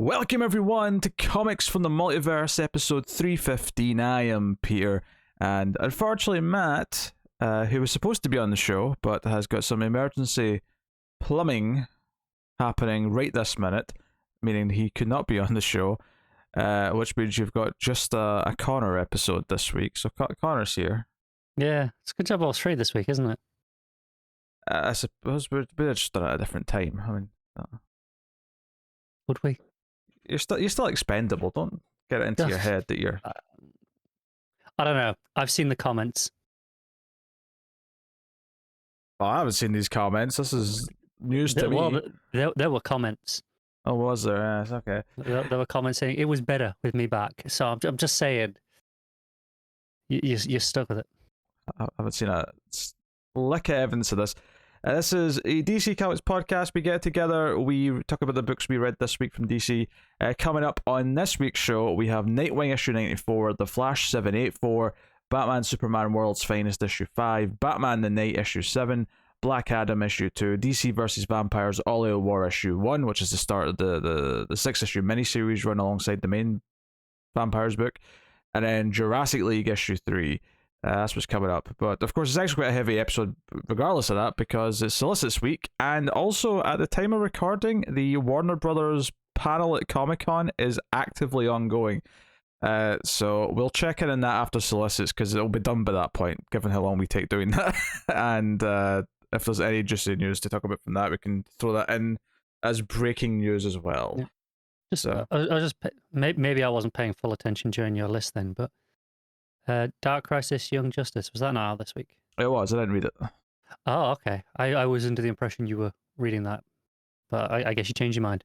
Welcome everyone to Comics from the Multiverse, episode 315. I am Peter, and unfortunately Matt, who was supposed to be on the show, but has got some emergency plumbing happening right this minute, meaning he could not be on the show, which means you've got just a Connor episode this week. So Connor's here. Yeah, it's a good job I was free this week, isn't it? I suppose we're just done it at a different time. I mean, Would we? you're still expendable. Don't get it into your head that you're. I don't know. I've seen the comments. Oh, I haven't seen these comments. This is news to me. Well, there were comments. Oh, was there? Yes, okay. There were comments saying it was better with me back. So I'm just saying, you're stuck with it. I haven't seen a lick of evidence of this. This is a DC Comics podcast. We get together, we talk about the books we read this week from DC. Coming up on this week's show, we have Nightwing issue 94, The Flash 784, Batman Superman World's Finest issue 5, Batman the Night issue 7, Black Adam issue 2, DC vs. Vampires All Out War issue 1, which is the start of the 6-issue miniseries run alongside the main Vampires book, and then Jurassic League issue 3. That's what's coming up. But of course, it's actually quite a heavy episode regardless of that, because it's Solicits week, and also at the time of recording, the Warner Brothers panel at Comic-Con is actively ongoing. So we'll check in on that after Solicits, because it'll be done by that point, given how long we take doing that. And if there's any juicy news to talk about from that, we can throw that in as breaking news as well. Yeah. Maybe I wasn't paying full attention during your list then, but Dark Crisis, Young Justice, was that not out this week? It was. I didn't read it. Oh, okay. I was under the impression you were reading that, but I guess you changed your mind.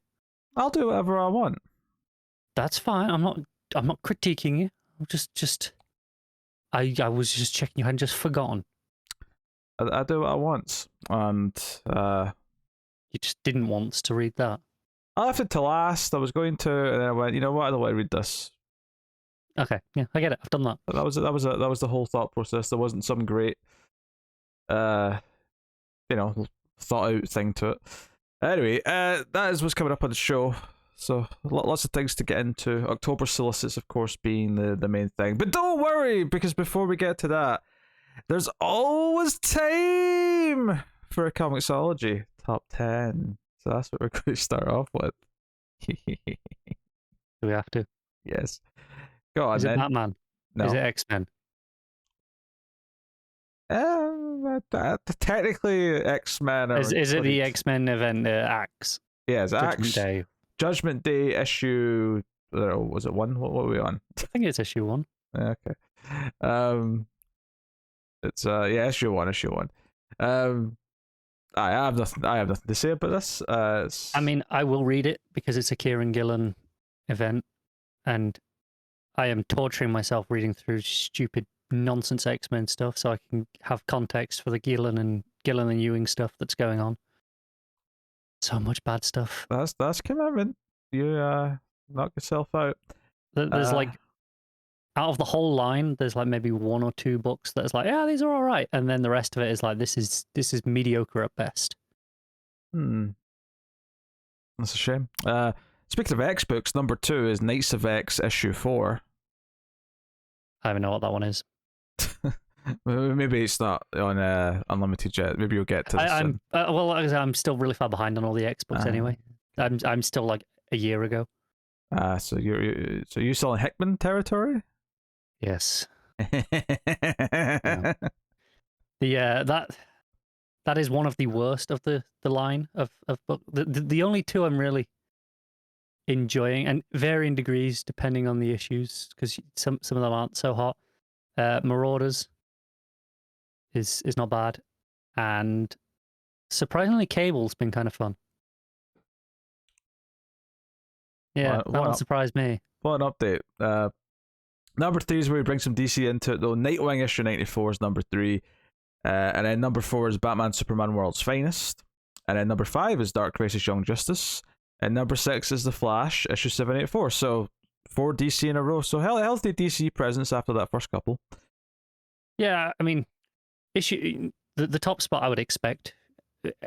I'll do whatever I want. That's fine. I'm not critiquing you. I'm just I was just checking you hadn't just forgotten. I do what I want, and you just didn't want to read that. I left it to last. I was going to, and then I went, you know what? I don't want to read this. Okay, yeah, I get it. I've done that. That was the whole thought process. There wasn't some great, thought out thing to it. Anyway, that is what's coming up on the show. So lots of things to get into. October Solicits, of course, being the main thing. But don't worry, because before we get to that, there's always time for a Comixology top 10. So that's what we're going to start off with. Do we have to? Yes. Go on, is it Batman? No. Is it X-Men? Technically, X-Men. Is it the X-Men event, Axe? Yes, Judgment Axe. Day. Judgment Day issue. Was it 1? What were we on? I think it's issue 1. Okay. It's issue 1. Issue 1. I have nothing to say about this. I mean, I will read it because it's a Kieran Gillen event, and I am torturing myself reading through stupid nonsense X-Men stuff so I can have context for the Gillen and Ewing stuff that's going on. So much bad stuff. That's commitment. You knock yourself out. There's like, out of the whole line, there's like maybe 1 or 2 books that's like, yeah, these are all right, and then the rest of it is like, this is mediocre at best. That's a shame. Speaking of X books, number 2 is Knights of X issue 4. I don't even know what that one is. Maybe it's not on Unlimited yet. Maybe you'll get to this. I'm still really far behind on all the X books anyway. I'm still like a year ago. So you're still in Hickman territory? Yes. Yeah. That is one of the worst of the line of book. The only 2 I'm really enjoying, and varying degrees depending on the issues, because some of them aren't so hot. Marauders is not bad, and surprisingly Cable's been kind of fun. Yeah, that one surprised me. What an update. Number 3 is where we bring some DC into it, though. Nightwing issue 94 is number 3, and then number 4 is Batman Superman World's Finest, and then number 5 is Dark Crisis Young Justice, and number 6 is The Flash issue 784. So 4 DC in a row. So healthy DC presence after that first couple. Yeah, I mean, the top spot I would expect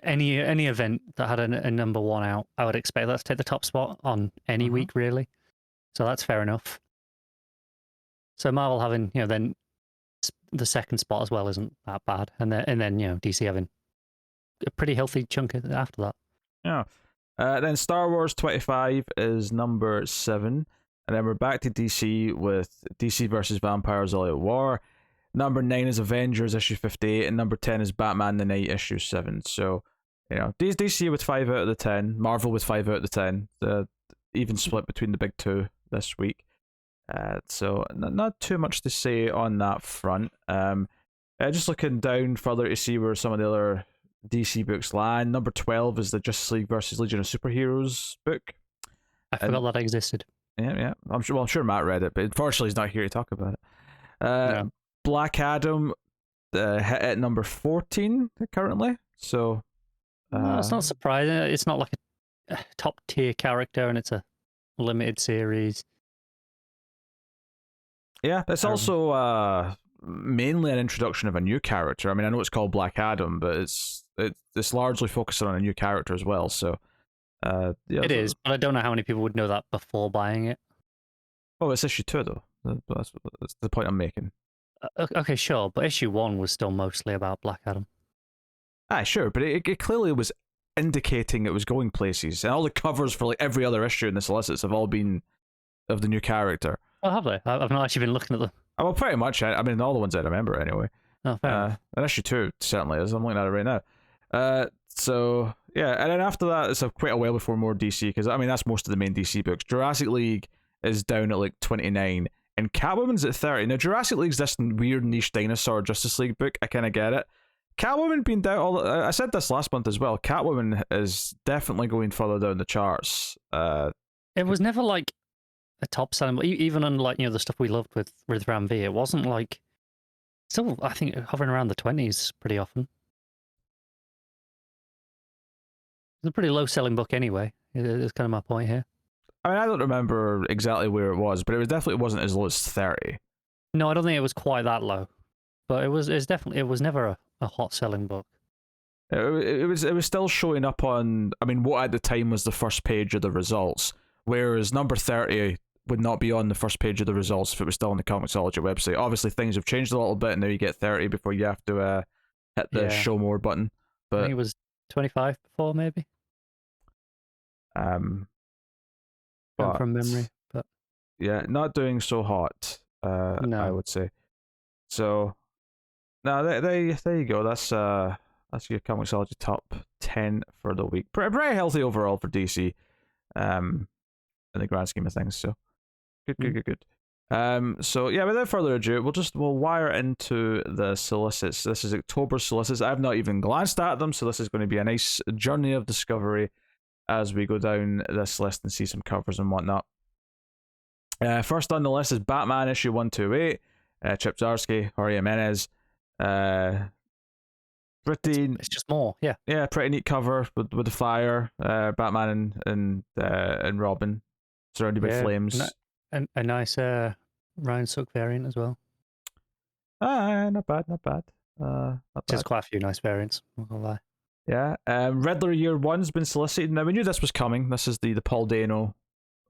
any event that had a number one out, I would expect that to take the top spot on any week, really. So that's fair enough. So Marvel having, then the second spot as well isn't that bad, and then DC having a pretty healthy chunk after that. Yeah. Then Star Wars 25 is number 7. And then we're back to DC with DC versus Vampires All Out War. Number 9 is Avengers issue 58. And number 10 is Batman the Night issue 7. So, DC with 5 out of the 10. Marvel with 5 out of the 10. The even split between the big two this week. So, not too much to say on that front. Just looking down further to see where some of the other DC books land. Number 12 is the Justice League versus Legion of Superheroes book. I forgot that existed. Yeah. I'm sure Matt read it, but unfortunately he's not here to talk about it. Yeah. Black Adam hit at number 14 currently. So no, it's not surprising. It's not like a top tier character, and it's a limited series. Yeah, it's also mainly an introduction of a new character. I mean, I know it's called Black Adam, but it's largely focused on a new character as well. So, yeah, it is, but I don't know how many people would know that before buying it. Oh, it's issue 2 though. That's the point I'm making. Okay, sure, but issue 1 was still mostly about Black Adam. Sure, but it clearly was indicating it was going places, and all the covers for like every other issue in the Solicits have all been of the new character. Oh, have they? I've not actually been looking at them. Well, pretty much. I mean, all the ones I remember anyway. Oh, fair enough. And issue 2 certainly is. I'm looking at it right now. So yeah, and then after that, it's quite a while before more DC, because I mean that's most of the main DC books. Jurassic League is down at like 29, and Catwoman's at 30. Now Jurassic League's this weird niche dinosaur Justice League book. I kind of get it. Catwoman being down. I said this last month as well. Catwoman is definitely going further down the charts. It was never like a top selling, but even on like the stuff we loved with Ram V, it wasn't like still. I think hovering around the 20s pretty often. It's a pretty low selling book anyway. It's kind of my point here. I mean, I don't remember exactly where it was, but it wasn't as low as 30. No, I don't think it was quite that low, but it was never a hot selling book. It was still showing up on, I mean, what at the time was the first page of the results, whereas number 30 would not be on the first page of the results if it was still on the Comixology website. Obviously, things have changed a little bit, and now you get 30 before you have to hit the show more button. But I think it was 25 before, maybe. But, from memory, but yeah, not doing so hot. No. I would say. So, no, there you go. That's your Comixology top 10 for the week. Pretty healthy overall for DC, in the grand scheme of things. So, good. So yeah, without further ado, we'll wire into the Solicits. This is October Solicits. I've not even glanced at them, so this is going to be a nice journey of discovery as we go down this list and see some covers and whatnot. First on the list is Batman issue 128. Chip Zdarsky, Jorge Jimenez. It's just more, yeah. Yeah, pretty neat cover with the fire. Batman and Robin surrounded by flames. And a nice Ryan Sook variant as well. Not bad. There's quite a few nice variants, I'm not gonna lie. Yeah. Riddler Year 1's been solicited. Now we knew this was coming. This is the Paul Dano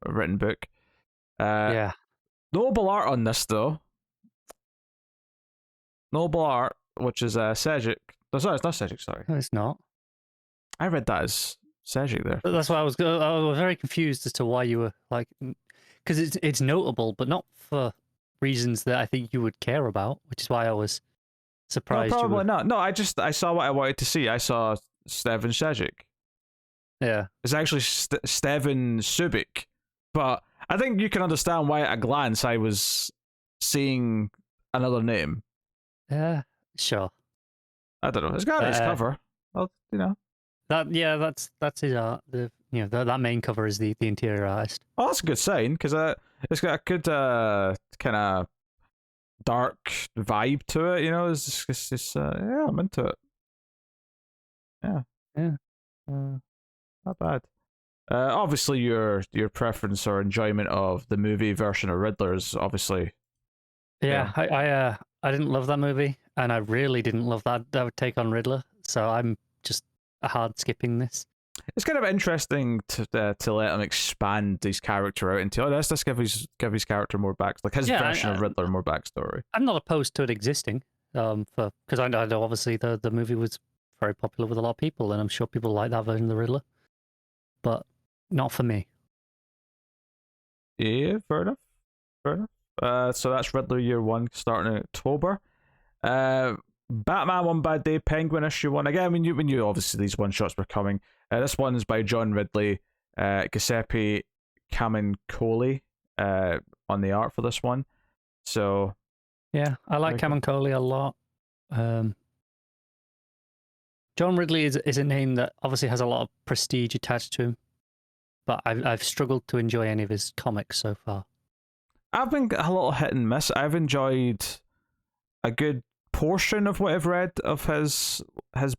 written book. Yeah. Notable art on this though. Notable art, which is Sejic. Oh, sorry, it's not Sejic, sorry. No, it's not. I read that as Sejic there. That's why I was very confused as to why you were like, because it's notable, but not for reasons that I think you would care about, which is why I was surprised. No, probably not. No, I saw what I wanted to see. I saw Stevan Sejic. Yeah. It's actually Stevan Subic, but I think you can understand why at a glance I was seeing another name. Yeah, sure. I don't know. It's got a nice cover. Well, that's his art. That main cover is the interior artist. Oh, that's a good sign because it's got a good kind of dark vibe to it. It's yeah, I'm into it. Yeah. Not bad. Obviously, your preference or enjoyment of the movie version of Riddler is obviously. Yeah. I didn't love that movie, and I really didn't love that take on Riddler. So I'm just hard skipping this. It's kind of interesting to let him expand his character out into. Let's just give his character more back, like his version of Riddler more backstory. I'm not opposed to it existing, because I know obviously the movie was very popular with a lot of people, and I'm sure people like that version of the Riddler, but not for me. Yeah, fair enough. So that's Riddler Year 1 starting in October. Batman One Bad Day, Penguin issue 1. Again, we knew obviously these one shots were coming. This one is by John Ridley, Giuseppe Camuncoli on the art for this one. So yeah, I like Camuncoli a lot. John Ridley is a name that obviously has a lot of prestige attached to him, but I've struggled to enjoy any of his comics so far. I've been a little hit and miss. I've enjoyed a good portion of what I've read of his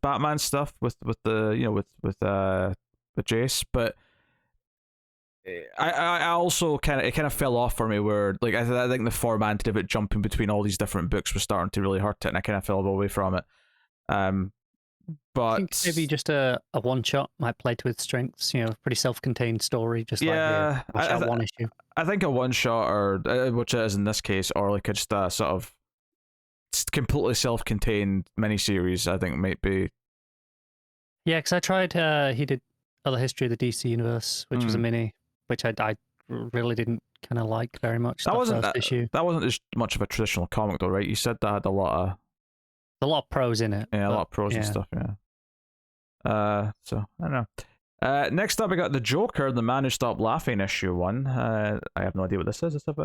Batman stuff with Jace, but I also it kind of fell off for me where like I think the format of it jumping between all these different books was starting to really hurt it, and I kind of fell away from it. But I think maybe just a one shot might play to its strengths. Pretty self-contained story, just like one issue. I think a one shot, or which it is in this case, or like just a sort of completely self-contained miniseries, I think might be. Yeah, because I tried. He did Other History of the DC Universe, which was a mini, which I really didn't kind of like very much. That wasn't issue. That wasn't as much of a traditional comic, though, right? You said that had a lot of prose in it. Yeah, a lot of prose and stuff. Yeah. So I don't know. Next up, we got The Joker, The Man Who Stopped Laughing, issue 1. I have no idea what this is. Let's have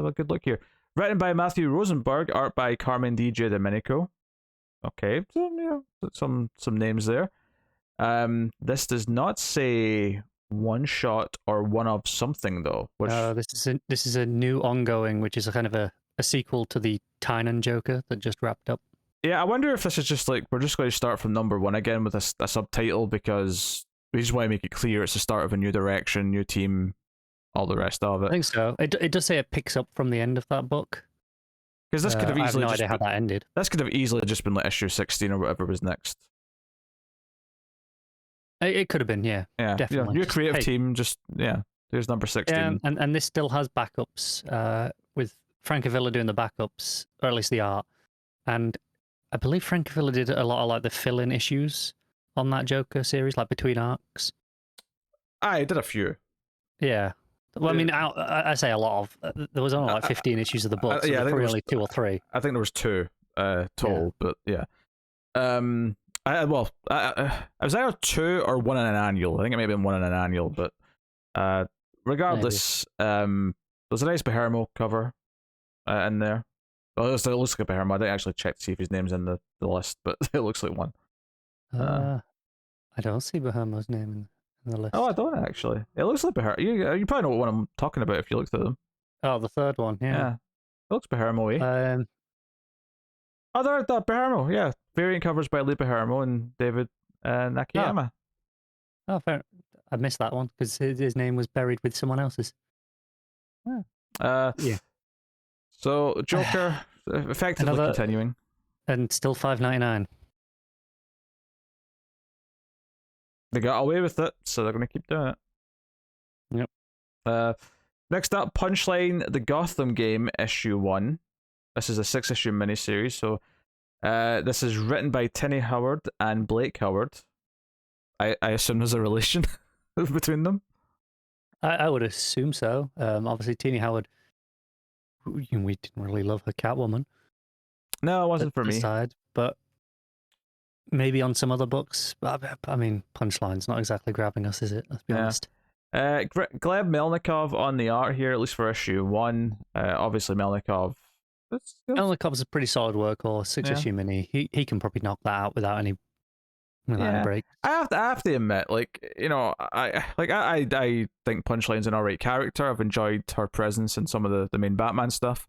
a good look here. Written by Matthew Rosenberg, art by Carmine D. Giandomenico. Okay, so yeah, some names there. This does not say one shot or one of something though. This is a new ongoing, which is a kind of a sequel to the Tynan Joker that just wrapped up. Yeah, I wonder if this is just like we're just going to start from number 1 again with a subtitle, because we just want to make it clear it's the start of a new direction, new team, all the rest of it. I think so. It does say it picks up from the end of that book. Because this could have easily I have no idea how that ended. This could have easily just been like issue 16 or whatever was next. It could have been, yeah. Yeah, definitely. Your creative team, there's number 16. Yeah, and this still has backups with Francavilla doing the backups, or at least the art. And I believe Francavilla did a lot of like the fill-in issues on that Joker series, like between arcs. I did a few. Yeah. Well, I mean, I say a lot of. There was only like 15 issues of the book, so there were only 2 or 3. I think there was 2 total, but yeah. I was either 2 or 1 in an annual. I think it may have been 1 in an annual, but regardless, there's a nice Palermo cover in there. Well, it looks like a Palermo. I didn't actually check to see if his name's in the list, but it looks like one. I don't see Palermo's name in the list. Oh, I don't actually. It looks like Palermo. You probably know what I'm talking about if you looked at them. Oh, the third one, yeah. It looks Palermo-y. They're Palermo, yeah. Variant covers by Lee Palermo and David Nakayama. Oh, fair. I missed that one because his name was buried with someone else's. Yeah. So Joker effectively continuing, and still $5.99. They got away with it, so they're going to keep doing it. Yep. Next up, Punchline: The Gotham Game, issue 1. This is a 6-issue miniseries. So, this is written by Tini Howard and Blake Howard. I assume there's a relation between them. I would assume so. Obviously, Tini Howard. We didn't really love her Catwoman. No, it wasn't for me. But maybe on some other books. I mean, Punchline's not exactly grabbing us, is it? Let's be honest. Gleb Melnikov on the art here, at least for issue 1. Obviously, Melnikov. Melnikov's a pretty solid workhorse. 6-issue mini. He can probably knock that out without any break. I have to admit, I think Punchline's an alright character. I've enjoyed her presence in some of the main Batman stuff.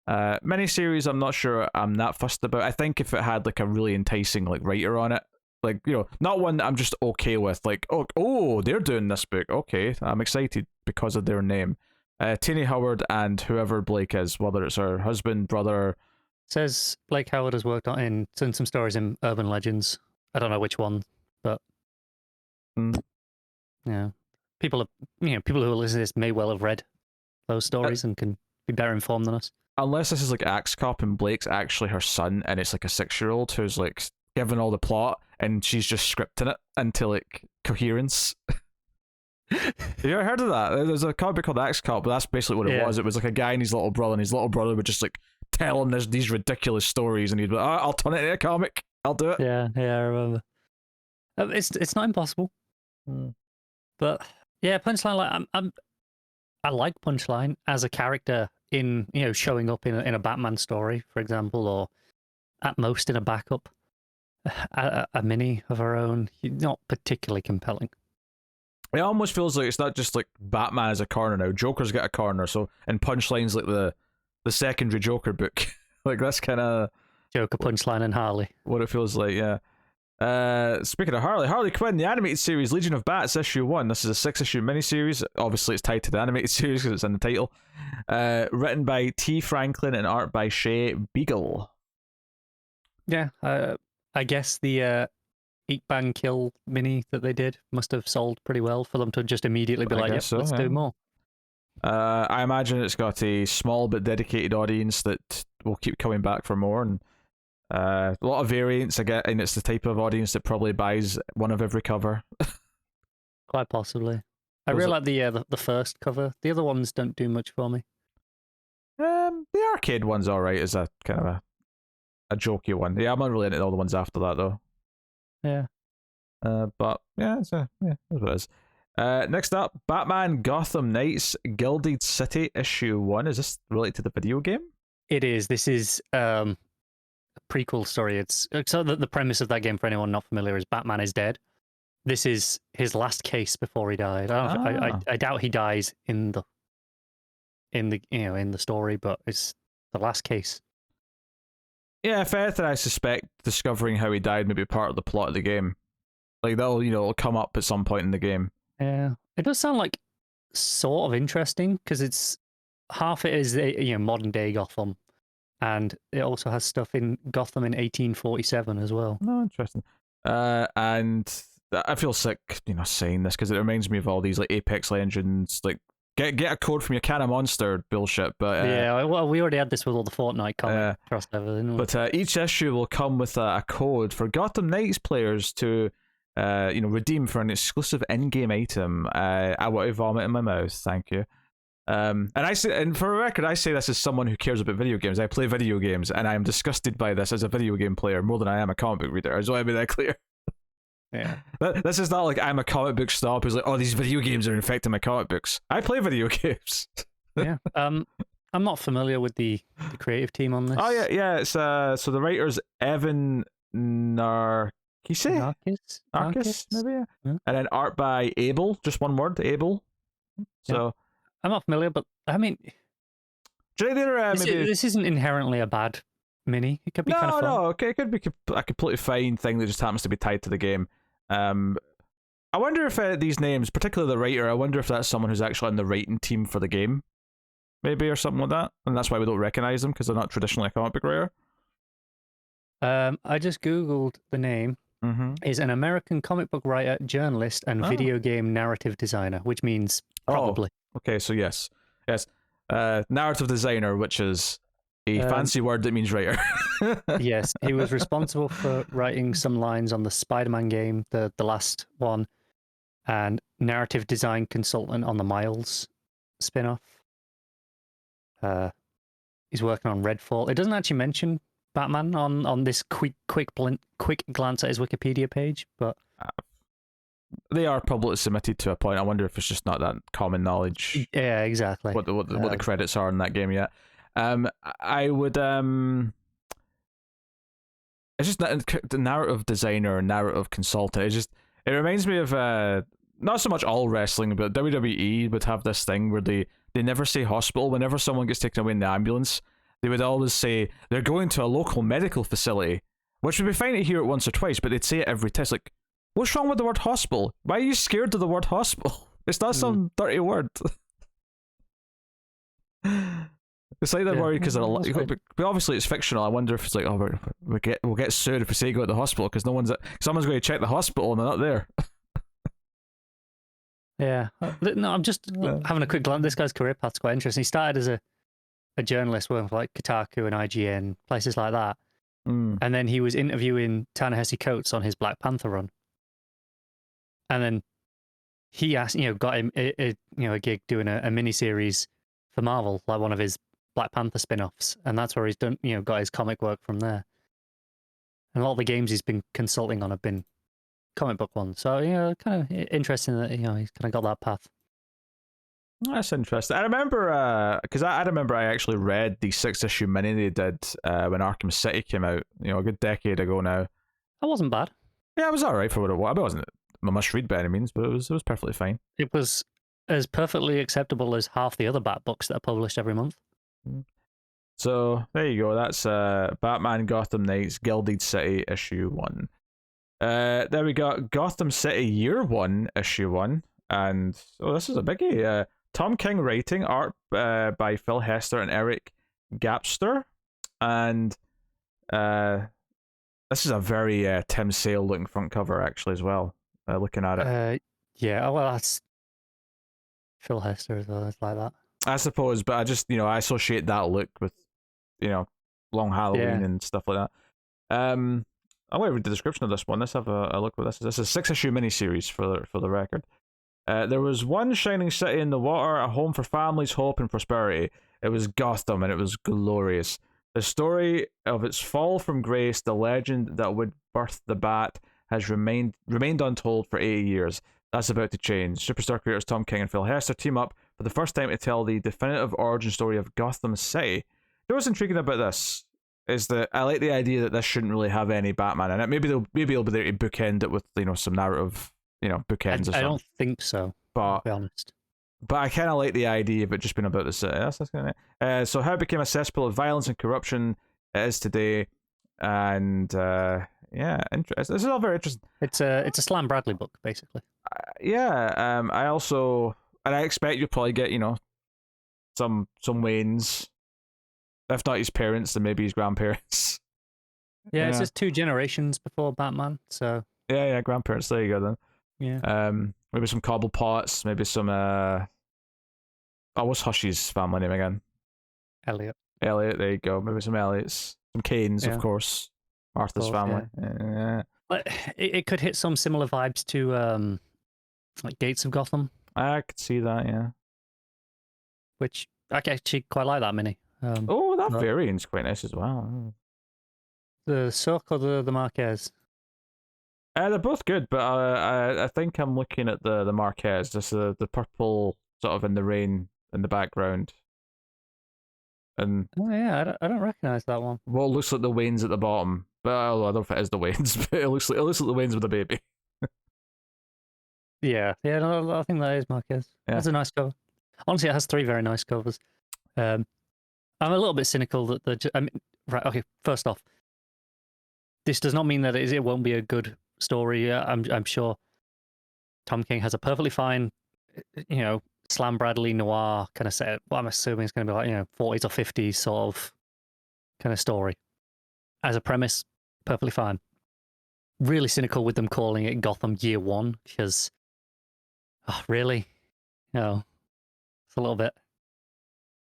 Miniseries, I'm not sure I'm that fussed about. I think if it had like a really enticing writer on it, not one that I'm just okay with, oh, they're doing this book, okay, I'm excited because of their name. Tini Howard and whoever Blake is, whether it's her husband, brother. Says Blake Howard has worked in some stories in Urban Legends. I don't know which one but Mm. yeah, people who are listening to this may well have read those stories and can be better informed than us. Unless this is like Axe Cop and Blake's actually her son, and it's like a 6-year-old who's like given all the plot, and she's just scripting it into like coherence. Have you ever heard of that? There's a comic book called Axe Cop, but that's basically what it was. It was like a guy and his little brother, and his little brother would just like tell him these ridiculous stories, and he'd be like, I'll turn it into a comic. I'll do it. Yeah, I remember. It's not impossible, but yeah, Punchline. Like I like Punchline as a character in showing up in a Batman story, for example, or at most in a backup, a mini of her own. Not particularly compelling. It almost feels like it's not just like Batman as a corner now. Joker's got a corner, so and Punchline's like the secondary Joker book. Like that's kind of Joker, Punchline, and Harley. What it feels like, yeah. Speaking of Harley Quinn, the animated series Legion of Bats issue 1. This is a 6-issue miniseries. Obviously, it's tied to the animated series because it's in the title. Written by T. Franklin and art by Shea Beagle. Yeah, I guess the Eat Bang Kill mini that they did must have sold pretty well for them to just immediately be like, yep, let's do more. I imagine it's got a small but dedicated audience that will keep coming back for more, and a lot of variants, I get, and it's the type of audience that probably buys one of every cover. Quite possibly. I really like the first cover. The other ones don't do much for me. The arcade one's alright as a kind of a jokey one. Yeah, I'm not really into all the ones after that though. Yeah. But yeah, that's what it is. Next up, Batman Gotham Knights Gilded City issue 1. Is this related to the video game? It is. This is a prequel story. It's so the premise of that game, for anyone not familiar, is Batman is dead. This is his last case before he died. I doubt he dies in the story, but it's the last case. Yeah, if anything, I suspect discovering how he died may be part of the plot of the game. Like that'll it'll come up at some point in the game. Yeah, it does sound like sort of interesting because it's half it is modern day Gotham, and it also has stuff in Gotham in 1847 as well. No, interesting. And I feel sick, saying this because it reminds me of all these like Apex Legends, like get a code from your can of Monster bullshit. But yeah, well, we already had this with all the Fortnite comic crossover, didn't we? But each issue will come with a code for Gotham Knights players to redeem for an exclusive in-game item. I want to vomit in my mouth, thank you. And for a record, I say this as someone who cares about video games. I play video games, and I am disgusted by this as a video game player more than I am a comic book reader. I just want to be that clear. Yeah. But this is not like I'm a comic book snob who's like, oh, these video games are infecting my comic books. I play video games. Yeah. I'm not familiar with the creative team on this. Oh yeah. It's so the writer's Evan Narkis, maybe, yeah. And then art by Abel, just one word, Abel. So I'm not familiar, but I mean, this isn't inherently a bad mini. It could be kind of fun. No, okay, it could be a completely fine thing that just happens to be tied to the game. I wonder if these names, particularly the writer, I wonder if that's someone who's actually on the writing team for the game, maybe, or something like that, and that's why we don't recognize them because they're not traditionally a comic book writer. I just googled the name. Is an American comic book writer, journalist, and video game narrative designer, which means probably. Okay, so yes, narrative designer, which is a fancy word that means writer. Yes, he was responsible for writing some lines on the Spider-Man game, the last one, and narrative design consultant on the Miles spin-off. He's working on Redfall. It doesn't actually mention Batman on this quick glance at his Wikipedia page, but they are publicly submitted to a point. I wonder if it's just not that common knowledge. Yeah, exactly. What the credits are in that game yet. I would it's just the narrative designer and narrative consultant. It reminds me of not so much all wrestling, but WWE would have this thing where they never say hospital. Whenever someone gets taken away in the ambulance, they would always say they're going to a local medical facility, which would be fine to hear it once or twice, but they'd say it every test. Like, what's wrong with the word hospital? Why are you scared of the word hospital? It's not some dirty word. It's like they're worried because that's good. but obviously it's fictional. I wonder if it's like, oh, we'll get sued if we say go to the hospital because someone's going to check the hospital and they're not there. Yeah. No, I'm just having a quick glance. This guy's career path's quite interesting. He started as a journalist working for like Kotaku and IGN, places like that. Mm. And then he was interviewing Ta-Nehisi Coates on his Black Panther run. And then he asked, got him a gig doing a mini-series for Marvel, like one of his Black Panther spin-offs. And that's where he's done, got his comic work from there. And a lot of the games he's been consulting on have been comic book ones. So, kind of interesting that, he's kind of got that path. That's interesting. I remember, because I remember I actually read the 6-issue mini they did when Arkham City came out, a good decade ago now. That wasn't bad. Yeah, it was alright for what it was. It wasn't a must-read by any means, but it was perfectly fine. It was as perfectly acceptable as half the other Bat books that are published every month. So, there you go. That's Batman Gotham Knights Gilded City issue 1. There we got Gotham City Year 1, issue 1. And, this is a biggie. Tom King writing, art by Phil Hester and Eric Gapster. And this is a very Tim Sale looking front cover, actually, as well, looking at it. Yeah, well, that's Phil Hester as well. It's like that. I suppose, but I just, I associate that look with, Long Halloween and stuff like that. I'm going to read the description of this one. Let's have a look what this is. This is a 6-issue miniseries for the record. There was one shining city in the water, a home for families, hope, and prosperity. It was Gotham, and it was glorious. The story of its fall from grace, the legend that would birth the Bat, has remained untold for 80 years. That's about to change. Superstar creators Tom King and Phil Hester team up for the first time to tell the definitive origin story of Gotham City. You know what's intriguing about this is that I like the idea that this shouldn't really have any Batman in it. Maybe they'll be there to bookend it with some narrative. Bookends or something. I don't think so, but, to be honest. But I kind of like the idea of it just being about the city. That's kind of so how it became a cesspool of violence and corruption it is today. And, interesting. This is all very interesting. It's a Slam Bradley book, basically. I also... And I expect you'll probably get, some Waynes. If not his parents, then maybe his grandparents. Yeah, it's just 2 generations before Batman, so... Yeah, grandparents. There you go, then. Yeah. Maybe some Cobblepots, maybe some what's Hush's family name again? Elliot, there you go. Maybe some Elliots. Some Canes, of course. Martha's family. Yeah. It could hit some similar vibes to like Gates of Gotham. I could see that, yeah. Which I actually quite like that mini. That variant's quite nice as well. The Sook or the Marquez? They're both good, but I think I'm looking at the Marquez, just the purple sort of in the rain in the background. And I don't recognize that one. Well, it looks like the Waynes at the bottom, but I don't know if it is the Waynes, but it looks like the Waynes with a baby. No, I think that is Marquez. Yeah. That's a nice cover. Honestly, it has 3 very nice covers. I'm a little bit cynical that first off, this does not mean that it won't be a good story. I'm sure Tom King has a perfectly fine, Slam Bradley noir kind of set. What I'm assuming is going to be like 40s or 50s sort of kind of story. As a premise, perfectly fine. Really cynical with them calling it Gotham Year 1 because, really, it's a little bit.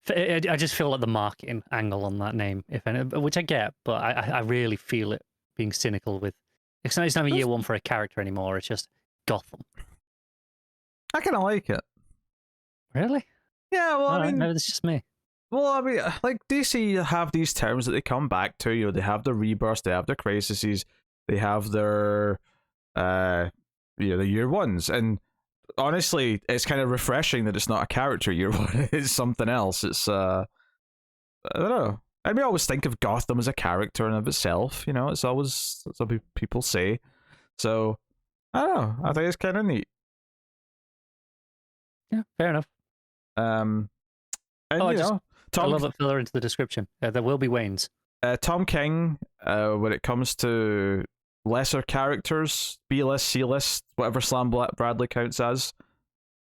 I just feel like the marketing angle on that name, if any, which I get, but I really feel it being cynical with. It's not a Year 1 for a character anymore. It's just Gotham. I kind of like it. Really? Yeah, well, I mean... Maybe it's just me. Well, I mean, like, DC have these terms that they come back to, they have their rebirths, they have their crises, they have their, the Year 1s, and honestly, it's kind of refreshing that it's not a character Year 1, it's something else. It's, I don't know. I mean, I always think of Gotham as a character in of itself, it's always, that's what people say. So, I don't know, I think it's kind of neat. Yeah, fair enough. And, Tom, I love it further into the description. There will be Waynes. Tom King, when it comes to lesser characters, B-list, C-list, whatever Slam Bradley counts as,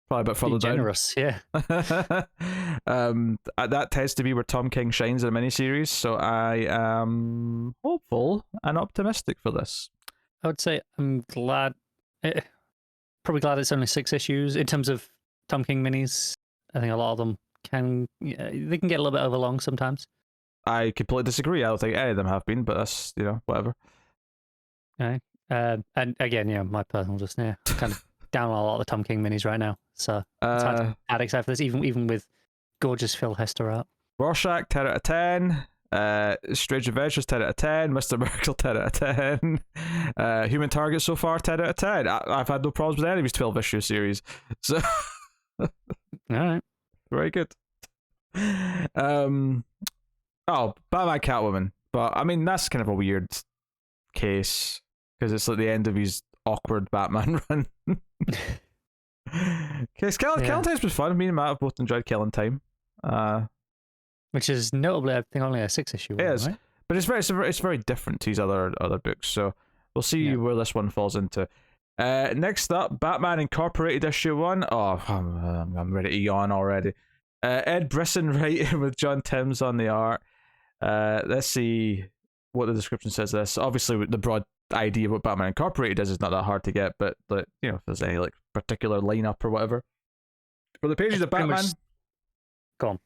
Probably a bit further down. Generous, yeah. That tends to be where Tom King shines in a miniseries, so I am hopeful and optimistic for this. I would say I'm glad. Probably glad it's only 6 issues. In terms of Tom King minis, I think a lot of them they can get a little bit overlong sometimes. I completely disagree. I don't think any of them have been, but that's, whatever. Okay. And again, my personal kind of down on a lot of the Tom King minis right now. So it's hard to add except for this, even with gorgeous Phil Hester art. Rorschach, 10 out of 10. Strange Adventures, 10 out of 10. Mr. Miracle, 10 out of 10. Human Target so far, 10 out of 10. I've had no problems with any of his 12-issue series. So, all right. Very good. Batman Catwoman. But, I mean, that's kind of a weird case, because it's like the end of his awkward Batman run. Okay, Killing Time's been fun. Me and Matt have both enjoyed Killing Time. Which is notably, I think, only a 6-issue one, right? But it's very different to his other books, so we'll see where this one falls into. Next up, Batman Incorporated issue 1. Oh, I'm ready to yawn already. Ed Brisson writing with John Timms on the art. Let's see what the description says. This obviously the broad idea of what Batman Incorporated is not that hard to get, but if there's any like particular lineup or whatever for the pages of Batman. Go on.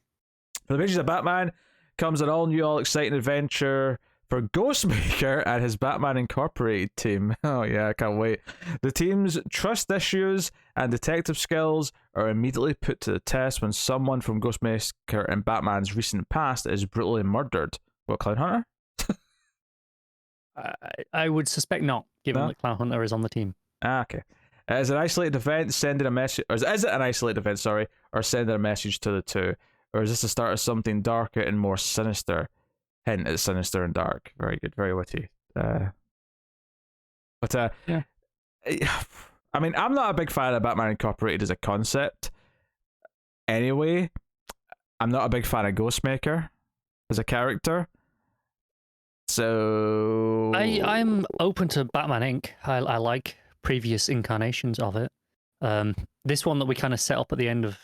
For the pages of Batman comes an all exciting adventure for Ghostmaker and his Batman Incorporated team. Oh yeah, I can't wait. The team's trust issues and detective skills are immediately put to the test when someone from Ghostmaker and Batman's recent past is brutally murdered. What, Clown Hunter? I would suspect not, given that Clown Hunter is on the team. Okay. As an isolated event, sending a message, or is it an isolated event? Sorry, or sending a message to the two, or is this the start of something darker and more sinister? Hint at sinister and dark. Very good, very witty. Yeah. I mean, I'm not a big fan of Batman Incorporated as a concept. Anyway, I'm not a big fan of Ghostmaker as a character. So I'm open to Batman Inc. I like previous incarnations of it. This one that we kind of set up at the end of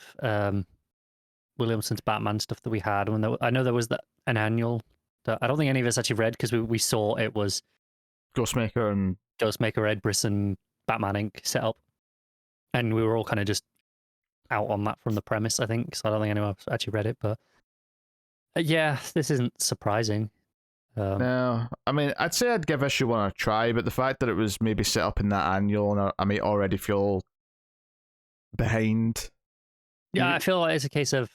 Williamson's Batman stuff that we had. I know there was an annual that I don't think any of us actually read because we saw it was Ghostmaker, Ed Brisson, Batman Inc. set up, and we were all kind of just out on that from the premise. I think so. I don't think anyone else actually read it, but yeah, this isn't surprising. No, I mean, I'd say I'd give issue 1 a try, but the fact that it was maybe set up in that annual, and I may already feel behind. Yeah, I feel like it's a case of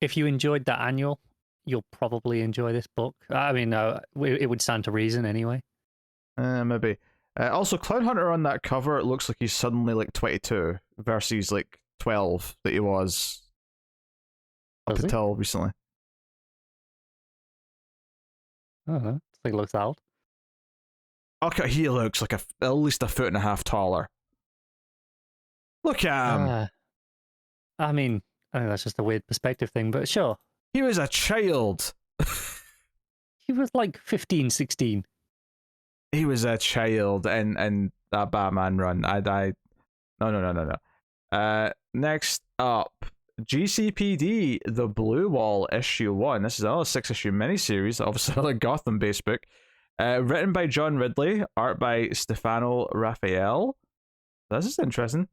if you enjoyed that annual, you'll probably enjoy this book. I mean, it would stand to reason anyway. Maybe. Also, Clown Hunter on that cover, it looks like he's suddenly like 22 versus like 12 that he was up until recently. I don't know. I think it looks old. Okay, he looks like at least a foot and a half taller. Look at him. I mean, I think that's just a weird perspective thing, but sure. He was a child. He was like 15, 16. He was a child in that Batman run. No. Next up, GCPD, The Blue Wall, issue 1. This is another 6-issue miniseries, obviously another Gotham-based book. Written by John Ridley, art by Stefano Rafael. This is interesting.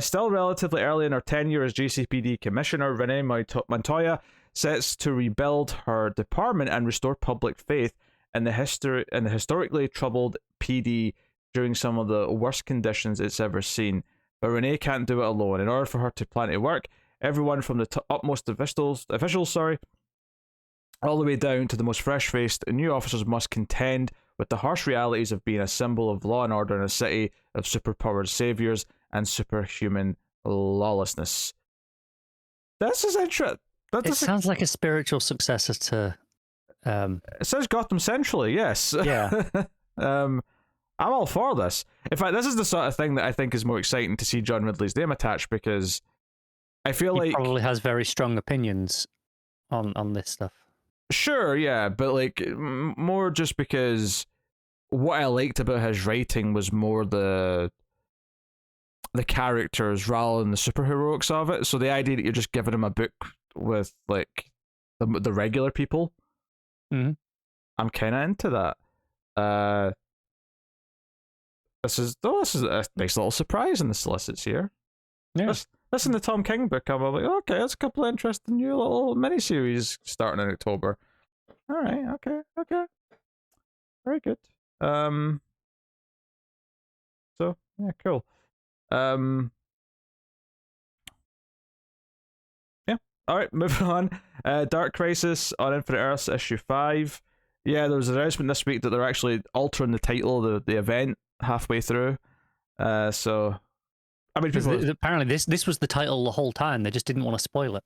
Still relatively early in her tenure as GCPD Commissioner, Renee Montoya sets to rebuild her department and restore public faith in the historically troubled PD during some of the worst conditions it's ever seen. But Renee can't do it alone. In order for her to plan to work, everyone from the upmost officials, all the way down to the most fresh-faced new officers must contend with the harsh realities of being a symbol of law and order in a city of superpowered saviors and superhuman lawlessness. This is interesting. It sounds like a spiritual successor to... It says Gotham Centrally, yes. Yeah. I'm all for this. In fact, this is the sort of thing that I think is more exciting to see John Ridley's name attached, because I feel like... He probably has very strong opinions on this stuff. Sure, yeah, but like more just because what I liked about his writing was more the the characters rather than the superheroics of it. So the idea that you're just giving them a book with like the regular people, I'm kind of into that. This is a nice little surprise in the Solicits here. Yeah. Listen, the Tom King book, I'm like, okay, that's a couple of interesting new little miniseries starting in October. All right, okay, very good. So yeah, cool. Yeah. All right, moving on. Dark Crisis on Infinite Earths issue 5. Yeah, there was an announcement this week that they're actually altering the title of the event halfway through. So I mean, apparently this was the title the whole time. They just didn't want to spoil it.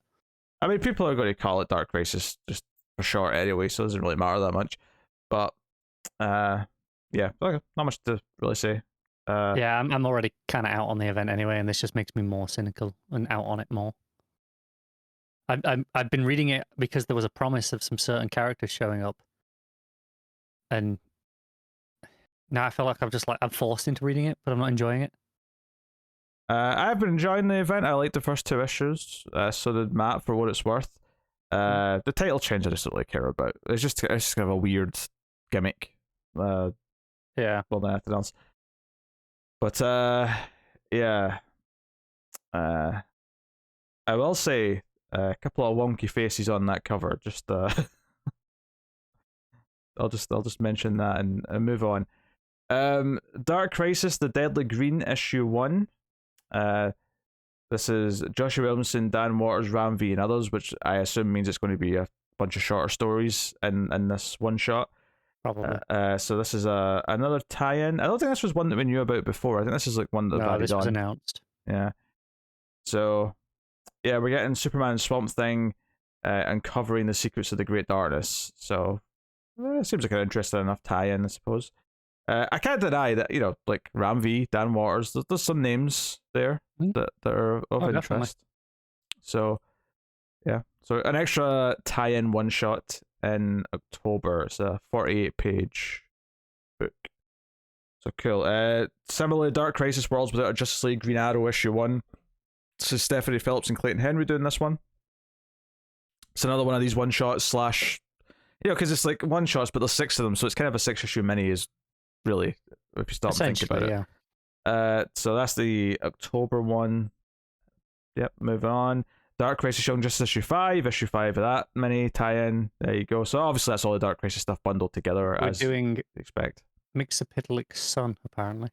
I mean, people are going to call it Dark Crisis just for short anyway, so it doesn't really matter that much. But yeah, okay, not much to really say. Yeah, I'm already kind of out on the event anyway, and this just makes me more cynical and out on it more. I've been reading it because there was a promise of some certain characters showing up, and now I feel like I'm forced into reading it, but I'm not enjoying it. I've been enjoying the event. I liked the first 2 issues. So did Matt, for what it's worth. The title change I just don't really care about. It's just kind of a weird gimmick. Yeah. More than anything else. But yeah. I will say a couple of wonky faces on that cover. Just I'll just mention that and move on. Dark Crisis: The Deadly Green issue 1. This is Joshua Williamson, Dan Waters, Ram V, and others, which I assume means it's going to be a bunch of shorter stories in this one shot. Probably. So this is another tie-in. I don't think this was one that we knew about before. I think this is like one that this was announced. Yeah. So yeah, we're getting Superman and Swamp Thing uncovering the secrets of the Great Darkness. So it seems like an interesting enough tie-in, I suppose. I can't deny that, like Ram V, Dan Waters, there's some names there that are of interest. Definitely. So, yeah. So, an extra tie-in one-shot in October. It's a 48-page book. So, cool. Similarly, Dark Crisis Worlds Without a Justice League Green Arrow issue 1. This is Stephanie Phillips and Clayton Henry doing this one. It's another one of these one-shots / because it's like one-shots, but there's 6 of them, so it's kind of a 6-issue mini is really, if you stop and think about it. Yeah. So that's the October one. Yep, moving on. Dark Crisis Young Justice issue 5 of that mini tie-in. There you go. So obviously that's all the Dark Crisis stuff bundled together. We're doing you expect. Mixapitalic Sun, apparently.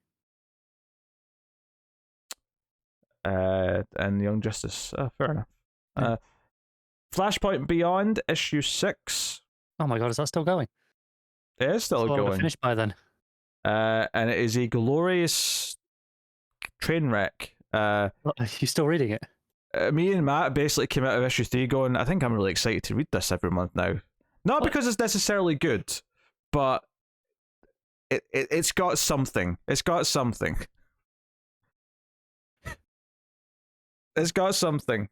And Young Justice. Fair enough. Yeah. Flashpoint Beyond issue 6. Oh my god, is that still going? It is still going. Finished by then. And it is a glorious train wreck. Are you still reading it? Me and Matt basically came out of issue 3 going, I think I'm really excited to read this every month now. Not because it's necessarily good, but it's got something. It's got something. It's got something.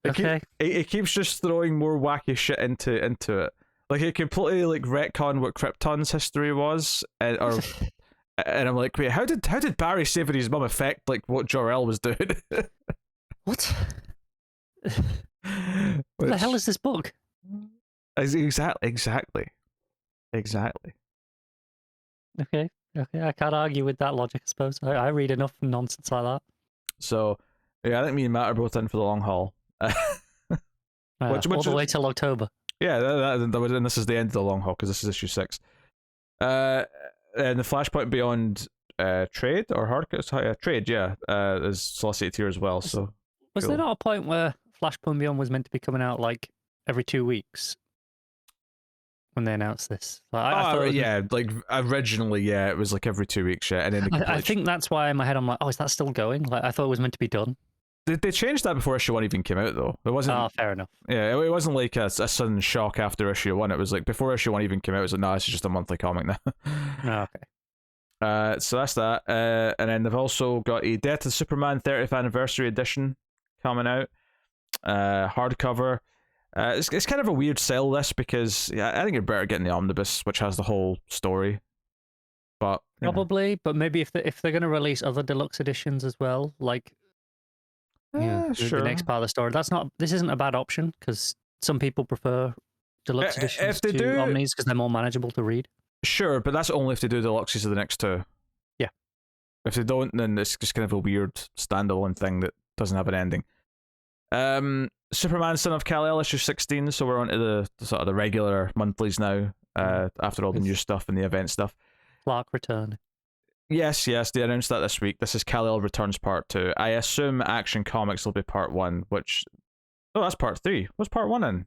It keeps just throwing more wacky shit into it. Like, it completely like retcon what Krypton's history was, and I'm like, wait, how did Barry saving his mum affect like what Jor-El was doing? What? What the hell is this book? Exactly. Okay, I can't argue with that logic, I suppose. I read enough nonsense like that. So, yeah, I think me and Matt are both in for the long haul. All the way till October. Yeah, and this is the end of the long haul because this is issue 6. And the Flashpoint Beyond trade or hard trade, is solicited here as well. So was there not a point where Flashpoint Beyond was meant to be coming out like every 2 weeks when they announced this? Like originally, it was like every 2 weeks, and then I think that's why in my head I'm like, oh, is that still going? Like, I thought it was meant to be done. They changed that before issue 1 even came out, though. It wasn't. Oh, fair enough. Yeah, it wasn't like a sudden shock after issue 1. It was like before issue 1 even came out. It was like, no, it's just a monthly comic now. Oh, okay. So that's that. And then they've also got a Death of Superman 30th Anniversary Edition coming out. Hardcover. It's kind of a weird sell, this, because I think you're better getting the omnibus, which has the whole story. But Probably, but maybe if they're going to release other deluxe editions as well, like the next part of the story, this isn't a bad option because some people prefer deluxe editions if they to do, omnis because they're more manageable to read. Sure, but that's only if they do deluxes of the next two. Yeah. If they don't, then it's just kind of a weird standalone thing that doesn't have an ending. Superman Son of Kal-El issue 16, so we're on to the sort of the regular monthlies now, after all the new stuff and the event stuff. Clark return. Yes, they announced that this week. This is Kal-El Returns Part 2. I assume Action Comics will be Part 1, which... Oh, that's Part 3. What's Part 1 in?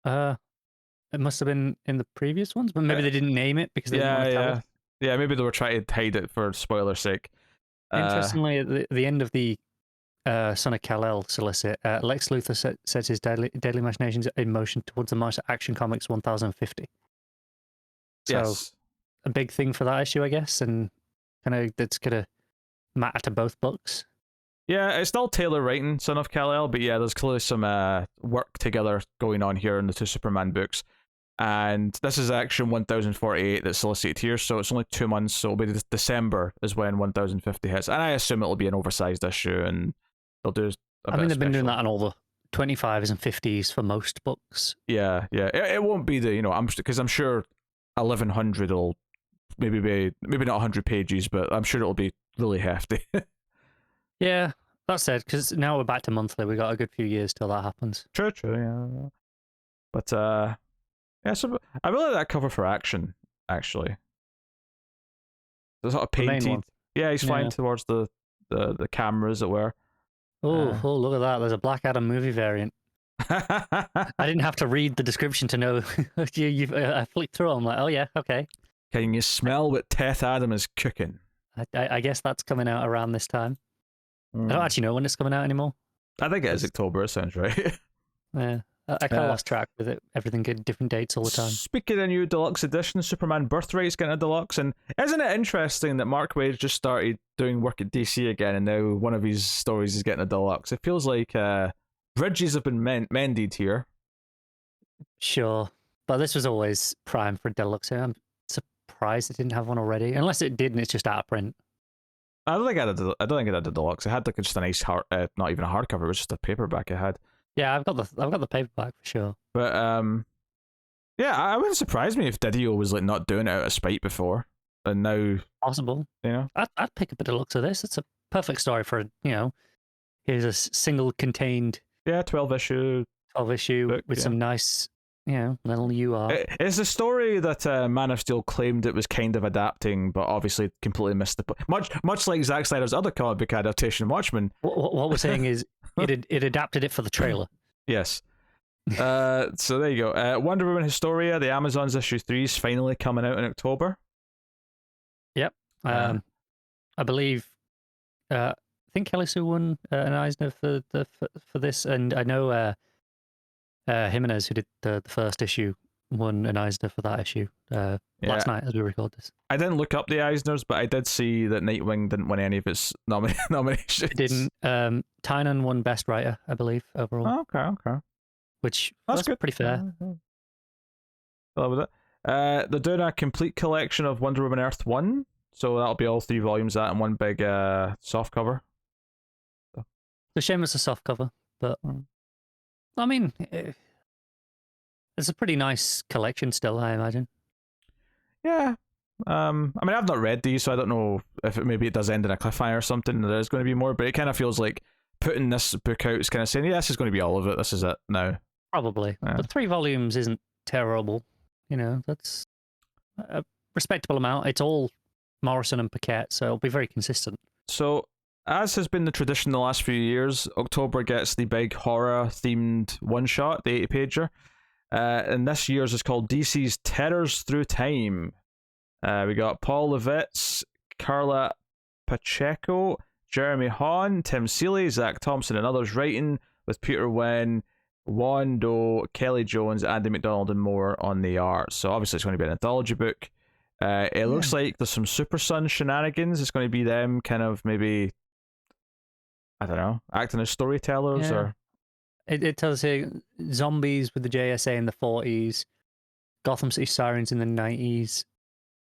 It must have been in the previous ones, but maybe they didn't name it because they didn't want to tell us. Yeah, maybe they were trying to hide it for spoiler's sake. Interestingly, at the end of the Son of Kal-El solicit, Lex Luthor sets his deadly machinations in motion towards the Martial Action Comics 1050. So, yes. A big thing for that issue, I guess, and kind of that's going to matter to both books. Yeah, it's still Taylor writing Son of Kal-El, but yeah, there's clearly some work together going on here in the two Superman books. And this is Action 1048 that's solicited here, so it's only 2 months, so it'll be December is when 1050 hits. And I assume it'll be an oversized issue, and they'll do they've been doing that on all the 25s and 50s for most books. Yeah. It won't be because I'm sure 1100 will maybe not 100 pages, but I'm sure it'll be really hefty. Yeah, that said, because now we're back to monthly, we got a good few years till that happens. True, yeah. But so I really like that cover for Action, actually. The sort of painted. Yeah, he's flying towards the camera, as it were. Oh, look at that! There's a Black Adam movie variant. I didn't have to read the description to know. I flicked through. I'm like, oh yeah, okay. Can you smell what Teth Adam is cooking? I guess that's coming out around this time. I don't actually know when it's coming out anymore. I think it is October. It sounds right. Yeah, I kind of lost track with it. Everything getting different dates all the time. Speaking of new deluxe edition, Superman Birthright's getting a deluxe, and isn't it interesting that Mark Waid just started doing work at DC again, and now one of his stories is getting a deluxe? It feels like bridges have been mended here. Sure, but this was always prime for a deluxe. I'm surprised it didn't have one already, unless it did and it's just out of print. I don't think it had a deluxe. It had like just a nice not even a hardcover. It was just a paperback it had. Yeah, I've got the paperback for sure. But yeah, I wouldn't surprise me if Didio was like not doing it out of spite before, and now possible. I'd pick up a deluxe of this. It's a perfect story for here's a single contained 12 issue book, with some nice little UR. It's a story that Man of Steel claimed it was kind of adapting, but obviously completely missed the much like Zack Snyder's other comic book adaptation, Watchmen. What we're saying is it adapted it for the trailer. Yes. So there you go. Wonder Woman Historia, the Amazons issue 3 is finally coming out in October. Yep. I believe. I think Kelly Sue won an Eisner for this, and I know. Jimenez, who did the first issue, won an Eisner for that issue last night as we record this. I didn't look up the Eisners, but I did see that Nightwing didn't win any of its nominations. It didn't. Tynan won Best Writer, I believe, overall. Oh, okay. Which that's good. Pretty fair. Well, with it. They're doing a complete collection of Wonder Woman Earth 1, so that'll be all 3 volumes of that in one big soft cover. It's a shame it's a soft cover, but... I mean, it's a pretty nice collection still, I imagine. Yeah. I mean, I've not read these, so I don't know if maybe it does end in a cliffhanger or something. There's going to be more, but it kind of feels like putting this book out is kind of saying, yeah, this is going to be all of it. This is it now. Probably. Yeah. But 3 volumes isn't terrible. That's a respectable amount. It's all Morrison and Paquette, so it'll be very consistent. So... as has been the tradition the last few years, October gets the big horror-themed one-shot, the 80-pager. And this year's is called DC's Terrors Through Time. We got Paul Levitz, Carla Pacheco, Jeremy Hahn, Tim Seeley, Zach Thompson, and others writing, with Peter Wen, Juan Doe, Kelly Jones, Andy McDonald, and more on the art. So obviously it's going to be an anthology book. It looks like there's some Super Sun shenanigans. It's going to be them kind of maybe... I don't know, acting as storytellers or... It tells you zombies with the JSA in the 40s, Gotham City Sirens in the 90s,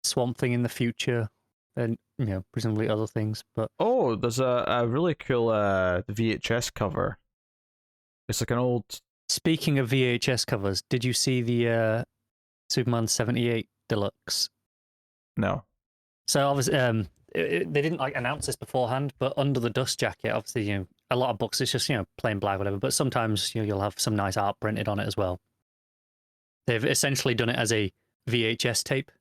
Swamp Thing in the future, and presumably other things. But oh, there's a really cool VHS cover. It's like an old. speaking of VHS covers, did you see the Superman 78 Deluxe? No. So obviously, they didn't announce this beforehand, but under the dust jacket, obviously, a lot of books it's just plain black, whatever. But sometimes you'll have some nice art printed on it as well. They've essentially done it as a VHS tape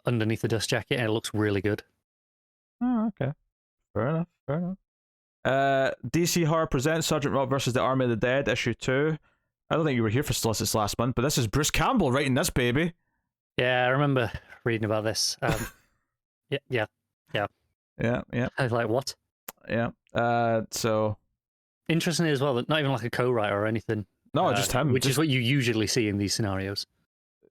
underneath the dust jacket, and it looks really good. Oh, okay. Fair enough. Fair enough. DC Horror presents Sergeant Rob versus the Army of the Dead, issue 2. I don't think you were here for Solicits last month, but this is Bruce Campbell writing this baby. Yeah, I remember reading about this. Yeah. I was like, what? Yeah. So interesting as well that not even like a co-writer or anything. No, just him. Which is what you usually see in these scenarios.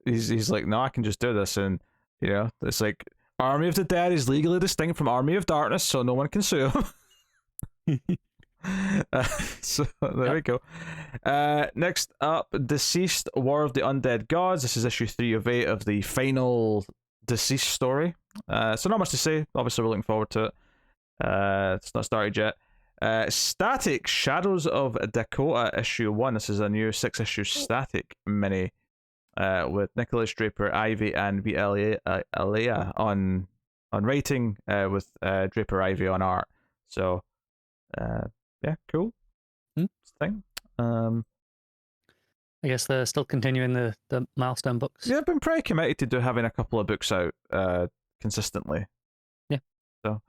He's like, no, I can just do this, and it's like Army of the Dead is legally distinct from Army of Darkness, so no one can sue him. So there we go. Next up, Deceased: War of the Undead Gods. This is issue 3 of 8 of the final Deceased story. So not much to say. Obviously, we're looking forward to it. It's not started yet. Static: Shadows of Dakota, issue 1. This is a new 6-issue Static mini with Nicholas Draper, Ivy, and Alea on writing, with Draper Ivy on art. So yeah, cool. Thing. I guess they're still continuing the milestone books. Yeah, I've been pretty committed to having a couple of books out consistently. Yeah. So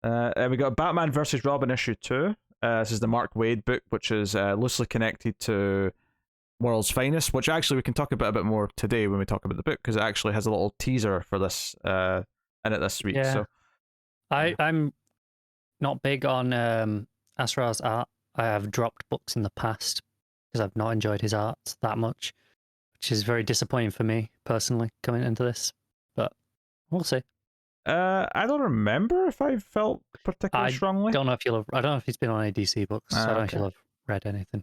we got Batman versus Robin issue 2. This is the Mark Waid book, which is loosely connected to World's Finest, which actually we can talk about a bit more today when we talk about the book, because it actually has a little teaser for this in it this week. Yeah. So I'm not big on Asrar's art. I have dropped books in the past because I've not enjoyed his art that much, which is very disappointing for me personally coming into this. But we'll see. I don't remember if I felt particularly strongly. I don't know if he's been on any DC books. So I don't know if you'll have read anything.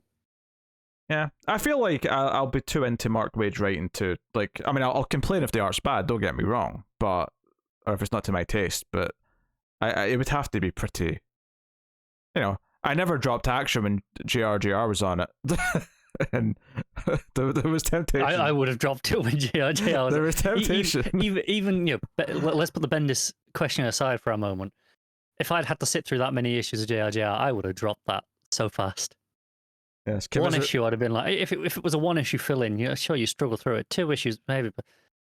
Yeah, I feel like I'll be too into Mark Waid's writing to I'll complain if the art's bad. Don't get me wrong, or if it's not to my taste. But it would have to be pretty. I never dropped Action when JRJR was on it, and there was temptation. I would have dropped it when JRJR was. There was temptation. Even let's put the Bendis question aside for a moment. If I'd had to sit through that many issues of JRJR, I would have dropped that so fast. Yes, one issue I'd have been like, if it was a 1-issue fill-in, sure you struggle through it. 2 issues maybe, but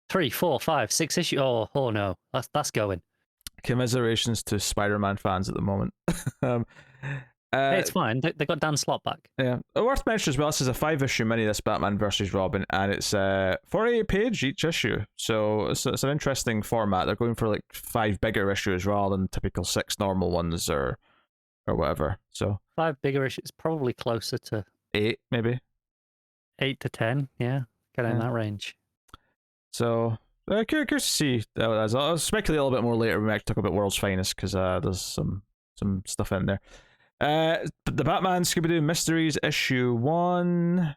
3, 4, 5, 6 issues. Oh no, that's going. Commiserations to Spider-Man fans at the moment. Hey, it's fine. They got Dan Slott back. Yeah, worth mentioning as well. This is a 5-issue mini, this Batman versus Robin, and it's 48-page each issue. So it's an interesting format. They're going for 5 bigger issues rather than typical 6 normal ones or whatever. So 5 bigger issues, probably closer to 8, maybe 8 to 10. Yeah, in that range. So curious to see how it is. I'll speculate a little bit more later when we actually talk about World's Finest, because there's some stuff in there. The Batman Scooby-Doo Mysteries issue 1.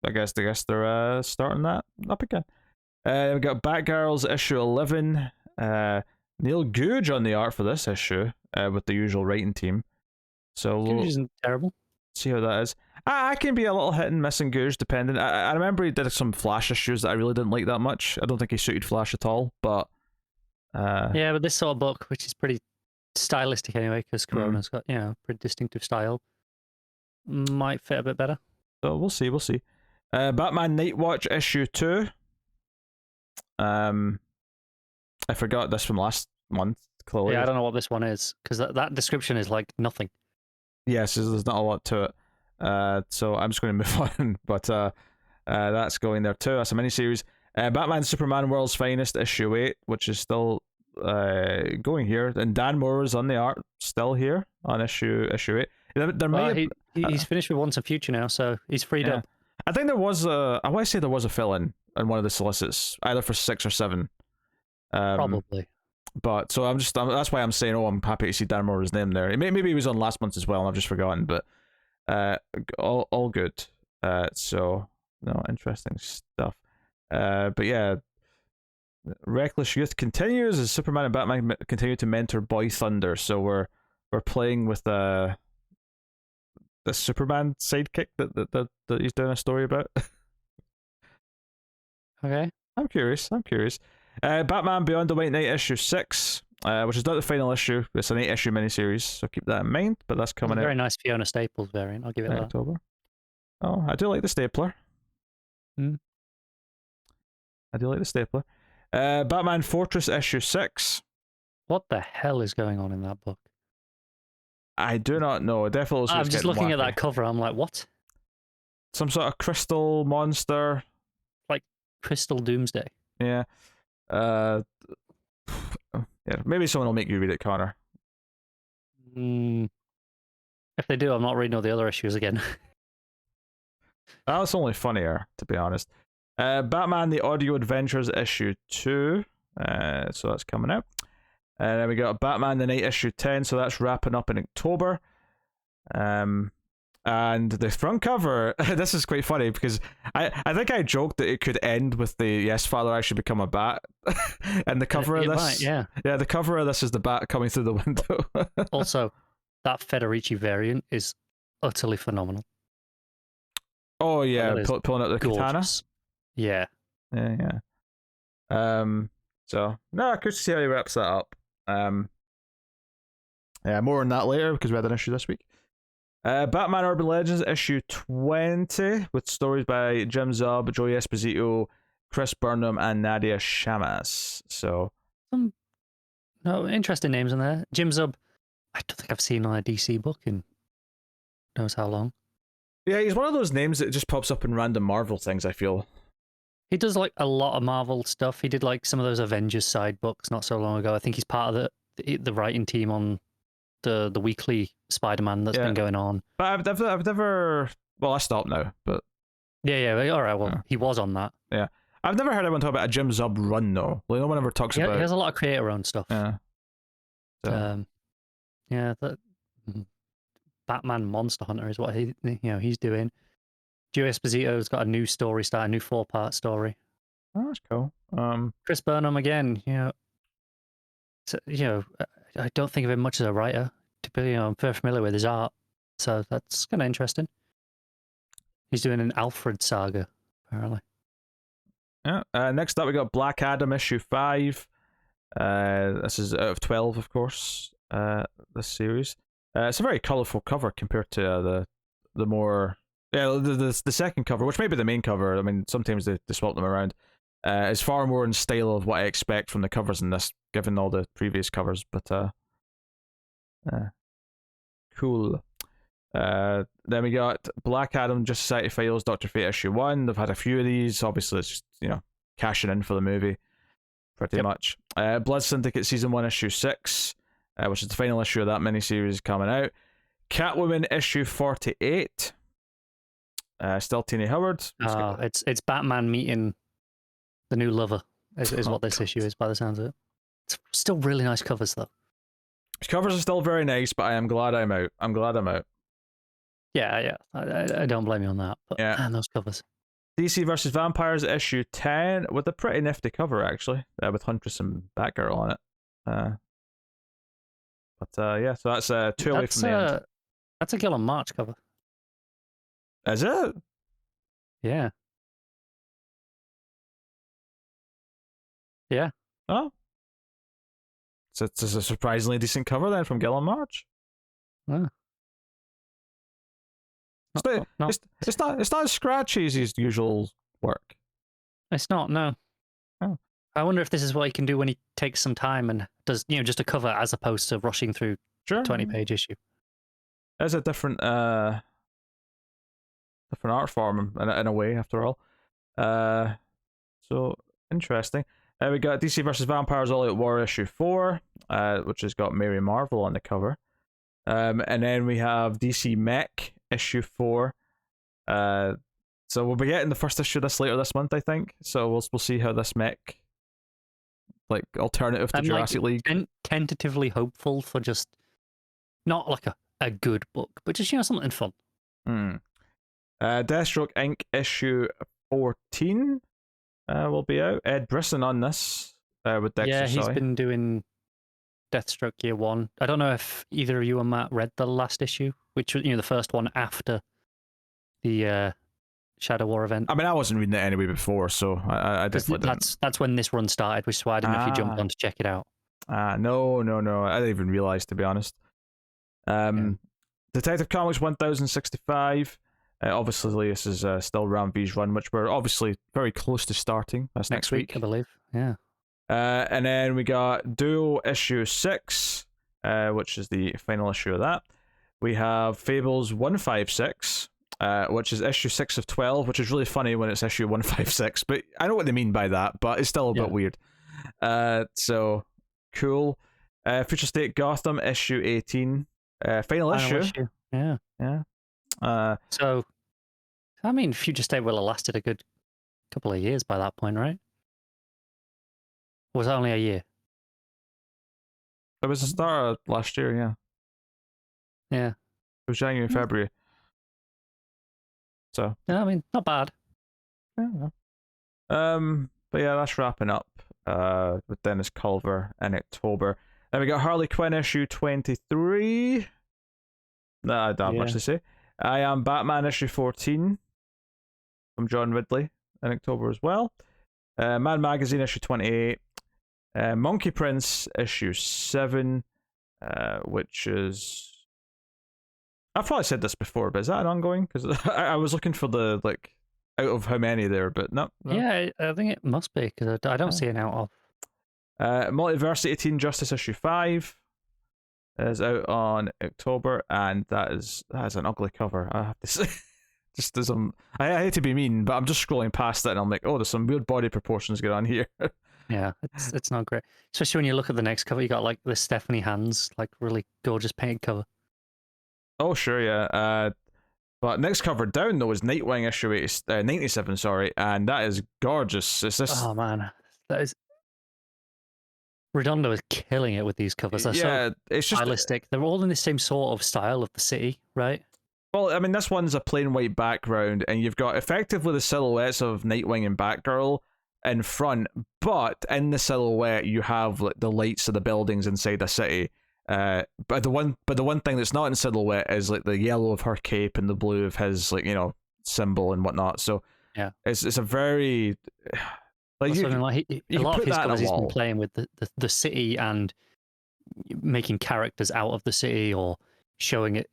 I guess they're starting that up again. We got Batgirls issue 11. Neil Googe on the art for this issue, with the usual writing team. So Googe isn't terrible. See how that is. I can be a little hit and miss in Googe, depending. I remember he did some Flash issues that I really didn't like that much. I don't think he suited Flash at all, but yeah, but this sort of book, which is pretty stylistic anyway, because Corona's got pretty distinctive style, might fit a bit better. So we'll see. Batman Nightwatch issue 2. I forgot this from last month. Chloe. Yeah, I don't know what this one is, because that description is like nothing. Yes, there's not a lot to it. So I'm just going to move on. But that's going there too. That's a miniseries. Batman Superman World's Finest issue 8, which is still going here, and Dan Mora's on the art still here on issue 8. He's finished with Once and Future now, so he's freed up. I think there was I want to say there was a fill-in on one of the solicits, either for 6 or 7. Probably. But so that's why I'm saying, I'm happy to see Dan Mora's name there. Maybe he was on last month as well, and I've just forgotten. But all good. So no, interesting stuff. But yeah, Reckless Youth continues as Superman and Batman continue to mentor Boy Thunder. So we're playing with the Superman sidekick that he's doing a story about. Okay. I'm curious. Batman Beyond the White Knight issue 6, which is not the final issue. It's an 8-issue miniseries, so keep that in mind. But that's coming out. Very nice Fiona Staples variant. I'll give it in that. October. Oh, I do like the stapler. I do like the stapler. Batman Fortress issue 6. What the hell is going on in that book? I do not know. It definitely looks I'm just looking at that cover. I'm like, what? Some sort of crystal monster. Like Crystal Doomsday. Yeah. Yeah. Maybe someone will make you read it, Connor. If they do, I'm not reading all the other issues again. That's only funnier, to be honest. Batman The Audio Adventures issue 2. So that's coming out. And then we got Batman The Night issue 10, so that's wrapping up in October. And the front cover, this is quite funny because I think I joked that it could end with the "Yes, Father, I should become a bat," and the cover of this, right, yeah, the cover of this is the bat coming through the window. Also, that Federici variant is utterly phenomenal. Oh yeah, pulling out the gorgeous. katana. Yeah. So no, good to see how he wraps that up. Yeah, more on that later because we had an issue this week. Batman Urban Legends issue 20 with stories by Jim Zub, Joey Esposito, Chris Burnham, and Nadia Shamas. So some interesting names in there. Jim Zub, I don't think I've seen on a DC book in knows how long. Yeah, he's one of those names that just pops up in random Marvel things, I feel. He does like a lot of Marvel stuff. He did like some of those Avengers side books not so long ago. I think he's part of the writing team on the weekly Spider-Man that's been going on. But I've never. Well, I stopped now, but yeah. All right. Well, he was on that. Yeah, I've never heard anyone talk about a Jim Zub run though. Like no one ever talks about. He has a lot of creator-owned stuff. Yeah. So. That Batman Monster Hunter is what he's doing. Joe Esposito's got a new story start, a new 4-part story. Oh, that's cool. Chris Burnham again, I don't think of him much as a writer. I'm very familiar with his art, so that's kind of interesting. He's doing an Alfred saga, apparently. Yeah. Next up, we got Black Adam issue 5. This is out of 12, of course. This series. It's a very colourful cover compared to the more the second cover, which may be the main cover. I mean, sometimes they swap them around. It's far more in style of what I expect from the covers in this, given all the previous covers. But cool. Then we got Black Adam, Just Society Files, Dr. Fate issue 1. They've had a few of these. Obviously, it's just cashing in for the movie, pretty much. Blood Syndicate season 1 issue 6. Which is the final issue of that miniseries coming out. Catwoman issue 48. Still Tini Howard. It's Batman meeting the new lover is what this issue is by the sounds of it. It's still really nice covers though. His covers are still very nice, but I am glad I'm out. Yeah. I don't blame you on that. But man, those covers. DC vs. Vampires issue 10 with a pretty nifty cover actually, with Huntress and Batgirl on it. But so that's 2 away from the end. That's a Guillaume March cover. Is it? Yeah. Yeah. Oh. So it's a surprisingly decent cover then from Guillaume March. Yeah. It's not as scratchy as his usual work. It's not, no. Oh. I wonder if this is what he can do when he takes some time and does, just a cover as opposed to rushing through a 20-page issue. It's a different art form in a way, after all. So interesting. We got DC vs. Vampires All Out War issue 4, which has got Mary Marvel on the cover. And then we have DC Mech issue 4. So we'll be getting the first issue later this month, I think. So we'll see how this Mech, like alternative to Jurassic League. Tentatively hopeful for just not like a good book, but just something fun. Deathstroke Inc. issue 14 will be out. Ed Brisson on this. with Dexter. Yeah, he's Sorry. been doing Deathstroke Year 1. I don't know if either of you and Matt read the last issue, which was, the first one after the Shadow War event. I mean, I wasn't reading it anyway before, so I definitely didn't. That's when this run started, which is why I didn't know if you jumped on to check it out. No. I didn't even realize, to be honest. Detective Comics 1065. Obviously, this is still Ram V's run, which we're obviously very close to starting. That's next week, I believe. Yeah. And then we got Duo issue 6, which is the final issue of that. We have Fables 156, which is issue 6 of 12, which is really funny when it's issue 156, but I know what they mean by that, but it's still a bit weird. So cool. Future State Gotham issue 18, final issue. Yeah. So, I mean, Future State will have lasted a good couple of years by that point, right? Or was it only a year? It was the start of last year, yeah. Yeah. It was January, February. So. Yeah, I mean, not bad. Yeah. But yeah, that's wrapping up with Dennis Culver in October. Then we got Harley Quinn issue 23. No, I don't much to say. I Am Batman issue 14 from John Ridley in October as well. Mad Magazine issue 28. Monkey Prince issue 7, which is... I've probably said this before, but is that an ongoing? Because I was looking for the, like, out of how many there, but no. Yeah, I think it must be, because I don't see it out of. Multiverse 18 Justice issue 5 is out on October, and that is an ugly cover, I have to say. Just there's some... I hate to be mean, but I'm just scrolling past it, and I'm like, oh, there's some weird body proportions going on here. Yeah, it's not great. Especially when you look at the next cover, you got like the Stephanie Hands, like really gorgeous painted cover. Oh, sure, yeah. But next cover down, though, is Nightwing issue 97, sorry, and that is gorgeous. Is this... Oh, man. That is... Redondo is killing it with these covers. They're so it's just stylistic. They're all in the same sort of style of the city, right? Well, I mean, this one's a plain white background, and you've got effectively the silhouettes of Nightwing and Batgirl in front, but in the silhouette you have like the lights of the buildings inside the city. But the one thing that's not in silhouette is like the yellow of her cape and the blue of his, like, symbol and whatnot. So yeah, it's a very like a lot of his covers he's been playing with the city and making characters out of the city or showing it,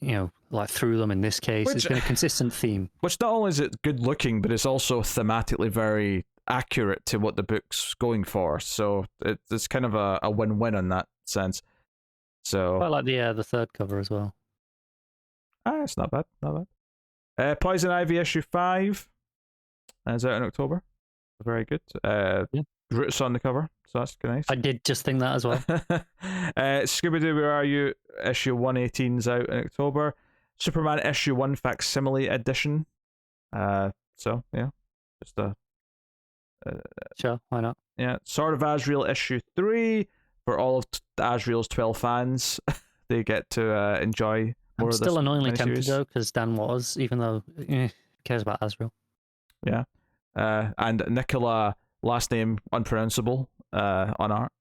like through them. In this case, it's been a consistent theme. Which not only is it good looking, but it's also thematically very accurate to what the book's going for. So it's kind of a win-win in that sense. So I like the third cover as well. It's not bad, Poison Ivy issue 5 is out in October. Very good. Groot's on the cover, so that's nice. I did just think that as well. Scooby-Doo, Where Are You? Issue 118 is out in October. Superman issue 1 facsimile edition. So yeah, just a sure, why not? Yeah, Sword of Azrael issue 3 for all of Azrael's 12 fans. They get to enjoy more of this. Still annoyingly tempted though, because Dan was, even though cares about Azrael. Yeah, and Nicola, last name unpronounceable, on art.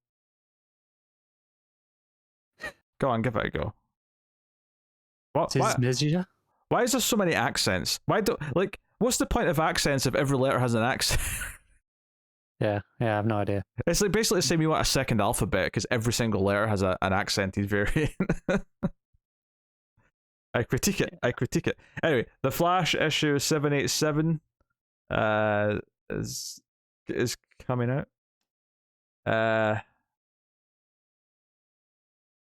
Go on, give it a go. What? Why is there so many accents? What's the point of accents if every letter has an accent? Yeah, I have no idea. It's like basically the same. You want a second alphabet because every single letter has an accented variant. I critique it. Anyway, The Flash issue 787 is coming out.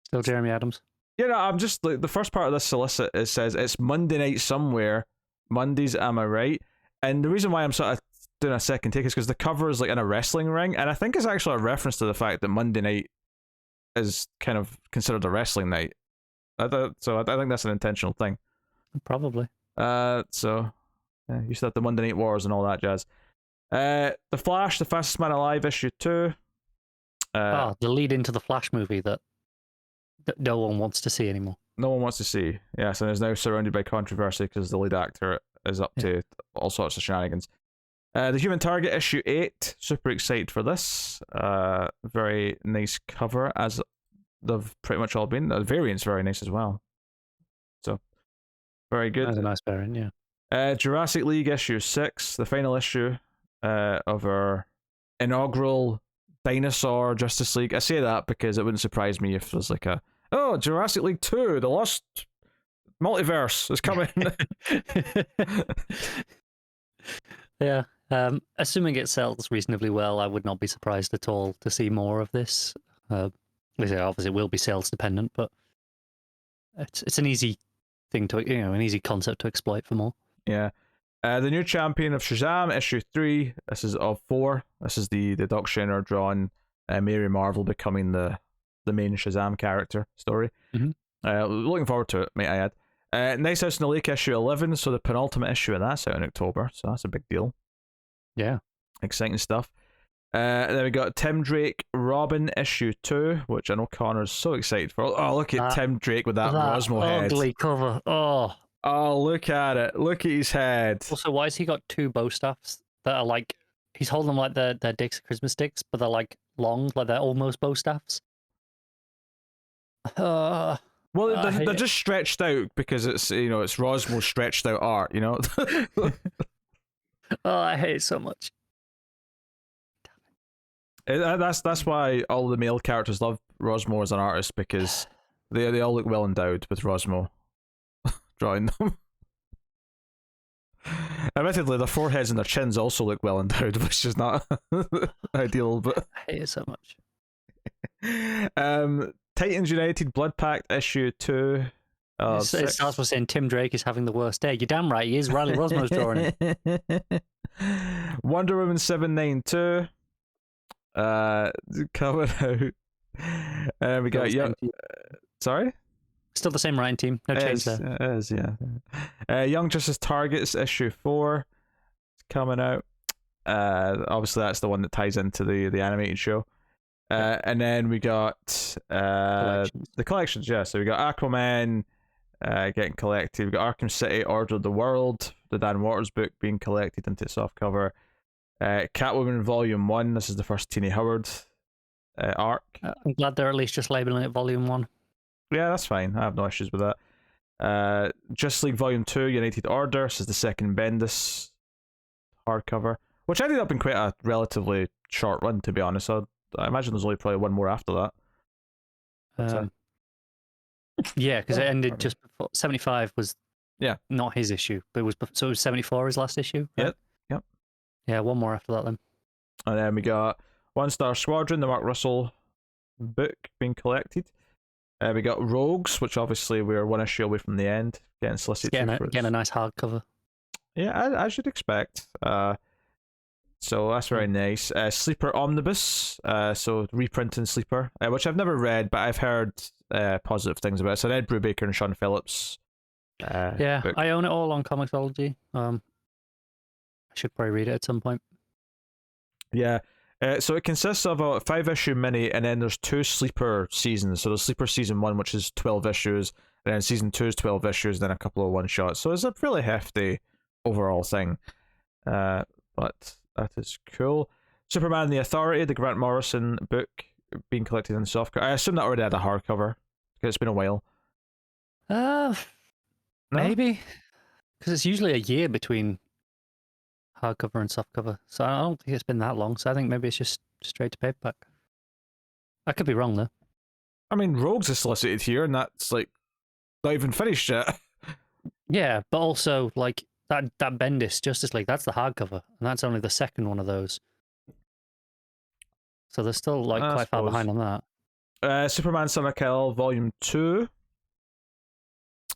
Still Jeremy Adams. I'm just like, the first part of this solicit, it says it's Monday night somewhere. Mondays, am I right? And the reason why I'm sort of doing a second take is because the cover is like in a wrestling ring, and I think it's actually a reference to the fact that Monday night is kind of considered a wrestling night. So I think that's an intentional thing. Probably. So yeah, you still have the Monday Night Wars and all that jazz. The Flash, The Fastest Man Alive, issue 2. The lead into the Flash movie that no one wants to see anymore. No one wants to see. Yes, and is now surrounded by controversy because the lead actor is up to all sorts of shenanigans. The Human Target issue 8. Super excited for this. Very nice cover, as they've pretty much all been. The variant's very nice as well. So, very good. That's a nice variant, yeah. Jurassic League issue 6, the final issue of our inaugural dinosaur Justice League. I say that because it wouldn't surprise me if there's like Jurassic League 2, the Lost Multiverse is coming. Yeah. Assuming it sells reasonably well, I would not be surprised at all to see more of this. Obviously, it will be sales dependent, but it's an easy thing to, an easy concept to exploit for more. Yeah. The new champion of Shazam, issue 3. This is of 4. This is the Doc Shaner drawn Mary Marvel becoming the main Shazam character story. Looking forward to it, might I add. Nice House in the Lake issue 11, so the penultimate issue of that's out in October, so that's a big deal. Yeah. Exciting stuff. Then we got Tim Drake Robin issue 2, which I know Connor's so excited for. Oh, look at Tim Drake with that Rosmo head. Ugly cover. Oh, look at it. Look at his head. Also, why has he got 2 bow staffs that are like, he's holding them like they're dicks, Christmas sticks, but they're like long, like they're almost bow staffs? Well, they're just stretched out because it's it's Rosmo stretched out art, I hate it so much. That's why all the male characters love Rosmo as an artist, because they all look well endowed with Rosmo drawing them. Admittedly, their foreheads and their chins also look well endowed, which is not ideal, but I hate it so much. Titans United Blood Pact issue 2. It starts with saying Tim Drake is having the worst day. You're damn right, he is. Riley Rosmo's drawing it. Wonder Woman 792. Coming out. We got sorry? Still the same writing team. No change there. It is, yeah. Young Justice Targets issue 4. Coming out. Obviously, that's the one that ties into the animated show. And then we got the collections, yeah. So we got Aquaman getting collected. We got Arkham City, Order of the World, the Dan Waters book being collected into softcover. Catwoman Volume 1, this is the first Tini Howard arc. I'm glad they're at least just labeling it Volume 1. Yeah, that's fine. I have no issues with that. Justice League Volume 2, United Order, this is the second Bendis hardcover, which ended up in quite a relatively short run, to be honest. I imagine there's only probably one more after that. Yeah, because it ended just before 75 was not his issue, but it was 74 his last issue. Right? Yep. Yeah, one more after that then. And then we got One Star Squadron, the Mark Russell book being collected. We got Rogues, which obviously we're one issue away from the end, getting Solicits. Getting a nice hardcover. Yeah, I should expect. So that's very nice. Sleeper Omnibus, so reprinting Sleeper, which I've never read, but I've heard positive things about it. So Ed Brubaker and Sean Phillips. Book. I own it all on Comixology. I should probably read it at some point. Yeah. So it consists of a 5-issue mini, and then there's 2 Sleeper seasons. So there's Sleeper Season 1, which is 12 issues, and then Season 2 is 12 issues, and then a couple of one-shots. So it's a really hefty overall thing. But that is cool. Superman the Authority, the Grant Morrison book, being collected in softcover. I assume that already had a hardcover, because it's been a while. Maybe. Because it's usually a year between hardcover and softcover. So I don't think it's been that long. So I think maybe it's just straight to paperback. I could be wrong, though. I mean, Rogues is solicited here, and that's, like, not even finished yet. Yeah, but also, like, that Bendis Justice League, that's the hardcover, and that's only the second one of those. So they're still like quite far behind on that. Superman Son of Kal Volume 2.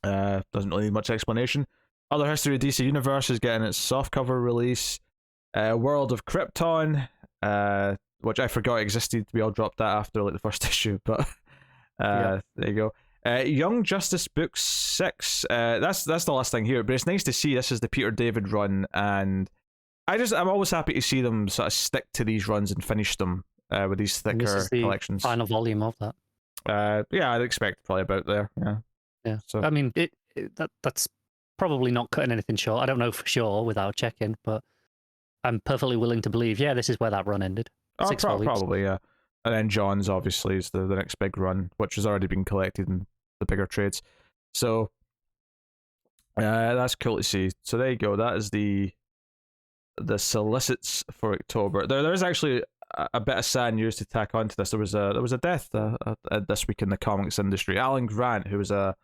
Doesn't really need much explanation. Other History of DC Universe is getting its softcover release. World of Krypton, which I forgot existed. We all dropped that after like the first issue, but there you go. Young Justice Book 6. That's the last thing here, but it's nice to see this is the Peter David run, and I'm always happy to see them sort of stick to these runs and finish them with these thicker this is the collections. Final volume of that. Yeah, I'd expect probably about there. Yeah. So I mean, that's probably not cutting anything short. I don't know for sure without checking, but I'm perfectly willing to believe, yeah, this is where that run ended. Oh, 6 full weeks. probably, yeah. And then Jaun's obviously is the next big run, which has already been collected in the bigger trades. So that's cool to see. So there you go. That is the solicits for October. There is actually a bit of sad news to tack onto this. There was a death this week in the comics industry. Alan Grant, who was a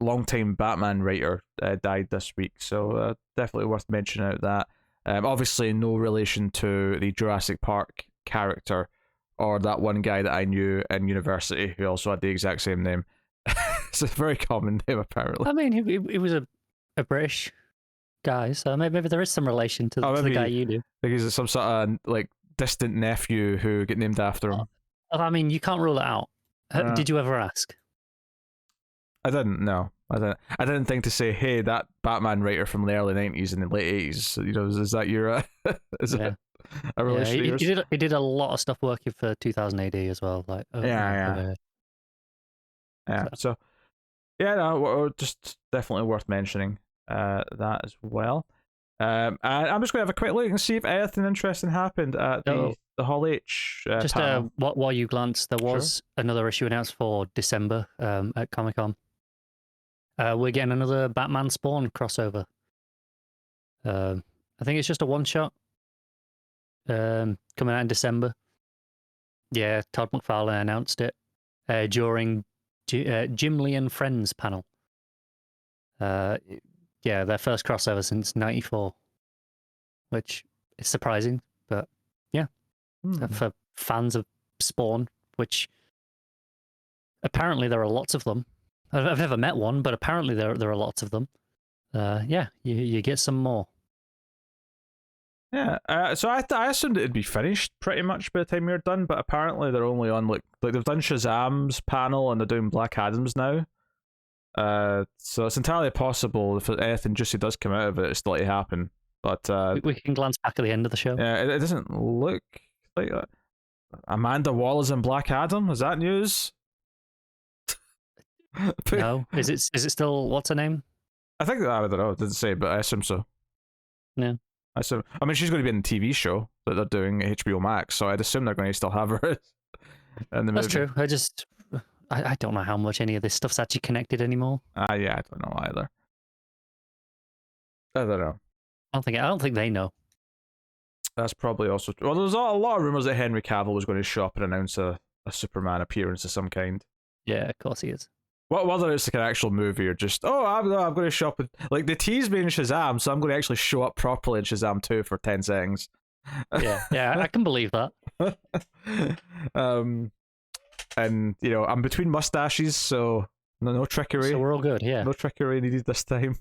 long-time Batman writer, died this week. So definitely worth mentioning out that. Obviously, no relation to the Jurassic Park character or that one guy that I knew in university who also had the exact same name. It's a very common name, apparently. I mean, he was a British guy, so maybe there is some relation to the guy you do. Because it's some sort of like distant nephew who get named after him. I mean, you can't rule it out. Did you ever ask? I didn't. No, I didn't. I didn't think to say, "Hey, that Batman writer from the early '90s and the late '80s." You know, is that your? Is it a relation? Yeah, he did a lot of stuff working for 2000 AD as well. Like, yeah. So, yeah, no, just definitely worth mentioning that as well. And I'm just going to have a quick look and see if anything interesting happened at the Hall H. Just while you glance, there was another issue announced for December at Comic-Con. We're getting another Batman Spawn crossover. I think it's just a one-shot coming out in December. Yeah, Todd McFarlane announced it during Jim Lee and Friends panel. Yeah, their first crossover since '94, which is surprising, but yeah, for fans of Spawn, which apparently there are lots of them. I've never met one, but apparently there are lots of them. Yeah, you get some more. Yeah, so I assumed it'd be finished pretty much by the time you're done, but apparently they're only on like they've done Shazam's panel and they're doing Black Adam's now. So it's entirely possible if anything juicy does come out of it, it's still to happen. But we can glance back at the end of the show. Yeah, it doesn't look like that. Amanda Waller's in Black Adam. Is that news? No, is it still what's her name? I think I don't know. It didn't say, but I assume so. Yeah. I mean, she's going to be in the TV show that they're doing at HBO Max, so I'd assume they're going to still have her in the movie. That's true. I don't know how much any of this stuff's actually connected anymore. Yeah, I don't know either. I don't know. I don't think they know. That's probably also well. There's a lot of rumors that Henry Cavill was going to show up and announce a Superman appearance of some kind. Yeah, of course he is. Whether it's like an actual movie or just I'm going to show up like they teased me in Shazam, so I'm going to actually show up properly in Shazam 2 for 10 seconds. Yeah, I can believe that. And you know I'm between mustaches, so no trickery. So we're all good. Yeah, no trickery needed this time.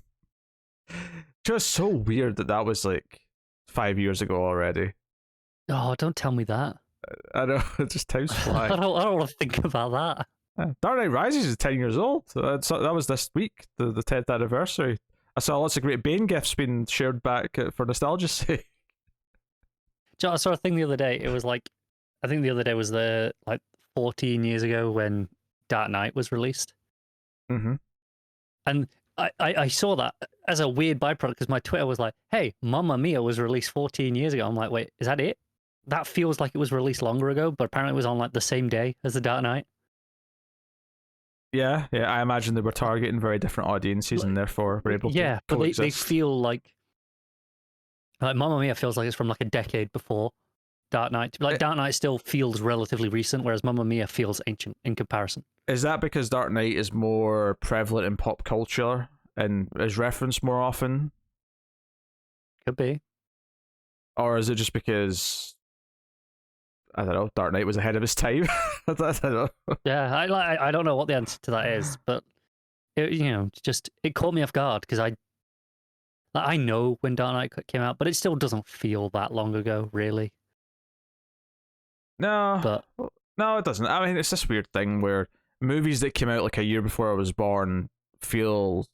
Just so weird that was like 5 years ago already. Oh, don't tell me that. I know, just time's flying. I don't want to think about that. Dark Knight Rises is 10 years old. That was this week, the 10th anniversary. I saw lots of great Bane gifts being shared back for nostalgia's sake. I saw a thing the other day. It was like, I think the other day was 14 years ago when Dark Knight was released. Mm-hmm. And I saw that as a weird byproduct because my Twitter was like, hey, Mamma Mia was released 14 years ago. I'm like, wait, is that it? That feels like it was released longer ago, but apparently it was on like the same day as the Dark Knight. Yeah, I imagine they were targeting very different audiences and therefore were able to but coexist. they feel like Mamma Mia feels like it's from like a decade before Dark Knight. Like Dark Knight still feels relatively recent, whereas Mamma Mia feels ancient in comparison. Is that because Dark Knight is more prevalent in pop culture and is referenced more often? Could be. Or is it just because I don't know, Dark Knight was ahead of his time? I don't know. Yeah, I don't know what the answer to that is, but it caught me off guard because I know when Dark Knight came out, but it still doesn't feel that long ago, really. No, it doesn't. I mean, it's this weird thing where movies that came out like a year before I was born felt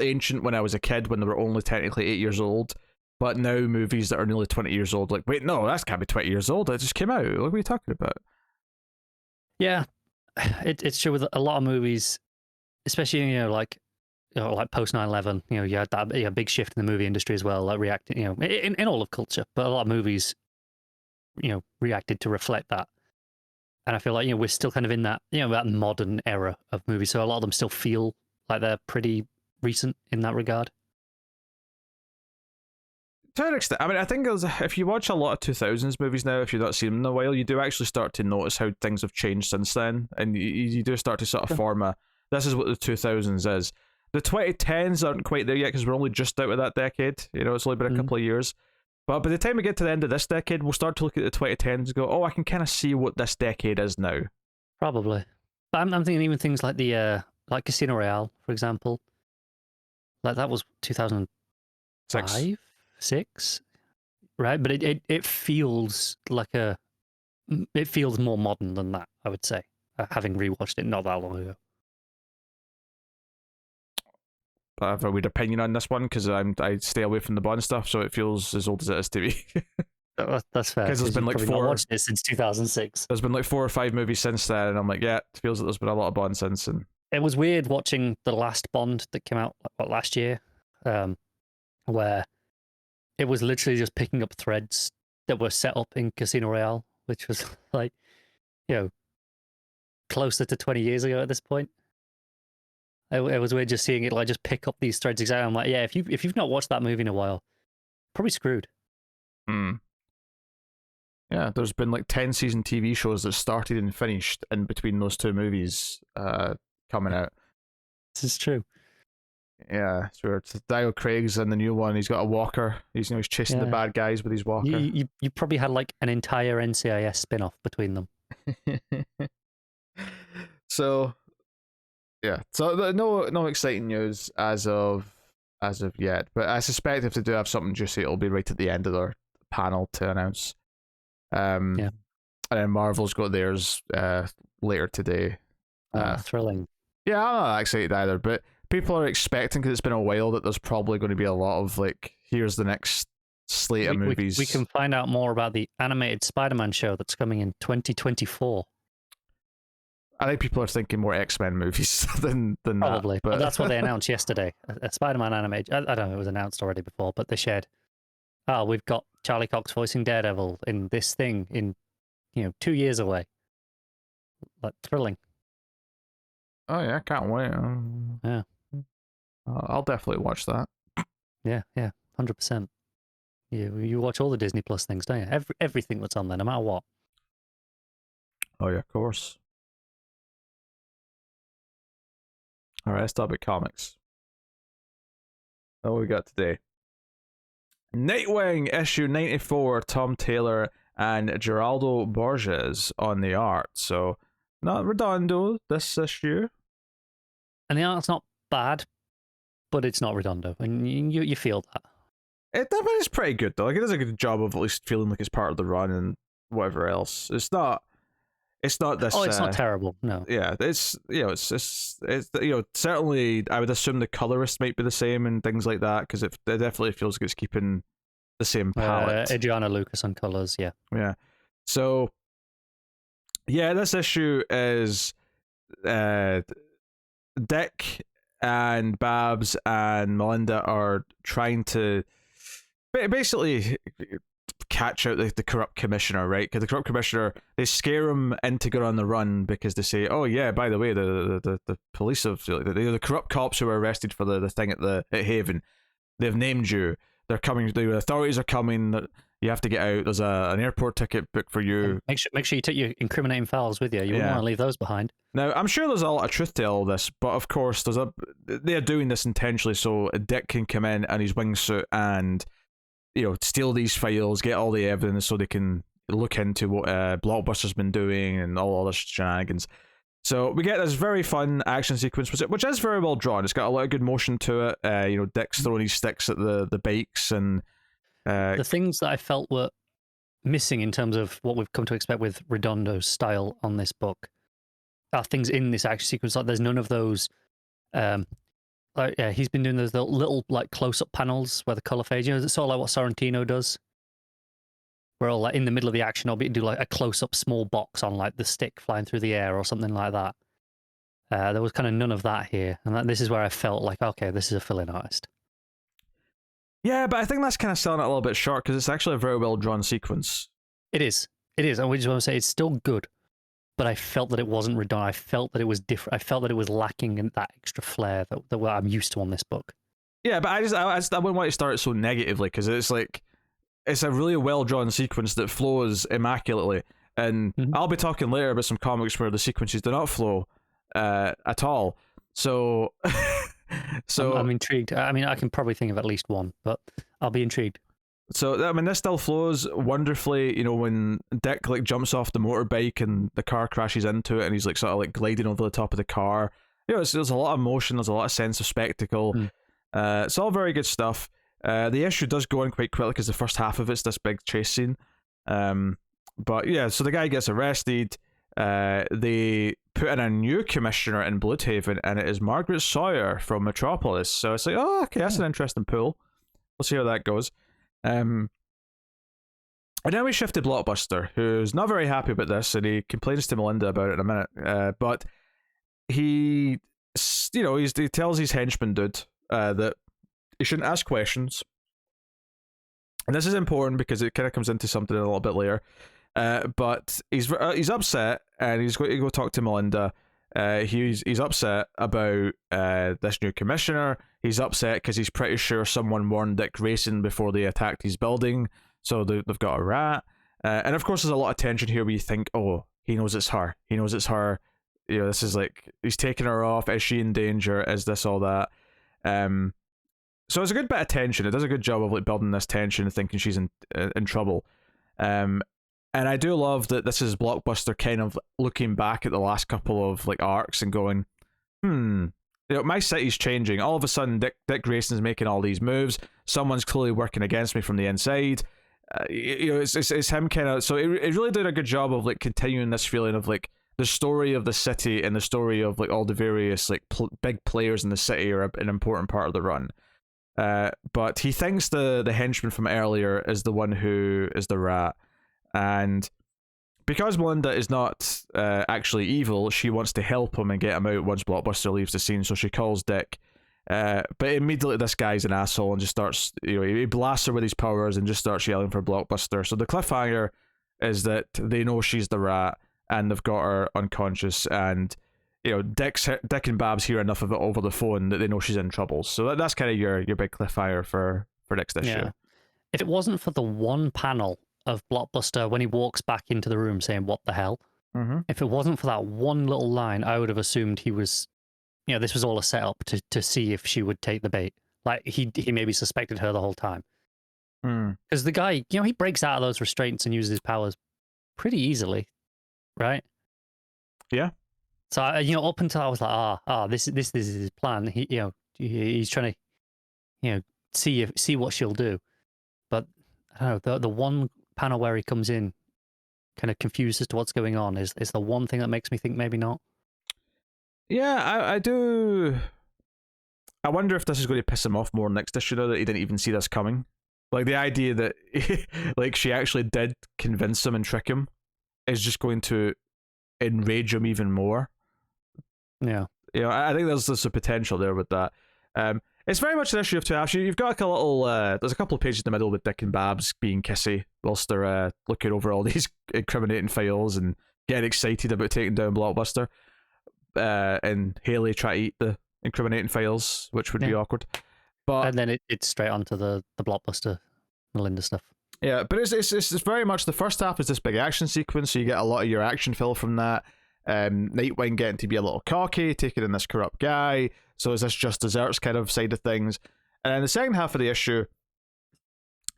ancient when I was a kid when they were only technically 8 years old. But now movies that are nearly 20 years old, like, wait, no, that can't be 20 years old. It just came out. What are you talking about? Yeah, it's true with a lot of movies, especially, like like post 9/11, you had that big shift in the movie industry as well, like reacting, in all of culture, but a lot of movies, reacted to reflect that. And I feel like, we're still kind of in that, that modern era of movies. So a lot of them still feel like they're pretty recent in that regard. To an extent, I mean, I think if you watch a lot of 2000s movies now, if you've not seen them in a while, you do actually start to notice how things have changed since then. And you do start to sort of form this is what the 2000s is. The 2010s aren't quite there yet because we're only just out of that decade. It's only been a couple of years. But by the time we get to the end of this decade, we'll start to look at the 2010s and go, oh, I can kind of see what this decade is now. Probably. But I'm thinking even things like the like Casino Royale, for example. Like that was 2005, 6, right? But it feels like it feels more modern than that, I would say, having rewatched it not that long ago. I have a weird opinion on this one because I stay away from the Bond stuff, so it feels as old as it is to me. That's fair. Because there's been like four. Not watched it since 2006. There's been like 4 or 5 movies since then, and I'm like, yeah, it feels like there's been a lot of Bond since. And it was weird watching the last Bond that came out last year, where it was literally just picking up threads that were set up in Casino Royale, which was like, closer to 20 years ago at this point. It was weird just seeing it like just pick up these threads exactly. I'm like, yeah, if you've not watched that movie in a while, probably screwed. Yeah, there's been like 10-season TV shows that started and finished in between those 2 movies coming out. This is true. Yeah, so it's Daniel Craig's in the new one. He's got a walker. He's chasing the bad guys with his walker. You probably had like an entire NCIS spin-off between them. So no exciting news as of yet, but I suspect if they do have something juicy, it'll be right at the end of their panel to announce. And then Marvel's got theirs later today. Thrilling. Yeah, I'm not excited either, but people are expecting, because it's been a while, that there's probably going to be a lot of like, here's the next slate of movies. We can find out more about the animated Spider-Man show that's coming in 2024. I think people are thinking more X-Men movies than probably, that. But that's what they announced yesterday. A Spider-Man animated. I don't know, it was announced already before, but they shared. Oh, we've got Charlie Cox voicing Daredevil in this thing in 2 years away. Like thrilling. Oh yeah, I can't wait. Yeah, I'll definitely watch that. Yeah, 100%. You watch all the Disney Plus things, don't you? Everything that's on there, no matter what. Oh yeah, of course. All right, let's talk about comics. What we got today? Nightwing issue 94, Tom Taylor and Geraldo Borges on the art. So, not Redondo this issue. And the art's not bad, but it's not Redondo. And you feel that. It's pretty good, though. Like, it does a good job of at least feeling like it's part of the run and whatever else. It's not this. Oh, it's not terrible. No. Yeah, it's certainly I would assume the colorist might be the same and things like that, because it definitely feels like it's keeping the same palette. Adriana Lucas on colors, yeah. Yeah. So yeah, this issue is Dick and Babs and Melinda are trying to basically catch out the corrupt commissioner, right? Because the corrupt commissioner, they scare him into going on the run because they say, oh yeah, by the way, the police of the corrupt cops who were arrested for the thing at Haven, they've named you. They're coming. The authorities are coming. You have to get out. There's an airport ticket booked for you. Make sure you take your incriminating files with you. You wouldn't want to leave those behind. Now, I'm sure there's a lot of truth to all this, but of course, they're doing this intentionally so Dick can come in his wingsuit and steal these files, get all the evidence so they can look into what Blockbuster's been doing and all this shenanigans. So we get this very fun action sequence, which is very well drawn. It's got a lot of good motion to it. Dick's throwing his sticks at the bikes and the things that I felt were missing in terms of what we've come to expect with Redondo's style on this book are things in this action sequence. Like there's none of those. He's been doing those little like close-up panels where the color fades. It's sort of like what Sorrentino does. Where all like in the middle of the action, I'll do like a close-up small box on like the stick flying through the air or something like that. There was kind of none of that here, and this is where I felt like, okay, this is a fill-in artist. Yeah, but I think that's kind of selling it a little bit short because it's actually a very well drawn sequence. It is. I just want to say it's still good, but I felt that it wasn't redone. I felt that it was different. I felt that it was lacking in that extra flair that I'm used to on this book. Yeah, but I wouldn't want to start it so negatively because it's like it's a really well drawn sequence that flows immaculately, and I'll be talking later about some comics where the sequences do not flow at all. So, I'm intrigued. I mean, I can probably think of at least one, but I'll be intrigued. So I mean, this still flows wonderfully. You know, when Dick like jumps off the motorbike and the car crashes into it, and he's like sort of like gliding over the top of the car. You know, there's a lot of motion. There's a lot of sense of spectacle. It's all very good stuff. The issue does go on quite quickly because the first half of it's this big chase scene. But yeah, so the guy gets arrested. They put in a new commissioner in Bloodhaven, and it is Margaret Sawyer from Metropolis. So it's like, oh, okay, that's an interesting pull. We'll see how that goes. And then we shift to Blockbuster, who's not very happy about this, and he complains to Melinda about it in a minute. But he tells his henchman dude that he shouldn't ask questions. And this is important because it kind of comes into something a little bit later. But he's upset, and he's going to go talk to Melinda. He's upset about this new commissioner. He's upset because he's pretty sure someone warned Dick Grayson before they attacked his building, so they've got a rat. And of course, there's a lot of tension here where you think, oh, he knows it's her. He knows it's her. You know, this is like he's taking her off. Is she in danger? Is this all that? So it's a good bit of tension. It does a good job of like building this tension and thinking she's in trouble. And I do love that this is Blockbuster kind of looking back at the last couple of like arcs and going, you know, my city's changing. All of a sudden, Dick Grayson's making all these moves. Someone's clearly working against me from the inside. You know, it's him kind of. So it really did a good job of like continuing this feeling of like the story of the city and the story of like all the various like big players in the city are an important part of the run. But he thinks the henchman from earlier is the one who is the rat. And because Melinda is not actually evil, she wants to help him and get him out once Blockbuster leaves the scene, so she calls Dick. But immediately this guy's an asshole and just starts, you know, he blasts her with his powers and just starts yelling for Blockbuster. So the cliffhanger is that they know she's the rat and they've got her unconscious, and you know, Dick and Babs hear enough of it over the phone that they know she's in trouble. So that's kind of your big cliffhanger for next issue. If it wasn't for the one panel of Blockbuster when he walks back into the room saying "What the hell?" If it wasn't for that one little line, I would have assumed he was, you know, this was all a setup to see if she would take the bait. Like he maybe suspected her the whole time. Because the guy, you know, he breaks out of those restraints and uses his powers pretty easily, right? Yeah. So you know, up until I was like, this is his plan. He's trying to, you know, see what she'll do. But I don't know, the one panel where he comes in, kind of confused as to what's going on, is the one thing that makes me think maybe not. Yeah, I do. I wonder if this is going to piss him off more next issue now that he didn't even see this coming. Like the idea that like she actually did convince him and trick him is just going to enrage him even more. Yeah. You know, I think there's a potential there with that. It's very much an issue of two halves. You've got like a little, there's a couple of pages in the middle with Dick and Babs being kissy whilst they're looking over all these incriminating files and getting excited about taking down Blockbuster. And Haley try to eat the incriminating files, which would be awkward. But and then it's straight onto the Blockbuster Melinda stuff. Yeah, but it's very much the first half is this big action sequence, so you get a lot of your action fill from that. Nightwing getting to be a little cocky, taking in this corrupt guy. So is this just desserts kind of side of things? And then the second half of the issue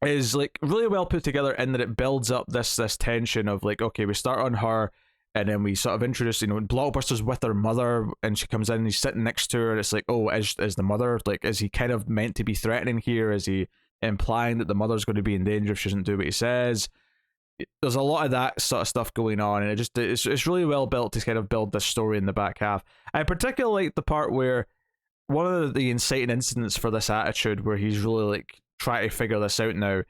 is like really well put together in that it builds up this tension of like, okay, we start on her, and then we sort of introduce, you know, Blockbuster's with her mother, and she comes in and he's sitting next to her, and it's like, oh, is the mother, like, is he kind of meant to be threatening here? Is he implying that the mother's going to be in danger if she doesn't do what he says? There's a lot of that sort of stuff going on, and it's really well built to kind of build this story in the back half. I particularly like the part where one of the inciting incidents for this attitude, where he's really like trying to figure this out now,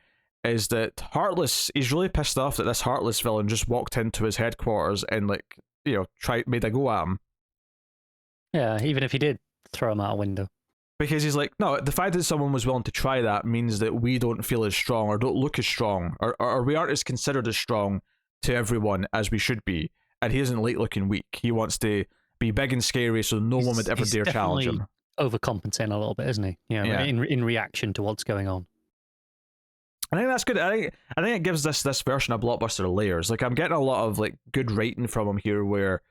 is that Heartless, he's really pissed off that this Heartless villain just walked into his headquarters and like, you know, made a go at him. Yeah, even if he did throw him out a window. Because he's like, no, the fact that someone was willing to try that means that we don't feel as strong or don't look as strong or we aren't as considered as strong to everyone as we should be. And he isn't looking weak. He wants to be big and scary so no one would ever dare challenge him. Overcompensating a little bit, isn't he? You know, Yeah. in reaction to what's going on. I think that's good. I think it gives this version of Blockbuster layers. Like, I'm getting a lot of like good writing from him here where,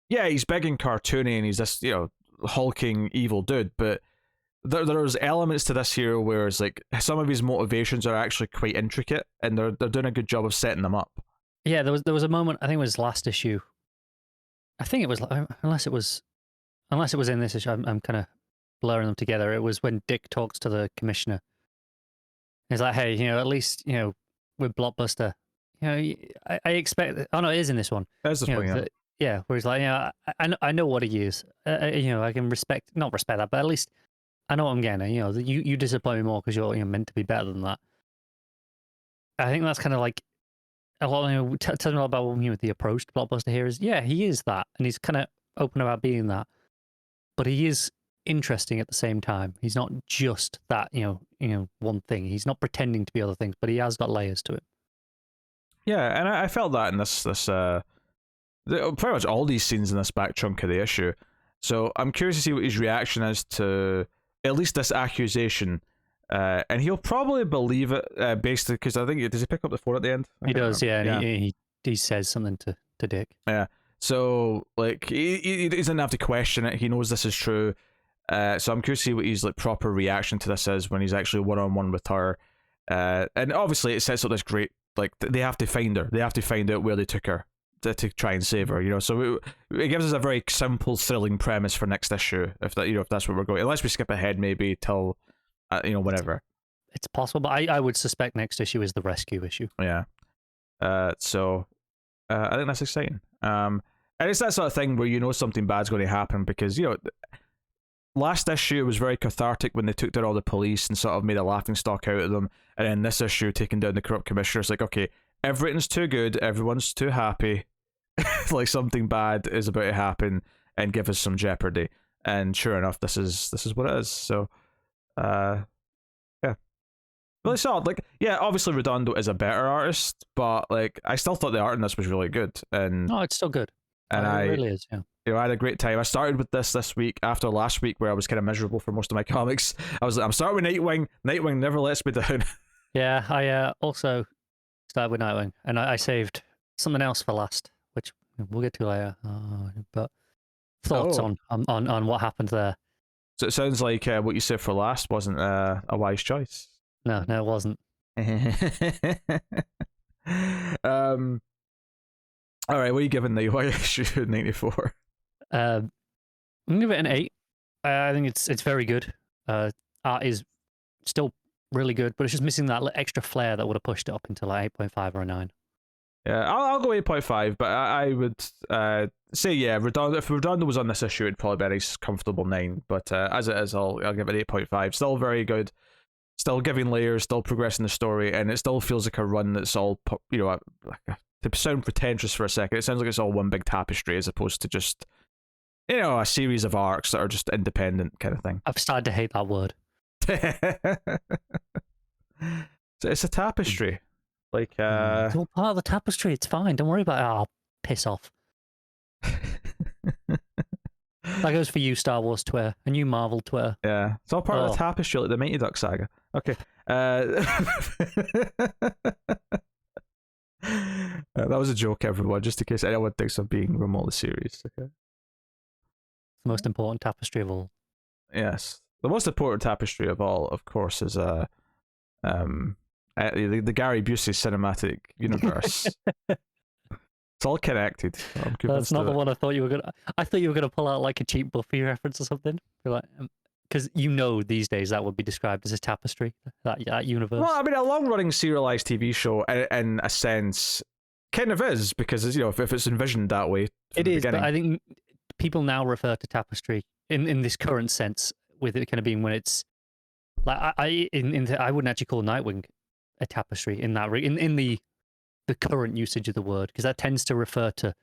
yeah, he's big and cartoony and he's this, hulking evil dude, but there's elements to this here where it's like some of his motivations are actually quite intricate and they're doing a good job of setting them up. Yeah, there was a moment, I think it was last issue. I think it was, unless it was in this issue, I'm kind of blurring them together. It was when Dick talks to the commissioner. He's like, hey, at least, with Blockbuster, I expect, oh no, it is in this one. That's the point, yeah, where he's like, I know what he is. I can not respect that, but at least I know what I'm getting at. You disappoint me more because you're meant to be better than that. I think that's kind of like a lot. Telling me about the approach to Blockbuster here is, yeah, he is that, and he's kind of open about being that, but he is interesting at the same time. He's not just that, one thing. He's not pretending to be other things, but he has got layers to it. Yeah, and I felt that in this pretty much all these scenes in this back chunk of the issue. So I'm curious to see what his reaction is to at least this accusation. And he'll probably believe it, basically, because I think, does he pick up the phone at the end? He does, yeah. And he says something to Dick. Yeah. So, like, he doesn't have to question it. He knows this is true. So I'm curious to see what his like proper reaction to this is when he's actually one-on-one with her. And obviously it sets up this great, like, they have to find her. They have to find out where they took her to try and save her, So it gives us a very simple, thrilling premise for next issue, if that's where we're going. Unless we skip ahead maybe till, whatever. It's possible, but I would suspect next issue is the rescue issue. Yeah. So I think that's exciting. And it's that sort of thing where something bad's going to happen because, last issue was very cathartic when they took down all the police and sort of made a laughingstock out of them. And then this issue, taking down the corrupt commissioner, it's like, okay, everything's too good, everyone's too happy. Like something bad is about to happen and give us some jeopardy. And sure enough, this is what it is. So, yeah. Really solid. Like, yeah, obviously Redondo is a better artist, but like I still thought the art in this was really good. And no, it's still good. And it really is, yeah. I had a great time. I started with this week after last week where I was kind of miserable for most of my comics. I was like, I'm starting with Nightwing. Nightwing never lets me down. Yeah, I also started with Nightwing, and I saved something else for last, which we'll get to later. But thoughts on what happened there? So it sounds like what you said for last wasn't a wise choice. No, it wasn't. All right, what are you giving the issue 94? I'm gonna give it an 8. I think it's very good. Art is still really good, but it's just missing that extra flair that would have pushed it up into like 8.5 or a 9. Yeah, I'll go 8.5, but I would say, yeah, Redondo, if Redondo was on this issue, it'd probably be a nice, comfortable 9. But as it is, I'll give it 8.5. Still very good. Still giving layers, still progressing the story, and it still feels like a run that's all, to sound pretentious for a second, it sounds like it's all one big tapestry as opposed to just, a series of arcs that are just independent kind of thing. I've started to hate that word. It's a tapestry. Like, it's all part of the tapestry. It's fine. Don't worry about it. Oh, piss off. That goes for you, Star Wars Twitter, and you, Marvel Twitter. Yeah, it's all part of the tapestry, like the Mighty Duck saga. Okay. That was a joke, everyone, just in case anyone thinks I'm being remotely serious. Okay. The most important tapestry of all. Yes, the most important tapestry of all, of course, is the Gary Busey cinematic universe. It's all connected. That's not the one I thought you were gonna. I thought you were gonna pull out like a cheap Buffy reference or something. Because these days that would be described as a tapestry. That universe. Well, I mean, a long-running serialized TV show, in a sense, kind of is because if it's envisioned that way. It is, but I think people now refer to tapestry in this current sense, with it kind of being when it's like I wouldn't actually call Nightwing a tapestry in that in the current usage of the word, because that tends to refer to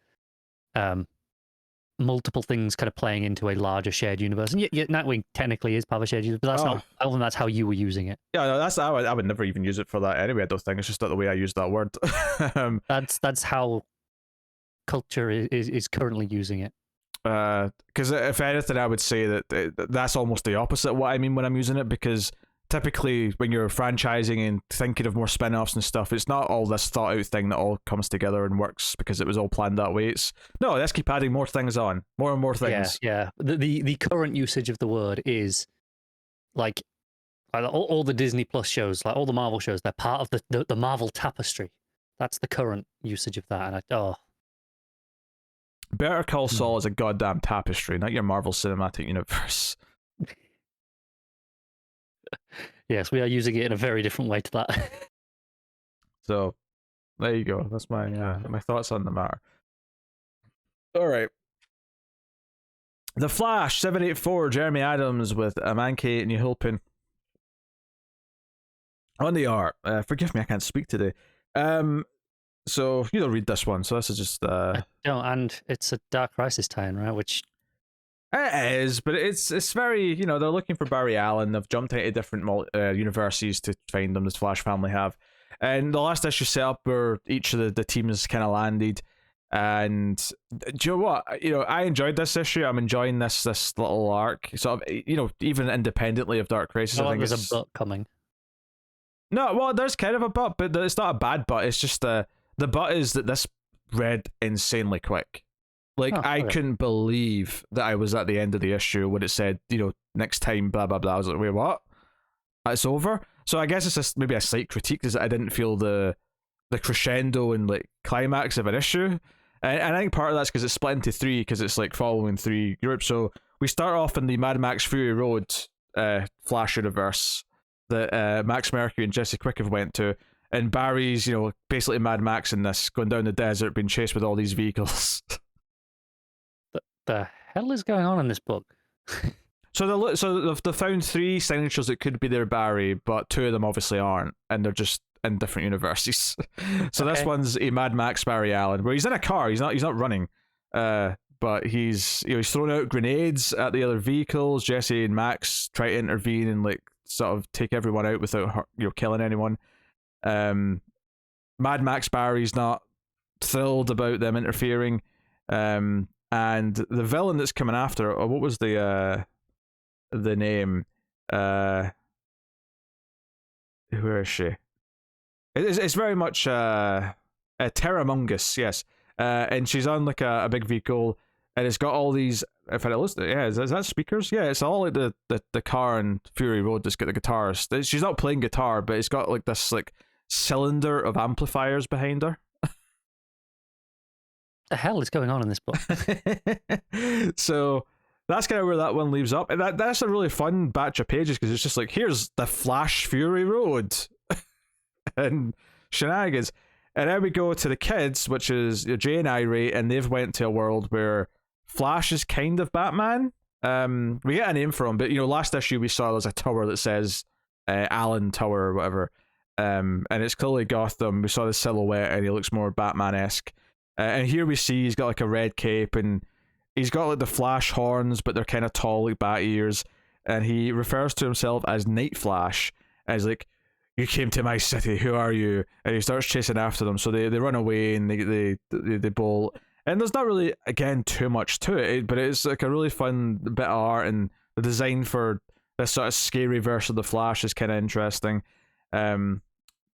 multiple things kind of playing into a larger shared universe. And yet Nightwing technically is part of a shared universe, but that's not. I don't think that's how you were using it. Yeah, no, I would never even use it for that anyway. I don't think it's just not the way I use that word. That's how culture is currently using it. Because if anything, I would say that that's almost the opposite of what I mean when I'm using it, because typically when you're franchising and thinking of more spin-offs and stuff, it's not all this thought out thing that all comes together and works because it was all planned that way. It's no, let's keep adding more things on, more and more things. Yeah. The current usage of the word is like all the Disney Plus shows, like all the Marvel shows, they're part of the Marvel tapestry. That's the current usage of that, and Better Call Saul is a goddamn tapestry, not your Marvel Cinematic Universe. Yes, we are using it in a very different way to that. So, there you go. That's my my thoughts on the matter. All right. The Flash 784, Jeremy Adams with Amancay and Nahuelpan. On the art. Forgive me, I can't speak today. So you don't read this one. So this is just. I don't, and it's a Dark Crisis tie-in, right? Which it is, but it's very, you know, they're looking for Barry Allen. They've jumped into different universes to find them. This Flash family have, and the last issue set up where each of the teams kind of landed. And do you know what? You know, I enjoyed this issue. I'm enjoying this little arc. Sort of, you know, even independently of Dark Crisis, I think there's a butt coming. No, well, there's kind of a butt, but it's not a bad butt. It's just the butt is that this read insanely quick. Like, I couldn't believe that I was at the end of the issue when it said, you know, next time, blah, blah, blah. I was like, wait, what? It's over? So I guess it's just maybe a slight critique is that I didn't feel the crescendo and, like, climax of an issue. And I think part of that's because it's split into three, because it's, like, following three groups. So we start off in the Mad Max Fury Road Flash universe that Max Mercury and Jesse Quick have went to. And Barry's, you know, basically Mad Max in this, going down the desert, being chased with all these vehicles. The hell is going on in this book? So they've found three signatures that could be their Barry, but two of them obviously aren't, and they're just in different universes. So this one's a Mad Max Barry Allen, where he's in a car. He's not running, but he's throwing out grenades at the other vehicles. Jesse and Max try to intervene and like sort of take everyone out without killing anyone. Mad Max Barry's not thrilled about them interfering. And the villain that's coming after, what was the name? Where is she? It's very much Terramungus, yes. And she's on like a big vehicle, and it's got all these. If I listen, is that speakers? Yeah, it's all like the car in Fury Road that's got the guitars. She's not playing guitar, but it's got like this like cylinder of amplifiers behind her. The hell is going on in this book? So that's kind of where that one leaves up. And that's a really fun batch of pages, because it's just like, here's the Flash Fury Road and shenanigans. And then we go to the kids, which is Jay and Irie, and they've went to a world where Flash is kind of Batman. We get a name for him, but last issue we saw there's a tower that says Allen Tower or whatever. And it's clearly Gotham. We saw the silhouette and he looks more Batman-esque. And here we see he's got like a red cape, and he's got like the Flash horns, but they're kind of tall, like bat ears. And he refers to himself as Night Flash. And he's like, "You came to my city, who are you?" And he starts chasing after them. So they run away and they bolt. And there's not really, again, too much to it, but it's like a really fun bit of art, and the design for this sort of scary version of the Flash is kind of interesting.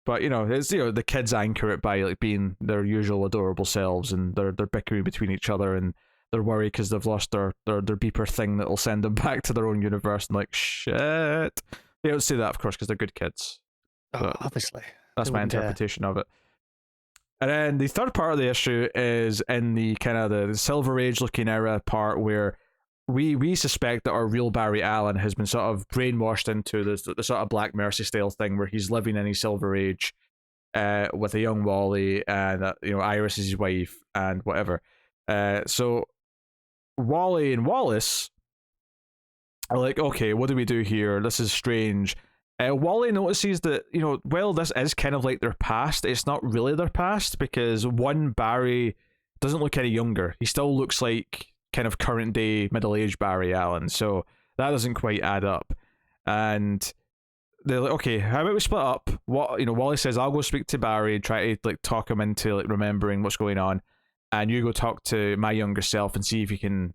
But it's the kids anchor it by like being their usual adorable selves, and they're bickering between each other, and they're worried because they've lost their beeper thing that'll send them back to their own universe, and like shit. They don't say that, of course, because they're good kids. Obviously, that's my interpretation of it. And then the third part of the issue is in the kind of the Silver Age looking era part, where we suspect that our real Barry Allen has been sort of brainwashed into the sort of Black Mercy style thing, where he's living in a Silver Age with a young Wally, and Iris is his wife and whatever. So Wally and Wallace are like, okay, what do we do here? This is strange. Wally notices that, well, this is kind of like their past. It's not really their past, because one Barry doesn't look any younger. He still looks like kind of current day middle-aged Barry Allen. So that doesn't quite add up. And they're like, okay, how about we split up? Wally says, I'll go speak to Barry and try to like talk him into like remembering what's going on, and you go talk to my younger self and see if you can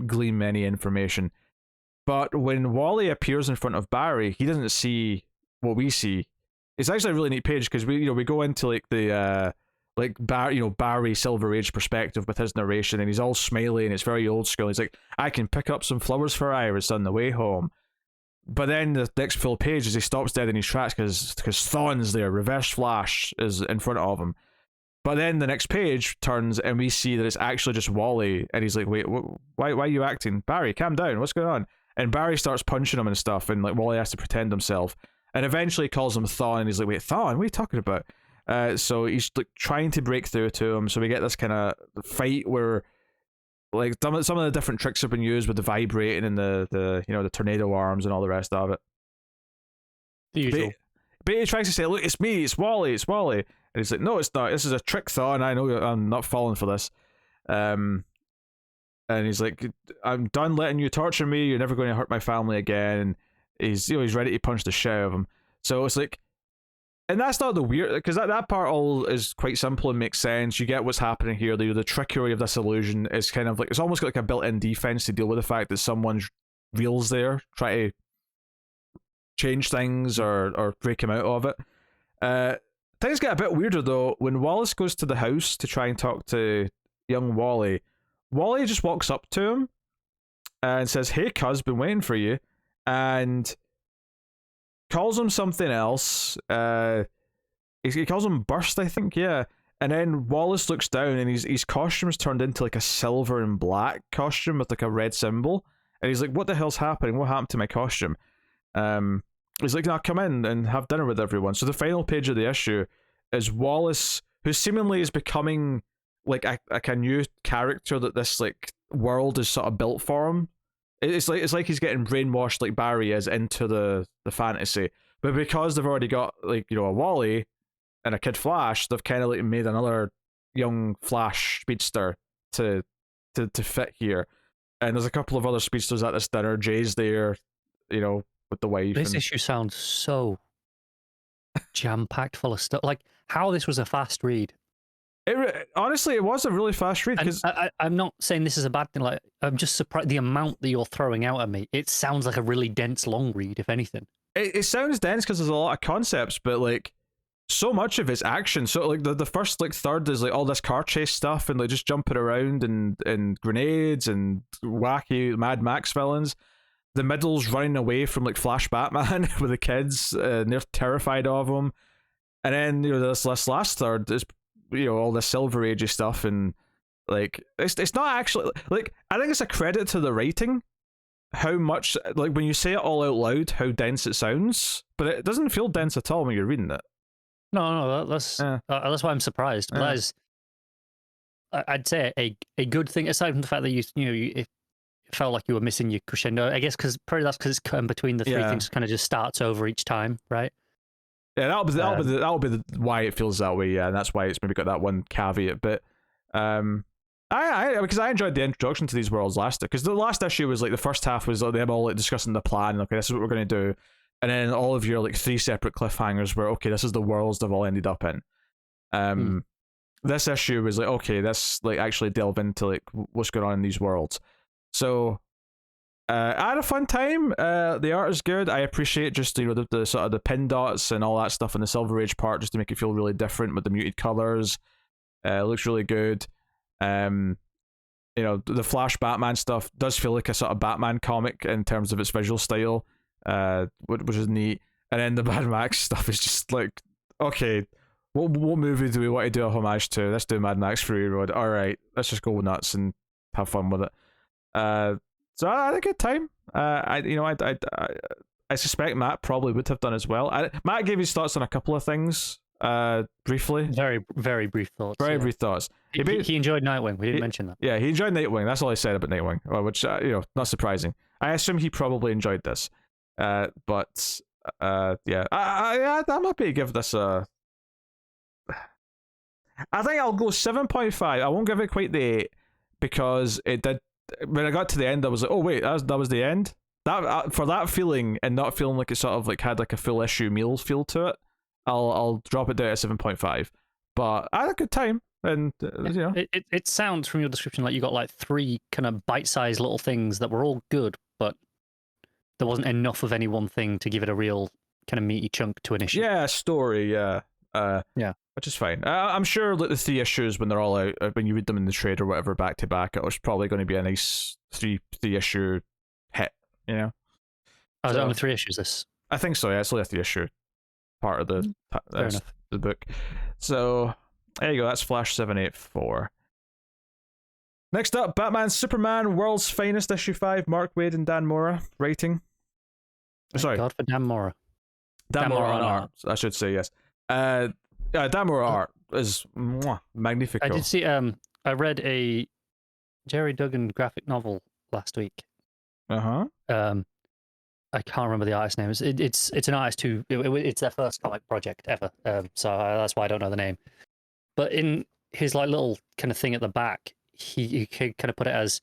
glean any information. But when Wally appears in front of Barry, he doesn't see what we see. It's actually a really neat page because we go into like the Barry Silver Age perspective with his narration, and he's all smiley and it's very old school. He's like, I can pick up some flowers for Iris on the way home. But then the next full page is he stops dead in his tracks because Thawne's there. Reverse Flash is in front of him. But then the next page turns and we see that it's actually just Wally, and he's like, wait, why are you acting? Barry, calm down, what's going on? And Barry starts punching him and stuff, and like Wally has to pretend himself. And eventually calls him Thawne, and he's like, wait, Thawne, what are you talking about? So he's like trying to break through to him. So we get this kind of fight where like some of the different tricks have been used with the vibrating and the tornado arms and all the rest of it. The usual. But he tries to say, look, it's me, it's Wally. And he's like, no, it's not. This is a trick, Thawne. I know I'm not falling for this. And he's like, I'm done letting you torture me. You're never going to hurt my family again. And he's ready to punch the shit out of him. So it's like, and that's not the weird, because that part all is quite simple and makes sense. You get what's happening here. The trickery of this illusion is kind of like, it's almost like a built-in defense to deal with the fact that someone's real's there, try to change things or break him out of it. Things get a bit weirder though when Wallace goes to the house to try and talk to young Wally. Wally just walks up to him and says, hey cuz, been waiting for you, and calls him something else. He calls him Burst, I think, yeah. And then Wallace looks down and his costume's turned into like a silver and black costume with like a red symbol. And he's like, what the hell's happening? What happened to my costume? He's like, now come in and have dinner with everyone. So the final page of the issue is Wallace, who seemingly is becoming like a new character that this like world is sort of built for him. It's like he's getting brainwashed like Barry is into the fantasy. But because they've already got like, a Wally and a Kid Flash, they've kind of like made another young Flash speedster to fit here. And there's a couple of other speedsters at this dinner. Jay's there, with the wife. This issue sounds so jam-packed full of stuff. Like, how this was a fast read. Honestly, it was a really fast read. Because I'm not saying this is a bad thing. Like, I'm just surprised the amount that you're throwing out at me. It sounds like a really dense long read, if anything. It sounds dense because there's a lot of concepts, but like so much of it's action. So like the first like third is like all this car chase stuff and like just jumping around and grenades and wacky Mad Max villains. The middle's running away from like Flash Batman with the kids, and they're terrified of him. And then this last third is all the Silver Age stuff, and like it's not actually like, I think it's a credit to the writing how much, like when you say it all out loud, how dense it sounds, but it doesn't feel dense at all when you're reading it. No, that's why I'm surprised. But that is, I'd say a good thing, aside from the fact that it felt like you were missing your crescendo. I guess because that's because it's cut in between the three things, kind of just starts over each time, right? Yeah, that'll be why it feels that way. Yeah, and that's why it's maybe got that one caveat. But I because I enjoyed the introduction to these worlds because the last issue was like the first half was like them all like discussing the plan. Okay, this is what we're going to do, and then all of your like 3 separate cliffhangers were okay. This is the worlds they've all ended up in. This issue was like okay, this like actually delve into like what's going on in these worlds. So I had a fun time. The art is good. I appreciate just the sort of the pin dots and all that stuff in the Silver Age part just to make it feel really different with the muted colors. It looks really good. The Flash Batman stuff does feel like a sort of Batman comic in terms of its visual style, which is neat. And then the Mad Max stuff is just like, okay, what movie do we want to do a homage to? Let's do Mad Max Fury Road. All right, let's just go nuts and have fun with it. So I had a good time. I suspect Matt probably would have done as well. Matt gave his thoughts on a couple of things. Briefly. Very, very brief thoughts. Very brief thoughts. He enjoyed Nightwing. We didn't mention that. Yeah, he enjoyed Nightwing. That's all I said about Nightwing, which not surprising. I assume he probably enjoyed this. Yeah, I'm happy to give this a. I think I'll go 7.5. I won't give it quite the 8 because it did when I got to the end, I was like, oh wait, that was the end. That for that feeling and not feeling like it sort of like had like a full issue meal feel to it, I'll drop it down to 7.5. But I had a good time, and you know, it sounds from your description like you got like 3 kind of bite-sized little things that were all good, but there wasn't enough of any one thing to give it a real kind of meaty chunk to an issue. Yeah, story, yeah. Which is fine. I'm sure that the 3 issues, when they're all out, when you read them in the trade or whatever, back to back, it was probably going to be a nice 3 issue hit, you know? Oh, is it only 3 issues, this? I think so, yeah. It's only a 3 issue part of the book. So, there you go. That's Flash 784. Next up, Batman Superman World's Finest, issue 5, Mark Waid and Dan Mora writing. Sorry. God for Dan Mora. Dan Mora on art, I should say, yes. Dan Mora art is magnifico. I did see, I read a Jerry Duggan graphic novel last week. Uh-huh. I can't remember the artist's name. It's an artist who, it's their first comic project ever. So that's why I don't know the name. But in his like little kind of thing at the back, he kind of put it as,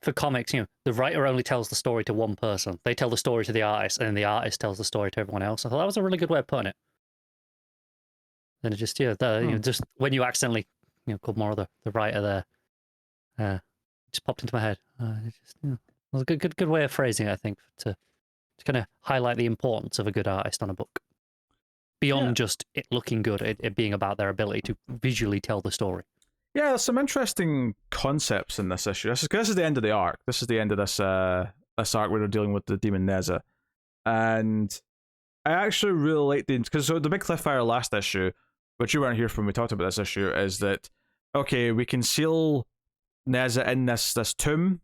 for comics, you know, the writer only tells the story to one person. They tell the story to the artist, and then the artist tells the story to everyone else. I thought that was a really good way of putting it. And it just, you know, just when you accidentally, you know, called Mora the writer there, it just popped into my head. It just, you know, it was a good way of phrasing it, I think, to kind of highlight the importance of a good artist on a book. Beyond just it looking good, it being about their ability to visually tell the story. Yeah, there's some interesting concepts in this issue. This is the end of the arc. This is the end of this arc where they're dealing with the demon Neza. And I actually really like because the big cliffhanger last issue, which you weren't here for when we talked about this issue, is that, okay, we can seal Neza in this tomb,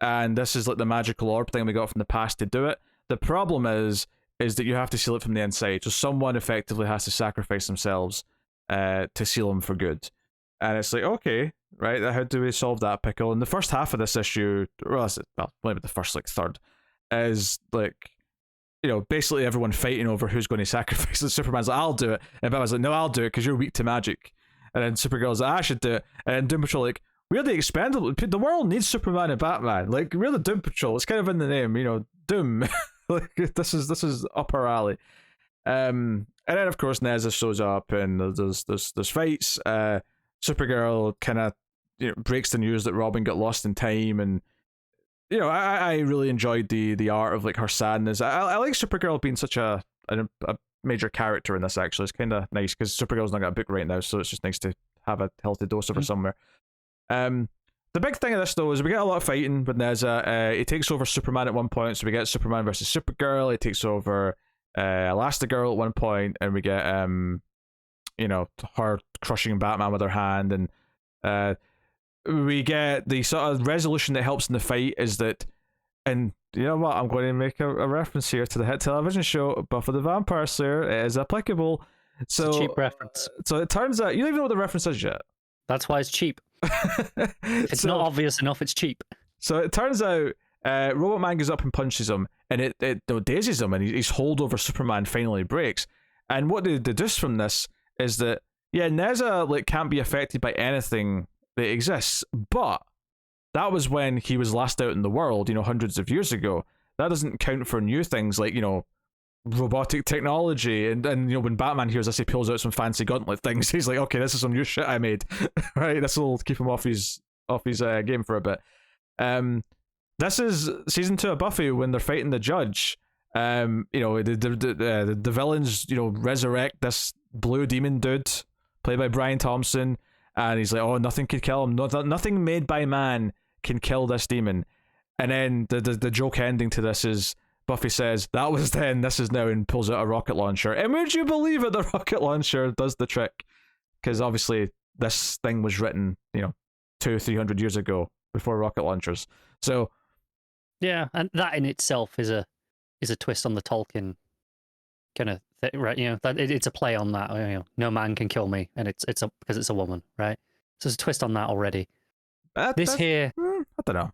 and this is like the magical orb thing we got from the past to do it. The problem is that you have to seal it from the inside, so someone effectively has to sacrifice themselves to seal them for good. And it's like, okay, right, how do we solve that pickle? And the first half of this issue, well, maybe the first like third, is like, you know, basically everyone fighting over who's going to sacrifice. And Superman's like, I'll do it. And Batman's like, no, I'll do it because you're weak to magic. And then Supergirl's like, I should do it. And then Doom Patrol like, we're the expendable. The world needs Superman and Batman. Like, we're the Doom Patrol. It's kind of in the name, you know, Doom. Like, this is up our alley. And then of course Neza shows up, and there's fights. Supergirl kind of, you know, breaks the news that Robin got lost in time, and you know, I really enjoyed the art of like her sadness. I like Supergirl being such a major character in this. Actually, it's kind of nice because Supergirl's not got a book right now, so it's just nice to have a healthy dose of her somewhere. The big thing of this though is we get a lot of fighting with Neza. He takes over Superman at one point, so we get Superman versus Supergirl. He takes over Elastigirl at one point, and we get you know, her crushing Batman with her hand, and we get the sort of resolution that helps in the fight is that, and you know what, I'm going to make a reference here to the hit television show Buffy the Vampire Slayer. It is applicable. So it's a cheap reference. So it turns out you don't even know what the reference is yet. That's why it's cheap. It's not obvious enough. It's cheap. So it turns out Robot Man goes up and punches him, and it dazes him, and his hold over Superman finally breaks. And what they deduce from this is that, yeah, Neza like can't be affected by anything that exists, but that was when he was last out in the world, you know, hundreds of years ago. That doesn't count for new things like, you know, robotic technology, and you know, when Batman hears this, he pulls out some fancy gauntlet things. He's like, okay, this is some new shit I made. Right, this will keep him off his game for a bit. This is season 2 of Buffy when they're fighting the judge. You know, the villains, you know, resurrect this blue demon dude played by Brian Thompson, and he's like, oh, nothing can kill him. Nothing made by man can kill this demon. And then the joke ending to this is Buffy says, that was then, this is now, and pulls out a rocket launcher. And would you believe it, the rocket launcher does the trick? Because obviously this thing was written, you know, 200-300 years ago, before rocket launchers. So yeah, and that in itself is a twist on the Tolkien kind of thing, right? You know, that it's a play on that. You know, no man can kill me, and it's because it's a woman, right? So there's a twist on that already. I don't know.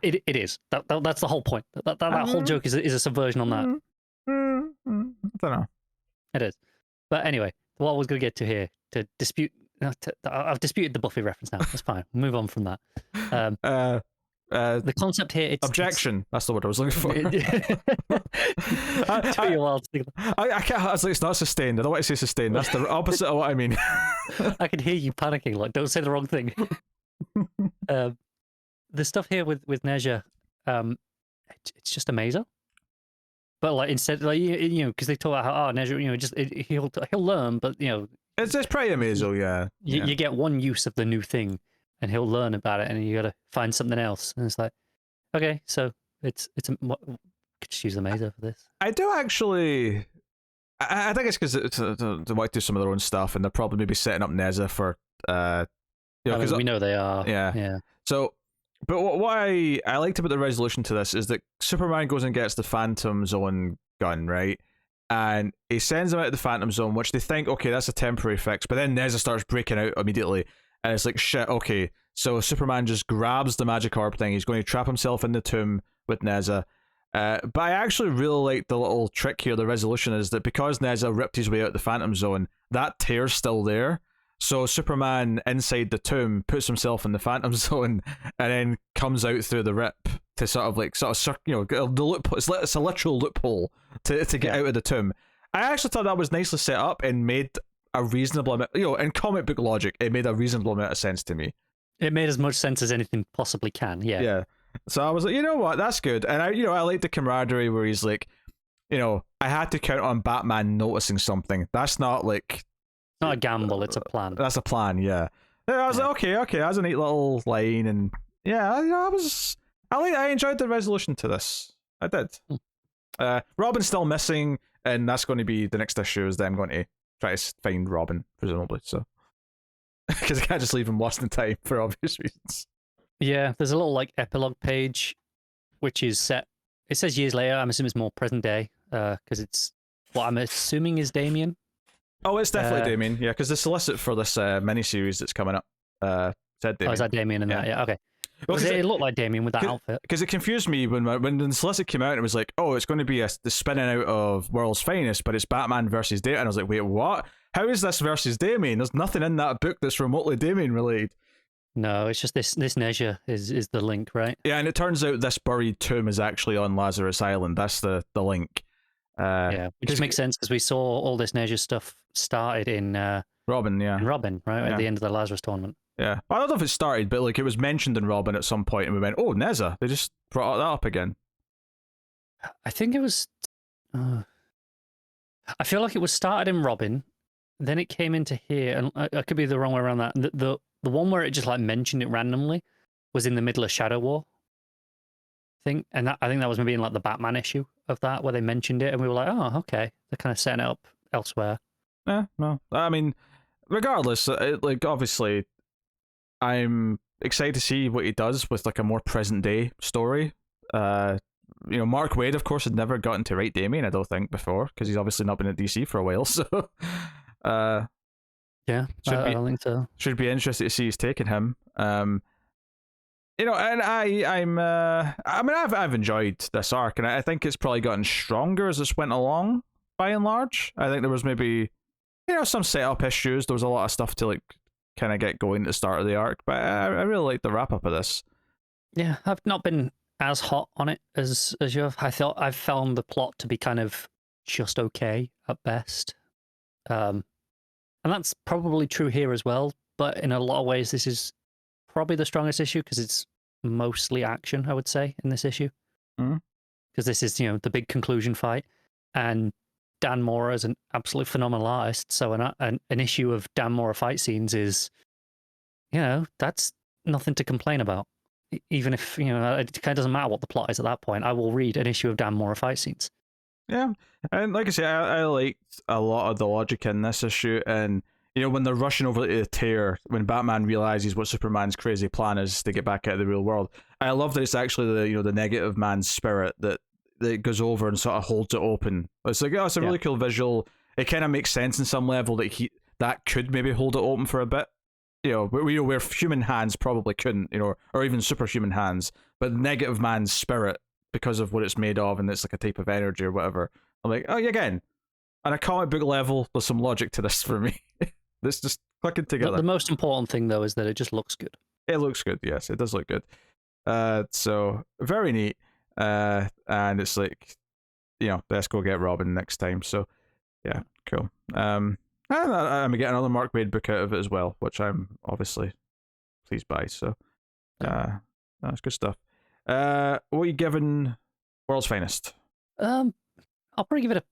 It is. That's the whole point. That whole joke is a subversion on that. I don't know. It is. But anyway, what I was going to get to here, to dispute no, I've disputed the Buffy reference now. That's fine. Move on from that. The concept here, objection. That's the word I was looking for. Took you a while to think. I can't. I was like, it's not sustained. I don't want to say sustained. That's the opposite of what I mean. I can hear you panicking. Like, don't say the wrong thing. The stuff here with Nezha, it's just amazing. But like instead, like you know, because they talk about how Nezha, you know, he'll learn, but you know, it's pretty amazing. Yeah. You get one use of the new thing, and he'll learn about it, and you got to find something else, and it's like, okay, so it's could just use the Mesa for this. I do actually. I think it's because they might do some of their own stuff, and they're probably maybe setting up Nezha for. You know, I mean, we know they are. Yeah. So, but what I liked about the resolution to this is that Superman goes and gets the Phantom Zone gun, right? And he sends them out of the Phantom Zone, which they think, okay, that's a temporary fix. But then Nezha starts breaking out immediately, and it's like, shit, okay. So Superman just grabs the magic orb thing. He's going to trap himself in the tomb with Nezha. But I actually really like the little trick here. The resolution is that because Nezha ripped his way out of the Phantom Zone, that tear's still there. So Superman inside the tomb puts himself in the Phantom Zone and then comes out through the rip to sort of, you know, the loophole. It's a literal loophole to get out of the tomb. I actually thought that was nicely set up and made a reasonable amount, you know, in comic book logic, it made a reasonable amount of sense to me. It made as much sense as anything possibly can. Yeah. Yeah. So I was like, you know what, that's good. And I like the camaraderie where he's like, you know, I had to count on Batman noticing something. That's not like. Not a gamble, it's a plan. That's a plan, yeah. I was like, okay, that's a neat little line, and yeah, I enjoyed the resolution to this. I did. Robin's still missing, and that's going to be the next issue. Is them going to try to find Robin, presumably. So, because I can't just leave him wasting time for obvious reasons. Yeah, there's a little like epilogue page, which is set. It says years later. I'm assuming it's more present day, because it's what I'm assuming is Damian. Oh, it's definitely Damien, yeah, because the solicit for this miniseries that's coming up said Damien. Oh, is that Damien in that? Yeah, okay. Well, it looked like Damien with that outfit. Because it confused me when the solicit came out and it was like, oh, it's going to be the spinning out of World's Finest, but it's Batman versus Damien. And I was like, wait, what? How is this versus Damien? There's nothing in that book that's remotely Damien related. No, it's just this Nezha is the link, right? Yeah, and it turns out this buried tomb is actually on Lazarus Island. That's the link. Which makes sense because we saw all this Nezha stuff started in Robin, in Robin, right? At the end of the Lazarus tournament. Yeah. I don't know if it started, but like it was mentioned in Robin at some point, and we went, oh, Nezha. They just brought that up again. I think it was. I feel like it was started in Robin, then it came into here, and I could be the wrong way around that. The one where it just like mentioned it randomly was in the middle of Shadow War. I think that was maybe in like the Batman issue of that where they mentioned it, and we were like, oh, okay, they're kind of setting it up elsewhere. Yeah, no, I mean, regardless, like obviously, I'm excited to see what he does with like a more present day story. You know, Mark Waid, of course, had never gotten to write Damien, I don't think, before, because he's obviously not been at DC for a while. So, yeah, I don't think so. Should be interested to see he's taking him. You know, and I've enjoyed this arc, and I think it's probably gotten stronger as it's went along, by and large. I think there was maybe, you know, some setup issues. There was a lot of stuff to like kind of get going at the start of the arc, but I really like the wrap up of this. Yeah, I've not been as hot on it as you have. I've found the plot to be kind of just okay at best, and that's probably true here as well. But in a lot of ways, this is probably the strongest issue because it's mostly action, I would say, in this issue. Because this is, you know, the big conclusion fight, and Dan Mora is an absolute phenomenal artist. So an issue of Dan Mora fight scenes is, you know, that's nothing to complain about. Even if, you know, it kind of doesn't matter what the plot is at that point. I will read an issue of Dan Mora fight scenes. Yeah, and like I say, I liked a lot of the logic in this issue, and you know, when they're rushing over to the tear, when Batman realizes what Superman's crazy plan is to get back out of the real world, I love that it's actually the negative man's spirit that goes over and sort of holds it open. It's like, oh, it's a really cool visual. It kind of makes sense in some level that could maybe hold it open for a bit. You know, where human hands probably couldn't, you know, or even superhuman hands, but negative man's spirit, because of what it's made of, and it's like a type of energy or whatever. I'm like, oh, again, on a comic book level, there's some logic to this for me. This just clicking together. The most important thing though is that it just looks good. It looks good. Yes, it does look good. So very neat. And it's like, let's go get Robin next time. So yeah, cool. And I'm getting another Mark Waid book out of it as well, which I'm obviously pleased by. So that's good stuff. What are you giving World's Finest? I'll probably give it a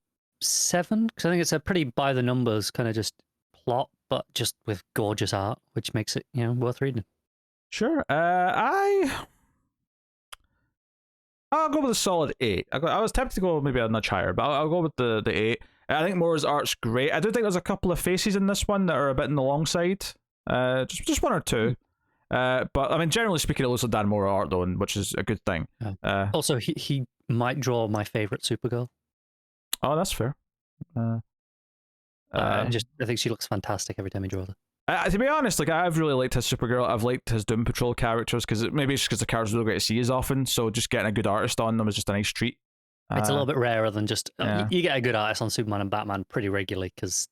7 because I think it's a pretty by the numbers kind of just plot, but just with gorgeous art, which makes it worth reading. Sure. I'll go with a solid 8. I was tempted to go maybe a notch higher, but I'll go with the 8. I think Mora's art's great. I do think there's a couple of faces in this one that are a bit on the long side. Just one or two. But I mean, generally speaking, it looks like Dan Mora art though, which is a good thing. Also, he might draw my favorite Supergirl. Oh, that's fair. I think she looks fantastic every time he draws her. To be honest, I've really liked his Supergirl. I've liked his Doom Patrol characters because maybe it's because the characters we don't get to see as often. So just getting a good artist on them is just a nice treat. It's a little bit rarer than just you get a good artist on Superman and Batman pretty regularly because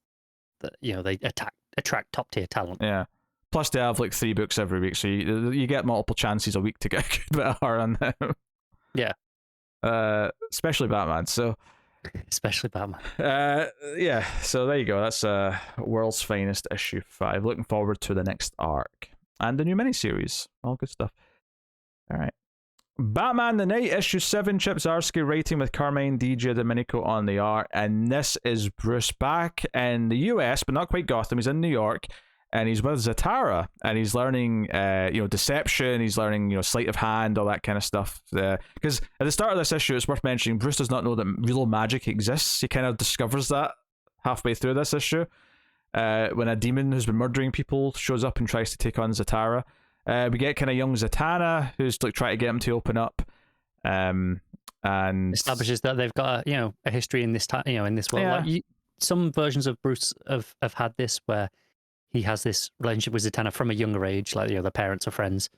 they attract top tier talent. Yeah. Plus they have 3 books every week, so you get multiple chances a week to get a good bit of art on them. Yeah. Especially Batman. So. Especially Batman. Yeah, so there you go. That's World's Finest issue 5. Looking forward to the next arc and the new miniseries. All good stuff. All right. Batman the Night issue 7. Chip Zdarsky writing with Carmine D. Giandomenico on the art, and this is Bruce back in the US, but not quite Gotham. He's in New York, and he's with Zatara, and he's learning, deception. He's learning, sleight of hand, all that kind of stuff. Because at the start of this issue, it's worth mentioning, Bruce does not know that real magic exists. He kind of discovers that halfway through this issue, when a demon who's been murdering people shows up and tries to take on Zatara. We get kind of young Zatanna, who's trying to get him to open up, and establishes that they've got a history in this time, in this world. Yeah. Some versions of Bruce have had this where he has this relationship with Zatanna from a younger age, the parents are friends,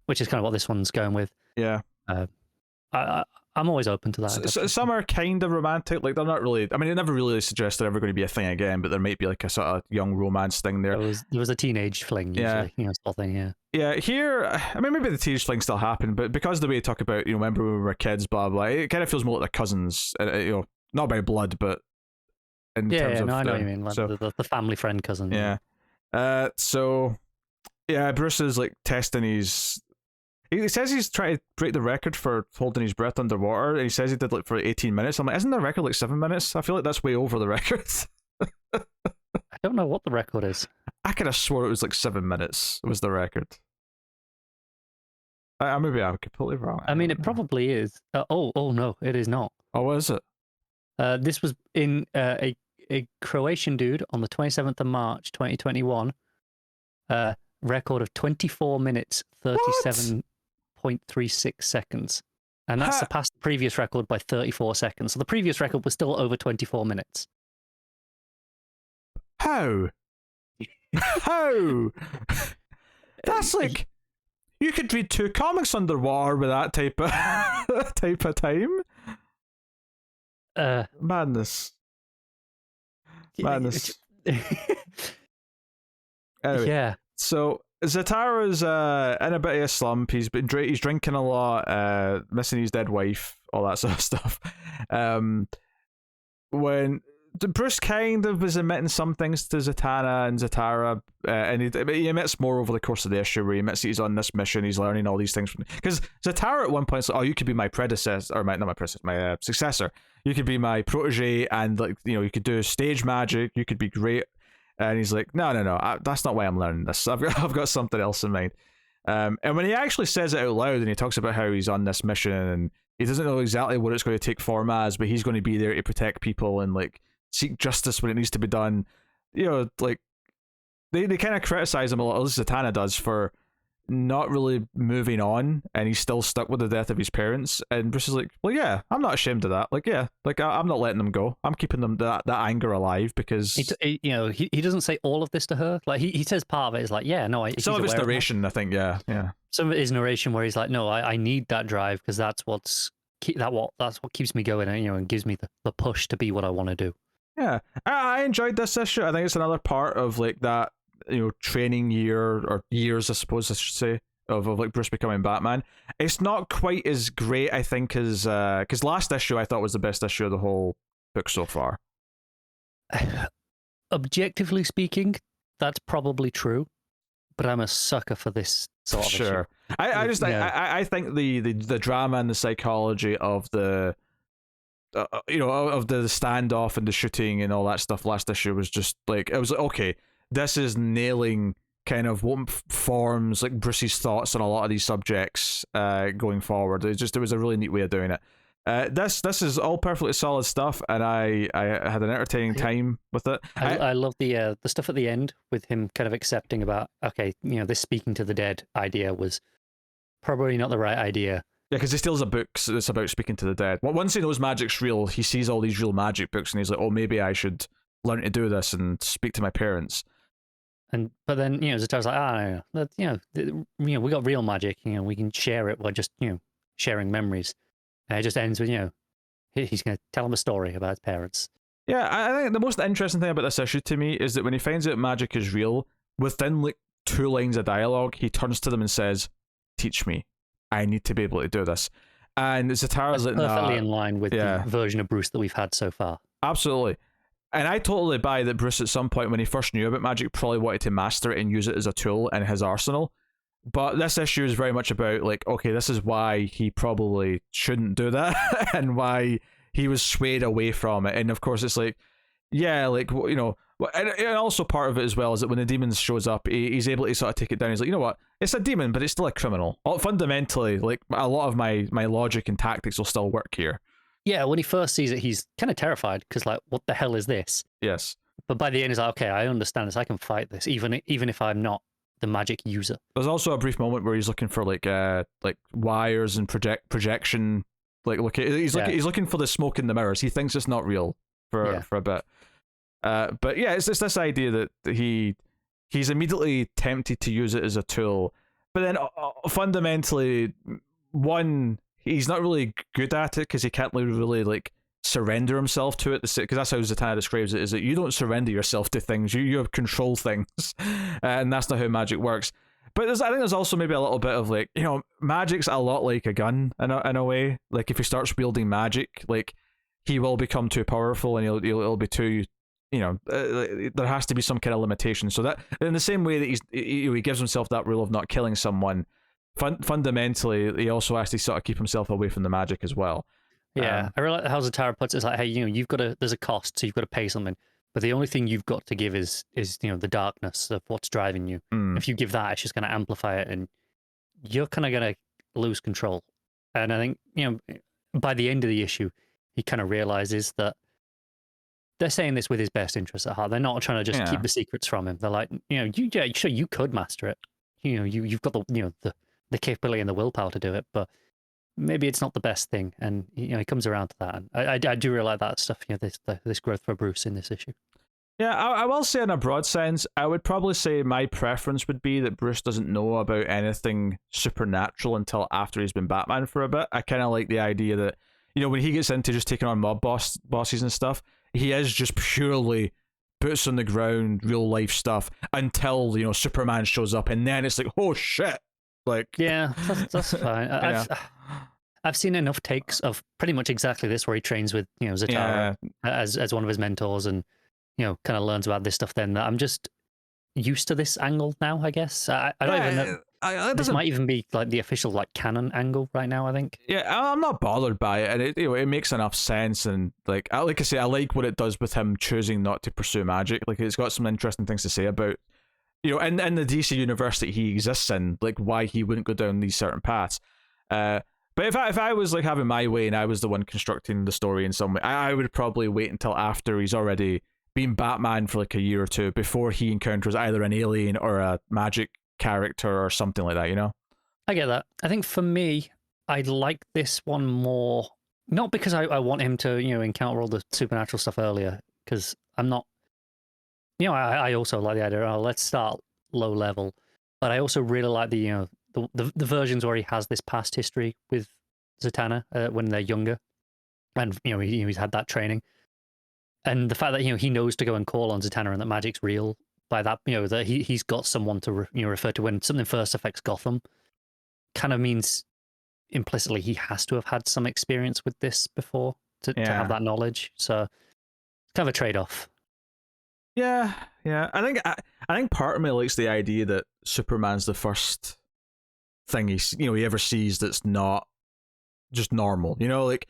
which is kind of what this one's going with. Yeah. I'm always open to that. So some are kind of romantic, they're not really. I mean, it never really suggests they're ever going to be a thing again, but there might be a sort of young romance thing there. There was a teenage fling, usually, sort of thing, yeah. Yeah, here, I mean, maybe the teenage fling still happened, but because of the way you talk about, remember when we were kids, blah blah, it kind of feels more like they're cousins, not by blood, but in terms of. I know what you mean, the family friend cousin. Yeah. So, yeah, Bruce is testing his. He says he's trying to break the record for holding his breath underwater, and he says he did for 18 minutes. I'm like, isn't the record 7 minutes? I feel like that's way over the record. I don't know what the record is. I could have swore it was 7 minutes was the record. Maybe I'm completely wrong. I mean, it probably is. Oh no, it is not. Oh, what is it? This was in a Croatian dude on the 27th of March, 2021. Record of 24 minutes, 37.36 seconds. And that surpassed the previous record by 34 seconds. So the previous record was still over 24 minutes. How? How? That's you could read 2 comics underwater with that type of time. Madness. Anyway, yeah. So Zatara's in a bit of a slump. He's drinking a lot, missing his dead wife, all that sort of stuff. When Bruce kind of was admitting some things to Zatanna and Zatara, and he admits more over the course of the issue, where he admits that he's on this mission, he's learning all these things from. Because Zatara at one point said, "Oh, you could be my predecessor, or not my predecessor, my successor. You could be my protege, and you could do stage magic. You could be great." And he's like, no, that's not why I'm learning this. I've got something else in mind. And when he actually says it out loud, and he talks about how he's on this mission, and he doesn't know exactly what it's going to take form as, but he's going to be there to protect people and seek justice when it needs to be done. They kind of criticize him a lot, at least Zatanna does, for not really moving on, and he's still stuck with the death of his parents. And Bruce is like, well, yeah, I'm not ashamed of that. I'm not letting them go. I'm keeping them that anger alive because he doesn't say all of this to her. He says part of it is some of his narration, I think, yeah. Some of his narration where he's like, no, I need that drive because that's what keeps me going, and gives me the push to be what I want to do. Yeah, I enjoyed this issue. I think it's another part of that training year or years, I suppose I should say, of like Bruce becoming Batman. It's not quite as great, I think, as because last issue I thought was the best issue of the whole book so far. Objectively speaking, that's probably true, but I'm a sucker for this sort of Sure. issue. I think the drama and the psychology of the of the standoff and the shooting and all that stuff last issue was just like, it was like, okay, this is nailing kind of what forms like Bruce's thoughts on a lot of these subjects going forward. It was a really neat way of doing it. This is all perfectly solid stuff, and I had an entertaining time with it. I love the stuff at the end with him kind of accepting about, okay, this speaking to the dead idea was probably not the right idea. Yeah, because he steals a book that's about speaking to the dead. Once he knows magic's real, he sees all these real magic books, and he's like, oh, maybe I should learn to do this and speak to my parents. But then Zdarsky's like, we got real magic. We can share it. We're just sharing memories. And it just ends with he's going to tell him a story about his parents. Yeah, I think the most interesting thing about this issue to me is that when he finds out magic is real, within like 2 lines of dialogue, he turns to them and says, "Teach me. I need to be able to do this." And Zatara's like, perfectly in line with the version of Bruce that we've had so far. Absolutely. And I totally buy that Bruce at some point when he first knew about magic probably wanted to master it and use it as a tool in his arsenal. But this issue is very much about like, okay, this is why he probably shouldn't do that and why he was swayed away from it. And of course it's like, yeah, like, and also part of it as well is that when the demon shows up, he's able to sort of take it down. He's like, you know what? It's a demon, but it's still a criminal. Fundamentally, like, a lot of my logic and tactics will still work here. Yeah, when he first sees it, he's kind of terrified because, like, what the hell is this? Yes. But by the end, he's like, okay, I understand this. I can fight this, even if I'm not the magic user. There's also a brief moment where he's looking for like wires and projection. Like, he's looking for the smoke in the mirrors. He thinks it's not real for a bit. But yeah, it's just this idea that he's immediately tempted to use it as a tool, but then fundamentally, one, he's not really good at it because he can't really like surrender himself to it, because that's how Zatanna describes it, is that you don't surrender yourself to things, you control things, and that's not how magic works. But I think there's also maybe a little bit of like, magic's a lot like a gun in a way. Like if he starts wielding magic, like he will become too powerful and he'll be too, there has to be some kind of limitation. So that in the same way that he gives himself that rule of not killing someone, fundamentally he also has to sort of keep himself away from the magic as well. Yeah, I really like how Zatara puts it. It's like, hey, there's a cost, so you've got to pay something. But the only thing you've got to give is the darkness of what's driving you. If you give that, it's just going to amplify it, and you're kind of going to lose control. And I think by the end of the issue, he kind of realizes that they're saying this with his best interests at heart. They're not trying to just keep the secrets from him. They're like, you could master it. You've got the capability and the willpower to do it, but maybe it's not the best thing. And he comes around to that. And I do really like that stuff. This growth for Bruce in this issue. Yeah, I will say in a broad sense, I would probably say my preference would be that Bruce doesn't know about anything supernatural until after he's been Batman for a bit. I kind of like the idea that, when he gets into just taking on mob bosses and stuff, he is just purely boots on the ground, real life stuff until, Superman shows up, and then it's like, oh shit. Like, yeah, that's fine. I've seen enough takes of pretty much exactly this where he trains with Zatara as one of his mentors, and kind of learns about this stuff. Then that I'm just used to this angle now. I guess I don't even know. This might even be like the official like canon angle right now, I think. Yeah, I'm not bothered by it, and it makes enough sense. And like I say, I like what it does with him choosing not to pursue magic. Like it's got some interesting things to say about. In the DC universe that he exists in, like why he wouldn't go down these certain paths. But if I was like having my way and I was the one constructing the story in some way, I would probably wait until after he's already been Batman for like a year or two before he encounters either an alien or a magic character or something like that, I get that. I think for me, I like this one more, not because I want him to, encounter all the supernatural stuff earlier, because I'm not. I also like the idea. Let's start low level, but I also really like the the versions where he has this past history with Zatanna when they're younger, and he's had that training, and the fact that he knows to go and call on Zatanna and that magic's real by that, that he's got someone to refer to when something first affects Gotham, kind of means implicitly he has to have had some experience with this before to have that knowledge. So it's kind of a trade-off. Yeah. I think part of me likes the idea that Superman's the first thing he ever sees that's not just normal. Like,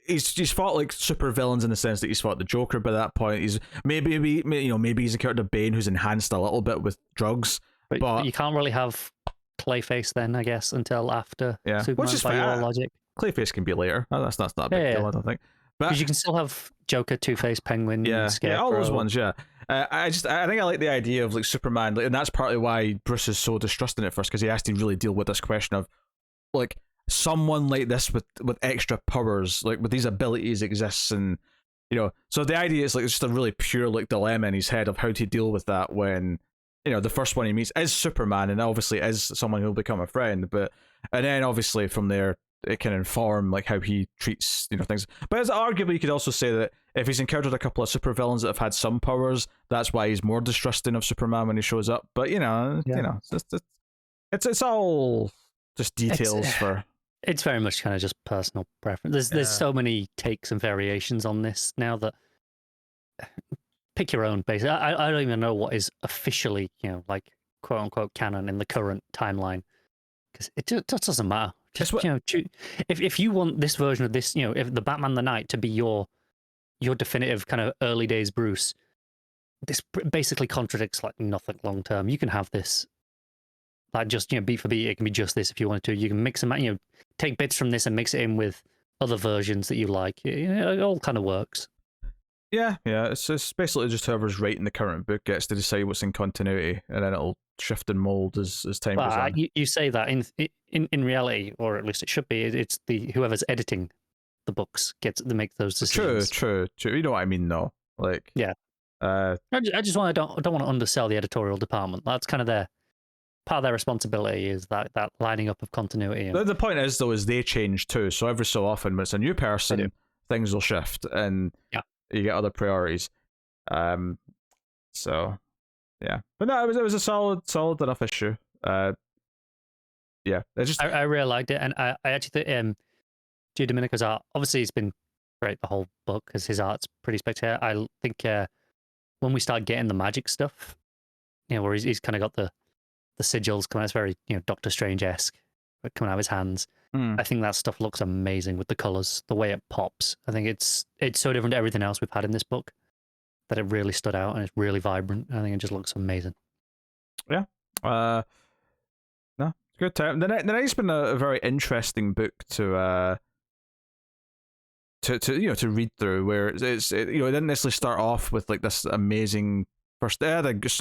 he's fought like super villains in the sense that he's fought the Joker by that point. He's maybe he's a character Bane who's enhanced a little bit with drugs, but you can't really have Clayface then, I guess, until after Superman, which is by fair. your logic. Clayface can be later. That's not a big deal, I don't think. Because you can still have Joker, Two-Face, Penguin, Scarecrow. all those ones. I think I like the idea of like Superman, and that's partly why Bruce is so distrusting at first, because he has to really deal with this question of like someone like this with extra powers, like with these abilities exists, and so the idea is like it's just a really pure like dilemma in his head of how to deal with that when the first one he meets is Superman, and obviously is someone who'll become a friend, and then obviously from there it can inform like how he treats things. But as arguably you could also say that if he's encountered a couple of supervillains that have had some powers, that's why he's more distrusting of Superman when he shows up. But it's all just details for. It's very much kind of just personal preference. There's so many takes and variations on this now that pick your own. Basically, I don't even know what is officially like quote unquote canon in the current timeline, because it just doesn't matter. Just if you want this version of this, if the Batman the Knight to be your definitive kind of early days Bruce, this basically contradicts like nothing long term. You can have this like just beat for beat. It can be just this if you wanted to. You can mix them, take bits from this and mix it in with other versions that you like. It all kind of works. Yeah. It's basically just whoever's writing the current book gets to decide what's in continuity, and then it'll shift and mold as time goes on. You say that in reality, or at least it should be. It's whoever's editing the books gets to make those decisions. True. You know what I mean, though. Like, yeah. I just want to don't want to undersell the editorial department. That's kind of part of their responsibility is that lining up of continuity. The point is though, is they change too. So every so often, when it's a new person, things will shift, and you get other priorities. So yeah, but no, it was a solid enough issue. Yeah, I really liked it, and I actually think Giandomenico's art, obviously he's been great the whole book because his art's pretty spectacular. I think when we start getting the magic stuff, where he's kind of got the sigils coming out, it's very Doctor Strange-esque coming out of his hands. I think that stuff looks amazing with the colors, the way it pops. I think it's so different to everything else we've had in this book that it really stood out, and it's really vibrant. I think it just looks amazing. Yeah. No, good time. The Night's been a very interesting book to read through, where it didn't necessarily start off with like this amazing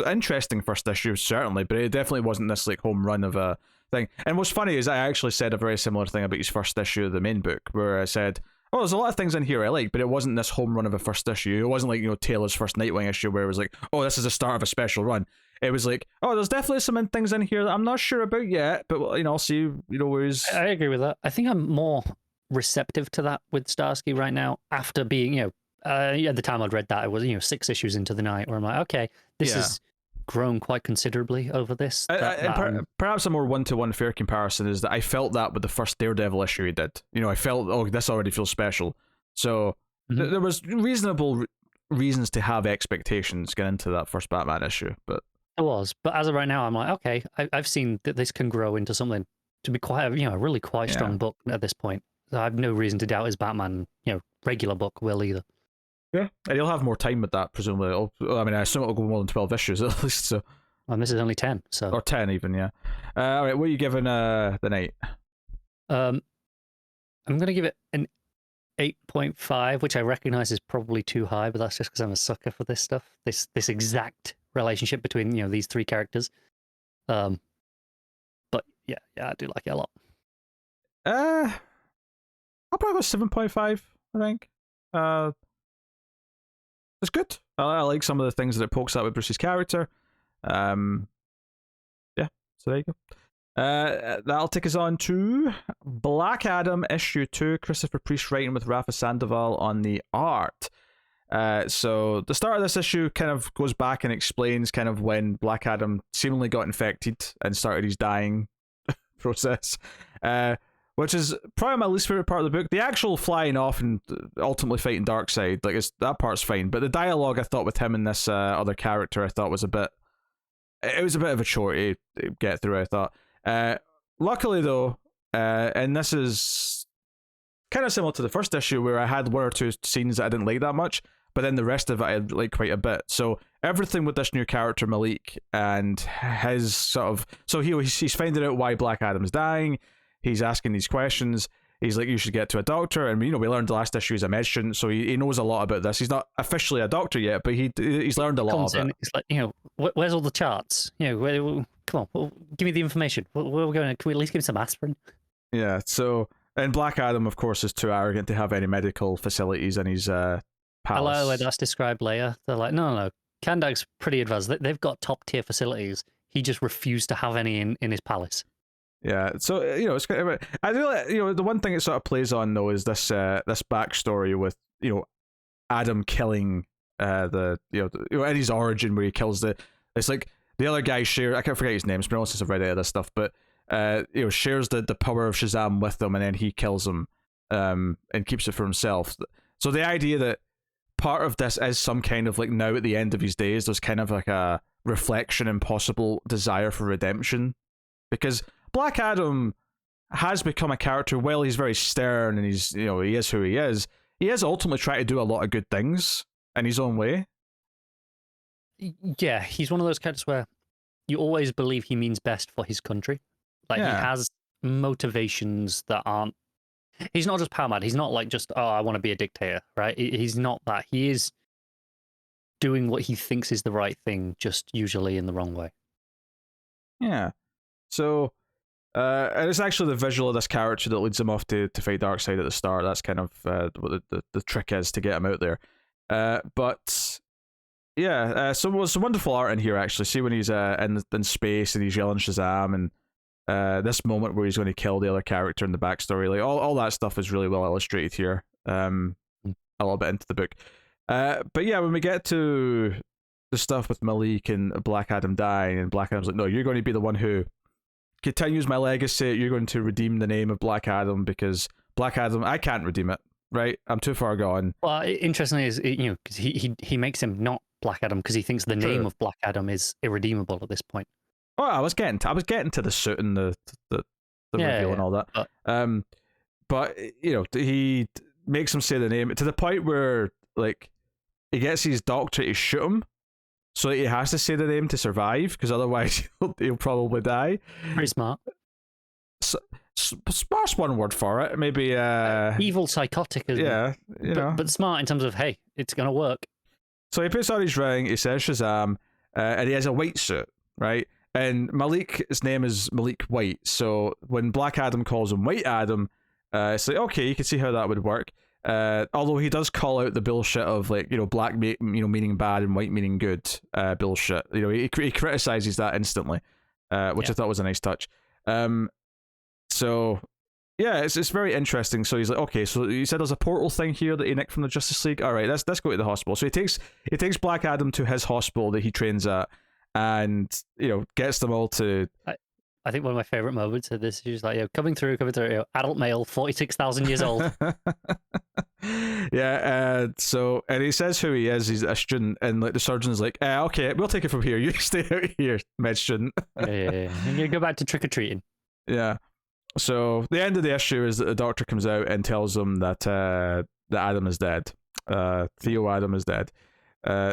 interesting first issue, certainly, but it definitely wasn't this like home run of a thing. And what's funny is I actually said a very similar thing about his first issue of the main book, where I said, oh, there's a lot of things in here I like, but it wasn't this home run of a first issue. It wasn't like Taylor's first Nightwing issue where it was like, oh, this is the start of a special run. It was like, oh, there's definitely some things in here that I'm not sure about yet, but I'll see. Where he's. I agree with that. I think I'm more receptive to that with Zdarsky right now after being at the time I'd read that, it was 6 issues into the night, where I'm like, okay, this has grown quite considerably over this. Perhaps a more one-to-one fair comparison is that I felt that with the first Daredevil issue he did. I felt, oh, this already feels special. So there was reasonable reasons to have expectations getting into that first Batman issue, but it was. But as of right now, I'm like, okay, I've seen that this can grow into something to be quite a really quite strong book at this point. So I have no reason to doubt his Batman regular book will either. Yeah, and he'll have more time with that, presumably. I assume it'll go more than 12 issues at least. So, and this is only 10, so or 10 even, yeah. All right, what are you giving the Night? I'm gonna give it an 8.5, which I recognize is probably too high, but that's just because I'm a sucker for this stuff. This exact relationship between these 3 characters. But yeah, I do like it a lot. I'll probably go 7.5. I think. It's good. I like some of the things that it pokes at with Bruce's character. Yeah, so there you go. That'll take us on to Black Adam issue 2. Christopher Priest writing with Rafa Sandoval on the art. So the start of this issue kind of goes back and explains kind of when Black Adam seemingly got infected and started his dying process, which is probably my least favorite part of the book. The actual flying off and ultimately fighting Darkseid, like that part's fine, but the dialogue I thought with him and this other character I thought was a bit of a chore to get through, I thought. Luckily though, and this is kind of similar to the first issue where I had one or two scenes that I didn't like that much, but then the rest of it I like quite a bit. So everything with this new character Malik and his sort of, so he's finding out why Black Adam's dying. He's asking these questions. He's like, you should get to a doctor. And, we learned the last issue he's a med student, so he knows a lot about this. He's not officially a doctor yet, but he's learned a lot of it. It's like, where's all the charts? Come on, give me the information. Where are we going? Can we at least give him some aspirin? Yeah, so, and Black Adam, of course, is too arrogant to have any medical facilities in his palace. I like the way that's described later. They're like, no. Kandak's pretty advanced. They've got top-tier facilities. He just refused to have any in his palace. Yeah, so it's kind of. I do the one thing it sort of plays on though is this backstory with Adam killing in his origin where he kills it's like the other guy share, I can't forget his name. It's been a while since I've read any of this stuff, but shares the power of Shazam with them, and then he kills him, and keeps it for himself. So the idea that part of this is some kind of like now at the end of his days, there's kind of like a reflection and possible desire for redemption, because Black Adam has become a character. While he's very stern and he's he is who he is ultimately trying to do a lot of good things in his own way. Yeah, he's one of those characters where you always believe he means best for his country. Like he has motivations that aren't. He's not just power mad. He's not like just I want to be a dictator, right? He's not that. He is doing what he thinks is the right thing, just usually in the wrong way. Yeah. So. And it's actually the visual of this character that leads him off to fight Darkseid at the start. That's kind of what the trick is to get him out there. But yeah, so there's some wonderful art in here actually. See when he's in space and he's yelling Shazam, and this moment where he's going to kill the other character in the backstory, like all that stuff is really well illustrated here. A little bit into the book. But yeah, when we get to the stuff with Malik and Black Adam dying, and Black Adam's like, no, you're going to be the one who continues my legacy. You're going to redeem the name of Black Adam, because Black Adam, I can't redeem it, right? I'm too far gone. Well, interestingly is because he makes him not Black Adam because he thinks the name of Black Adam is irredeemable at this point. Oh, I was getting to the suit and the reveal and all that. But he makes him say the name to the point where like he gets his doctor to shoot him. So he has to say the name to survive, because otherwise he'll probably die. Pretty smart. Smart's one word for it. Maybe evil, psychotic, isn't it? But smart in terms of, hey, it's gonna work. So he puts on his ring. He says Shazam, and he has a white suit, right? And Malik's name is Malik White. So when Black Adam calls him White Adam, it's like, okay, you can see how that would work. Although he does call out the bullshit of like black meaning bad and white meaning good bullshit. He criticizes that instantly, which I thought was a nice touch. So yeah, it's very interesting. So he's like, okay, so you said there's a portal thing here that he nicked from the Justice League. All right, let's go to the hospital. So he takes Black Adam to his hospital that he trains at, and gets them all to. I think one of my favorite moments of this is like, coming through, adult male, 46,000 years old. Yeah, so, and he says who he is. He's a student, and like the surgeon's like, okay, we'll take it from here. You stay out here, med student. Yeah. You're gonna go back to trick or treating. Yeah. So the end of the issue is that the doctor comes out and tells them that Adam is dead. Theo Adam is dead.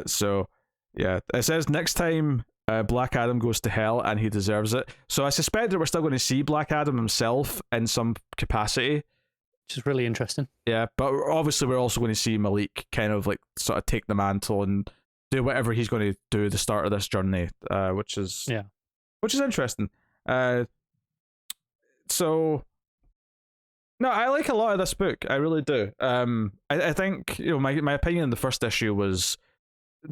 So yeah, it says next time Black Adam goes to hell, and he deserves it. So I suspect that we're still going to see Black Adam himself in some capacity, which is really interesting. Yeah, but obviously we're also going to see Malik kind of like sort of take the mantle and do whatever he's going to do at the start of this journey, which is interesting. So no, I like a lot of this book. I really do. I think my opinion in the first issue was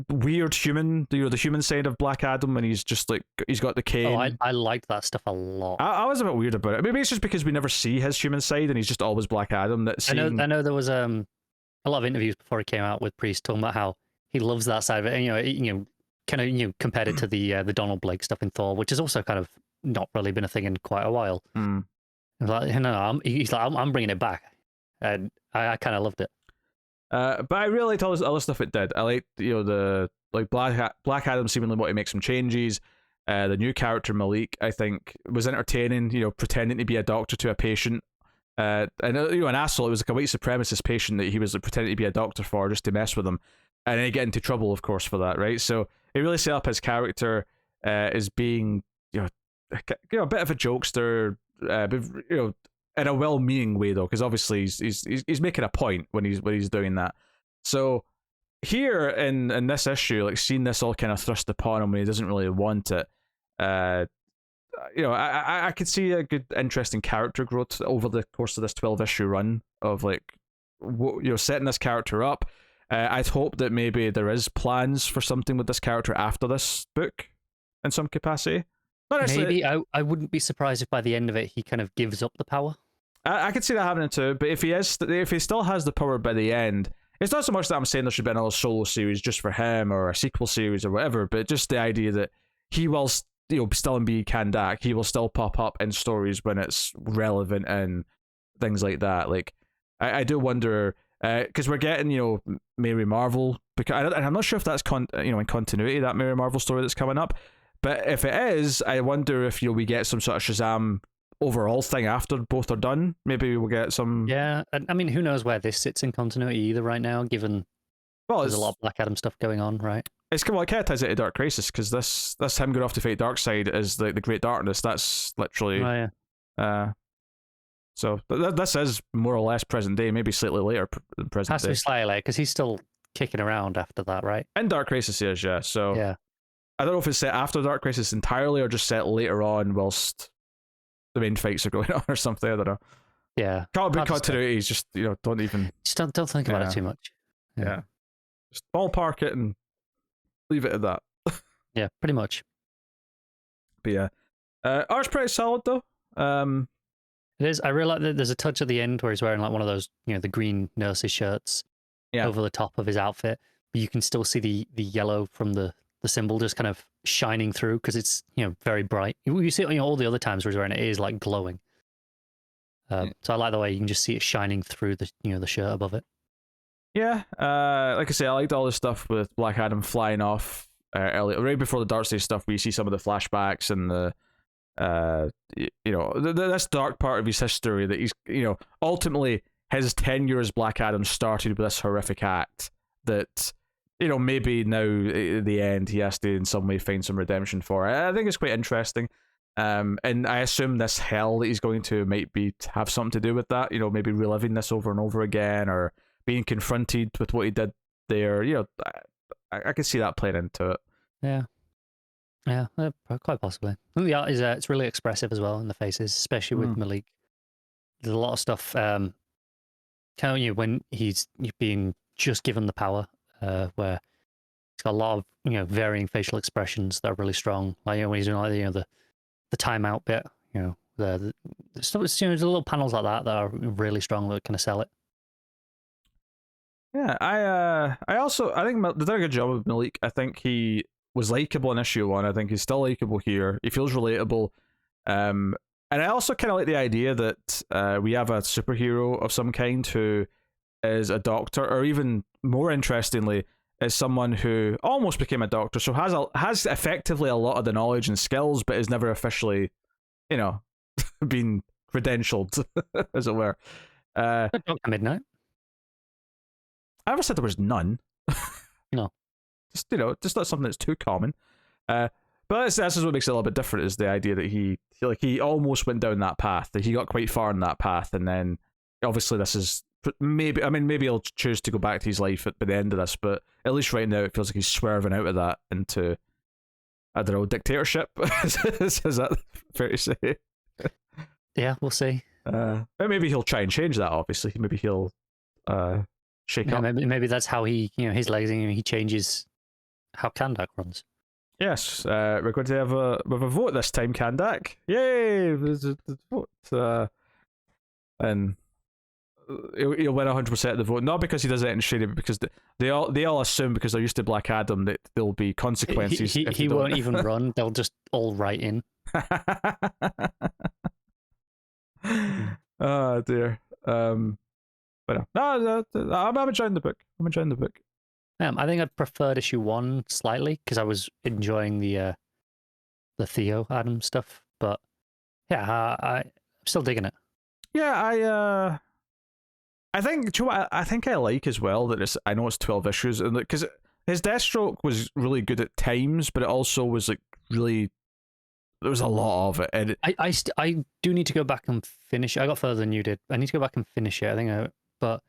weird human, the human side of Black Adam, and he's just like, he's got the cane. Oh, I liked that stuff a lot. I was a bit weird about it. Maybe it's just because we never see his human side, and he's just always Black Adam. I know there was a lot of interviews before he came out with Priest talking about how he loves that side of it. And, kind of compared it to the Donald Blake stuff in Thor, which has also kind of not really been a thing in quite a while. Like, he's like, I'm bringing it back, and I kind of loved it. But I really liked all the other stuff it did. I liked, the Black Adam seemingly wanting to make some changes. The new character Malik, I think, was entertaining. Pretending to be a doctor to a patient. And an asshole. It was like a white supremacist patient that he was pretending to be a doctor for, just to mess with him, and then he get into trouble, of course, for that, right? So it really set up his character as being, a bit of a jokester, but in a well-meaning way, though, because obviously he's making a point when he's doing that. So here in this issue, like seeing this all kind of thrust upon him when he doesn't really want it, I could see a good, interesting character growth over the course of this 12-issue run of setting this character up. I'd hope that maybe there is plans for something with this character after this book, in some capacity. Maybe I wouldn't be surprised if by the end of it he kind of gives up the power. I could see that happening too. But if he still has the power by the end, it's not so much that I'm saying there should be another solo series just for him or a sequel series or whatever, but just the idea that he will, still be Kandak. He will still pop up in stories when it's relevant and things like that. Like, I do wonder, because we're getting, Mary Marvel, because I'm not sure if that's in continuity, that Mary Marvel story that's coming up. But if it is, I wonder if we get some sort of Shazam overall thing after both are done. Maybe we'll get some. Yeah, I mean, who knows where this sits in continuity either right now, given there's a lot of Black Adam stuff going on, right? It's kind of ties into Dark Crisis, because this him going off to fight Darkseid is the Great Darkness. That's literally. Oh, yeah. So this is more or less present day, maybe slightly later than present day. Has to be slightly later, because he's still kicking around after that, right? And Dark Crisis is, yeah. So yeah. I don't know if it's set after Dark Crisis entirely or just set later on whilst the main fights are going on or something. I don't know. Yeah. Can't be continuity. Just don't even. Just don't think about it too much. Yeah. Just ballpark it and leave it at that. Yeah, pretty much. But yeah, art's pretty solid though. It is. I really like that there's a touch at the end where he's wearing like one of those, the green nurse's shirts over the top of his outfit, but you can still see the yellow from the symbol just kind of shining through because it's very bright. You see it all the other times where he's wearing it is like glowing. So I like the way you can just see it shining through the the shirt above it. Yeah, like I say, I liked all the stuff with Black Adam flying off early, right before the Darkseid stuff. We see some of the flashbacks and the this dark part of his history that he's ultimately his tenure as Black Adam started with this horrific act that maybe now at the end he has to in some way find some redemption for. I think it's quite interesting. And I assume this hell that he's going to might have something to do with that. Maybe reliving this over and over again, or being confronted with what he did there. I could see that playing into it. Yeah, quite possibly. I think the art is it's really expressive as well in the faces, especially with Malik. There's a lot of stuff. When he's being just given the power, where he's got a lot of varying facial expressions that are really strong. Like when he's doing the timeout bit, there's little panels like that are really strong that kind of sell it. Yeah, I think they did a good job with Malik. I think he was likable in issue 1. I think he's still likable here. He feels relatable. And I also kind of like the idea that we have a superhero of some kind who is a doctor, or even more interestingly, is someone who almost became a doctor, so has effectively a lot of the knowledge and skills, but is never officially, been credentialed, as it were. Dr. Midnight. I never said there was none. No. Just not something that's too common. But this is what makes it a little bit different, is the idea that he almost went down that path, that he got quite far in that path, and then obviously this is maybe he'll choose to go back to his life by the end of this, but at least right now it feels like he's swerving out of that into, I don't know, dictatorship. Is that fair to say? Yeah, we'll see. But maybe he'll try and change that, obviously. Maybe he'll shake up. Maybe that's how he, his legacy, he changes how Kandak runs. Yes, we're going to have a vote this time, Kandak. Yay! There's a vote. And he'll win 100% of the vote, not because he does it in shady, but because they all assume because they're used to Black Adam that there'll be consequences. He won't even run. They'll just all write in. Oh dear. But no, I'm enjoying the book. I think I preferred issue 1 slightly because I was enjoying the Theo Adam stuff, but yeah, I'm still digging it. Yeah, I think, do you know what I think I like as well that I know it's 12 issues, and because his Deathstroke was really good at times, but it also was like really, there was a lot of it. And I do need to go back and finish. I got further than you did. I need to go back and finish it. But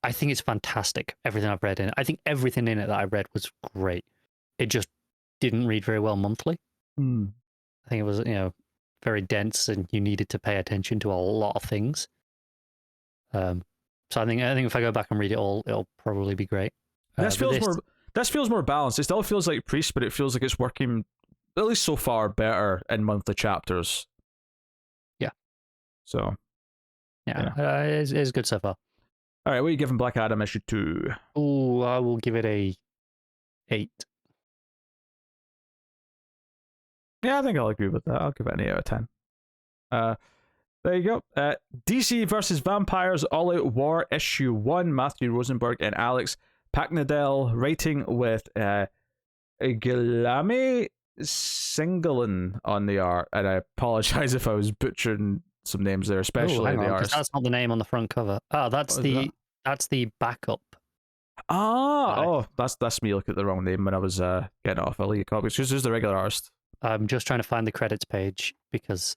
I think it's fantastic. Everything I've read in it. I think everything in it that I read was great. It just didn't read very well monthly. I think it was, very dense, and you needed to pay attention to a lot of things. So I think if I go back and read it all, it'll probably be great. This feels more balanced. It still feels like Priest, but it feels like it's working, at least so far, better in monthly chapters. Yeah. So. Yeah, it's good so far. All right, what are you giving Black Adam issue 2? Oh, I will give it a 8. Yeah, I think I'll agree with that. I'll give it an 8 out of 10. There you go. DC versus Vampires All Out War issue 1. Matthew Rosenberg and Alex Paknadel, writing with Guillaume Singelin on the art. And I apologize if I was butchering some names there, especially the artist. That's not the name on the front cover. Oh, that's the backup. That's me looking at the wrong name when I was getting off Elite Comics. Who's the regular artist? I'm just trying to find the credits page because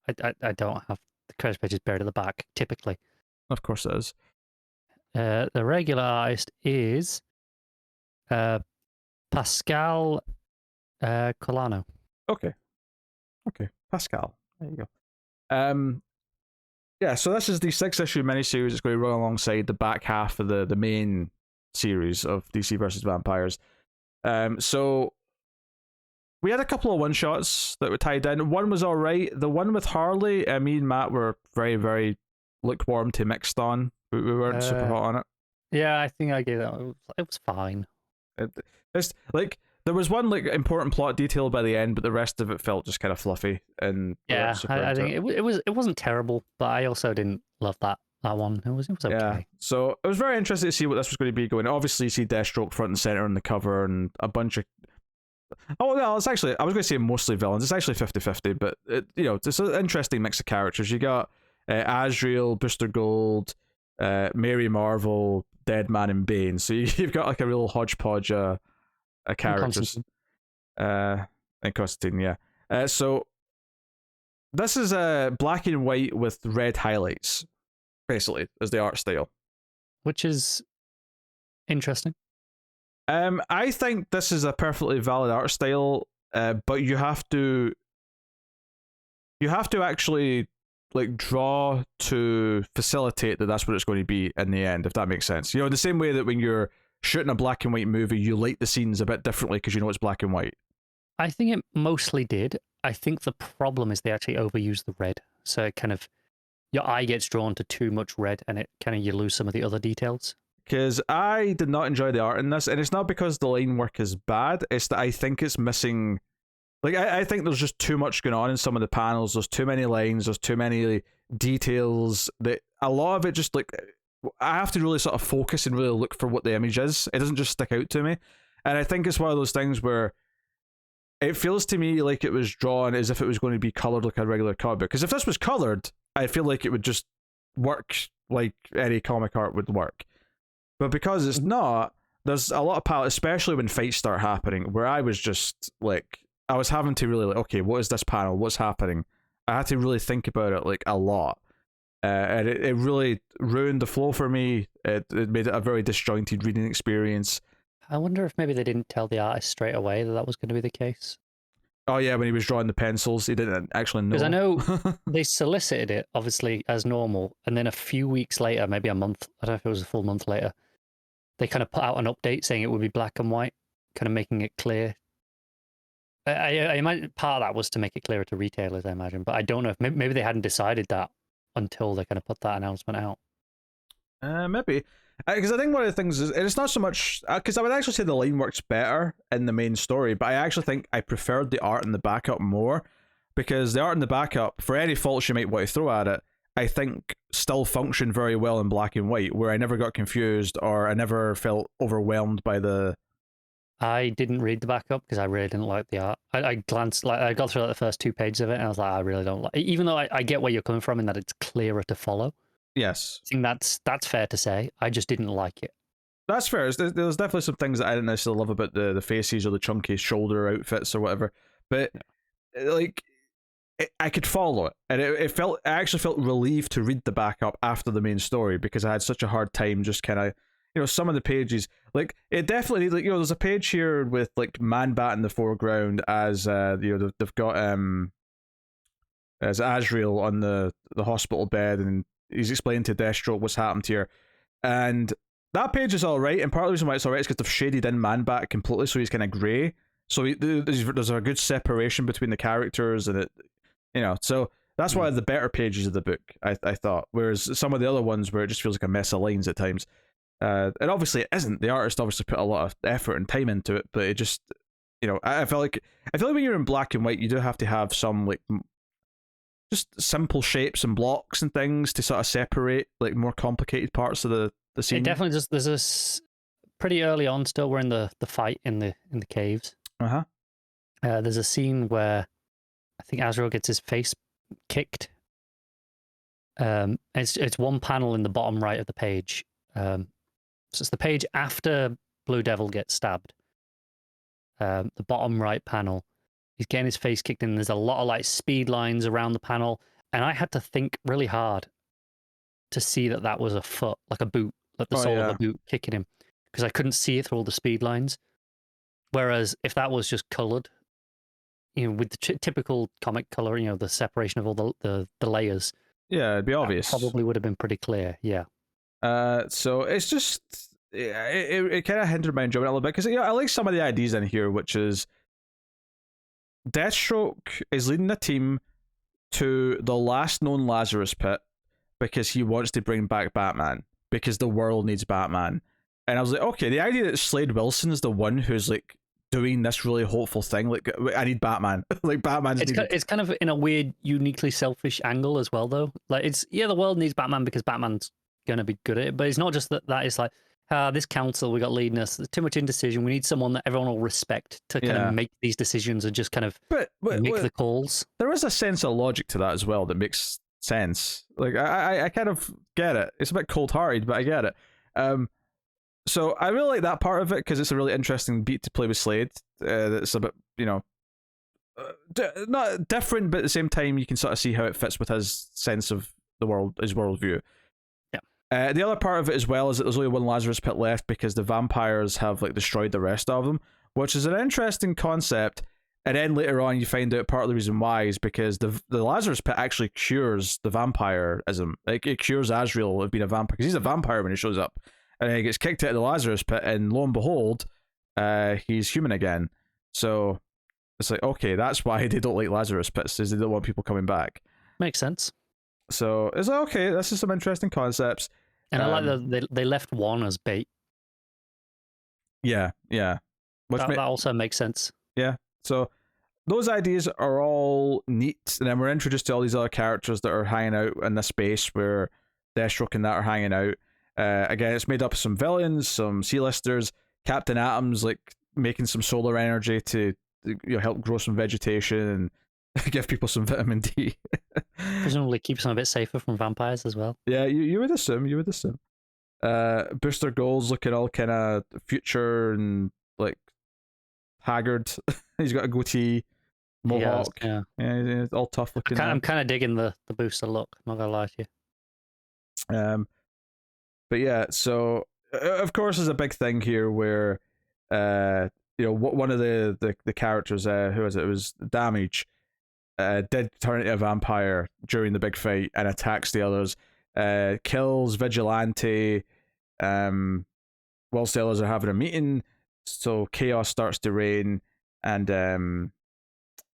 I don't have the credits page is buried at the back typically. Of course it is. The regular artist is Pascal Colano. Okay, Pascal. There you go. Yeah, so this is the 6-issue miniseries. It's going to run alongside the back half of the main series of DC versus Vampires. So we had a couple of one-shots that were tied in. One was all right. The one with Harley, me and Matt were very, very lukewarm to mixed on. We weren't super hot on it. Yeah, I think I gave that. It was fine. It's like there was one like important plot detail by the end, but the rest of it felt just kind of fluffy. And yeah, I think it wasn't terrible, but I also didn't love that one. It was okay. Yeah, so it was very interesting to see what this was going to be going. Obviously, you see Deathstroke front and center on the cover, and a bunch of. Oh no, it's actually, I was going to say mostly villains. It's actually 50-50, but it's an interesting mix of characters. You got Azrael, Booster Gold, Mary Marvel, Deadman, and Bane. So you've got like a real hodgepodge of characters. And Constantine, yeah. So this is black and white with red highlights, basically, as the art style. Which is interesting. I think this is a perfectly valid art style, but you have to actually like draw to facilitate that that's what it's going to be in the end, if that makes sense. The same way that when you're shooting a black and white movie, you light the scenes a bit differently because it's black and white. I think it mostly did. I think the problem is they actually overuse the red, so it kind of your eye gets drawn to too much red, and it kind of you lose some of the other details. Because I did not enjoy the art in this, and it's not because the line work is bad, it's that I think it's missing. Like, I think there's just too much going on in some of the panels. There's too many lines, there's too many details, that a lot of it just, like, I have to really sort of focus and really look for what the image is. It doesn't just stick out to me. And I think it's one of those things where it feels to me like it was drawn as if it was going to be coloured like a regular comic book. Because if this was coloured, I feel like it would just work like any comic art would work. But because it's not, there's a lot of palette, especially when fights start happening, where I was just like, I was having to really like, okay, what is this panel? What's happening? I had to really think about it like a lot. And it really ruined the flow for me. It made it a very disjointed reading experience. I wonder if maybe they didn't tell the artist straight away that was going to be the case. Oh yeah, when he was drawing the pencils, he didn't actually know. Because I know they solicited it, obviously, as normal, and then a few weeks later, maybe a month, I don't know if it was a full month later, they kind of put out an update saying it would be black and white, kind of making it clear. I imagine part of that was to make it clearer to retailers, I imagine, but I don't know if maybe they hadn't decided that until they kind of put that announcement out. Maybe. Because I think one of the things is, and it's not so much, because I would actually say the line works better in the main story, but I actually think I preferred the art in the backup more, because the art in the backup, for any faults you might want to throw at it, I think still functioned very well in black and white, where I never got confused or I never felt overwhelmed by the... I didn't read the backup because I really didn't like the art. I glanced, like, I got through like the first 2 pages of it and I was like, I really don't like, even though I get where you're coming from in that it's clearer to follow. Yes. I think that's fair to say. I just didn't like it. That's fair. There's definitely some things that I didn't necessarily love about the faces or the chunky shoulder outfits or whatever, but like I could follow it, and I actually felt relieved to read the backup after the main story, because I had such a hard time just kind of, some of the pages, like it definitely, like, there's a page here with like Man Bat in the foreground as they've got as Azrael on the hospital bed, and he's explaining to Deathstroke what's happened here, and that page is all right, and part of the reason why it's all right is because they've shaded in Man Bat completely, so he's kind of grey. So there's a good separation between the characters, and so that's one of the better pages of the book, I thought. Whereas some of the other ones where it just feels like a mess of lines at times, and obviously it isn't. The artist obviously put a lot of effort and time into it, but it just, I feel like when you're in black and white, you do have to have some like just simple shapes and blocks and things to sort of separate like more complicated parts of the scene. It definitely just, there's this pretty early on still, we're in the fight in the caves. There's a scene where I think Azrael gets his face kicked. It's one panel in the bottom right of the page. So it's the page after Blue Devil gets stabbed. The bottom right panel. He's getting his face kicked in. There's a lot of like speed lines around the panel, and I had to think really hard to see that was a foot, like a boot, like the sole of a boot kicking him, because I couldn't see it through all the speed lines. Whereas if that was just coloured, with the typical comic colour, the separation of all the layers. Yeah, it'd be obvious. Probably would have been pretty clear. Yeah. So it's just it kind of hindered my enjoyment a little bit, because I like some of the ideas in here, which is Deathstroke is leading a team to the last known Lazarus pit because he wants to bring back Batman, because the world needs Batman. And I was like, okay, the idea that Slade Wilson is the one who's like doing this really hopeful thing, like, I need Batman. Like, Batman's it's kind of in a weird, uniquely selfish angle as well, though. Like, it's, the world needs Batman because Batman's going to be good at it, but it's not just that it's like, this council we got leading us, there's too much indecision, we need someone that everyone will respect to kind of make these decisions and just kind of make the calls. There is a sense of logic to that as well that makes sense. Like, I kind of get it. It's a bit cold-hearted, but I get it. So I really like that part of it, because it's a really interesting beat to play with Slade. That's a bit, not different, but at the same time, you can sort of see how it fits with his sense of the world, his worldview. Yeah. The other part of it as well is that there's only one Lazarus pit left because the vampires have like destroyed the rest of them, which is an interesting concept. And then later on, you find out part of the reason why is because the Lazarus pit actually cures the vampirism. Like, it cures Azrael of being a vampire, because he's a vampire when he shows up. And then he gets kicked out of the Lazarus pit, and lo and behold, he's human again. So it's like, okay, that's why they don't like Lazarus pits, is they don't want people coming back. Makes sense. So it's like, okay, this is some interesting concepts. And I like that they left one as bait. Yeah. That also makes sense. Yeah. So those ideas are all neat, and then we're introduced to all these other characters that are hanging out in this space where Deathstroke and that are hanging out. Again, it's made up of some villains, some C-listers, Captain Atom's like making some solar energy to help grow some vegetation and give people some vitamin D. Presumably keeps them a bit safer from vampires as well. Yeah, you would assume. Booster Gold's looking all kind of future and like haggard. He's got a goatee, mohawk. Yeah, he's all tough looking. I'm kind of digging the booster look. I'm not gonna lie to you. But yeah, so of course there's a big thing here where one of the characters, who was it? It was Damage, did turn into a vampire during the big fight and attacks the others, kills Vigilante, whilst the others are having a meeting, so chaos starts to reign, and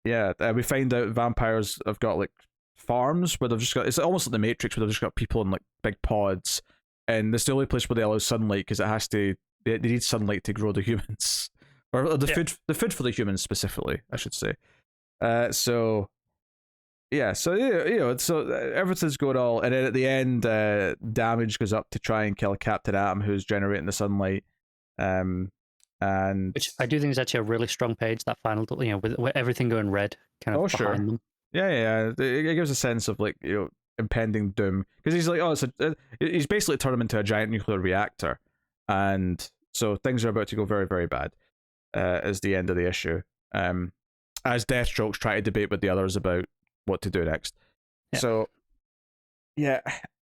we find out vampires have got like farms where they've just got, it's almost like the Matrix, where they've just got people in like big pods, and this is the only place where they allow sunlight because it has to. They need sunlight to grow the humans, or the food for the humans specifically, I should say. So everything's going all, and then at the end, Damage goes up to try and kill Captain Atom, who's generating the sunlight. And which I do think is actually a really strong page. That final, with everything going red, kind of behind them. Yeah. It gives a sense of impending doom because he's like, he's basically turned him into a giant nuclear reactor, and so things are about to go very, very bad. As the end of the issue, as Deathstroke's trying to debate with the others about what to do next. Yeah. So, yeah,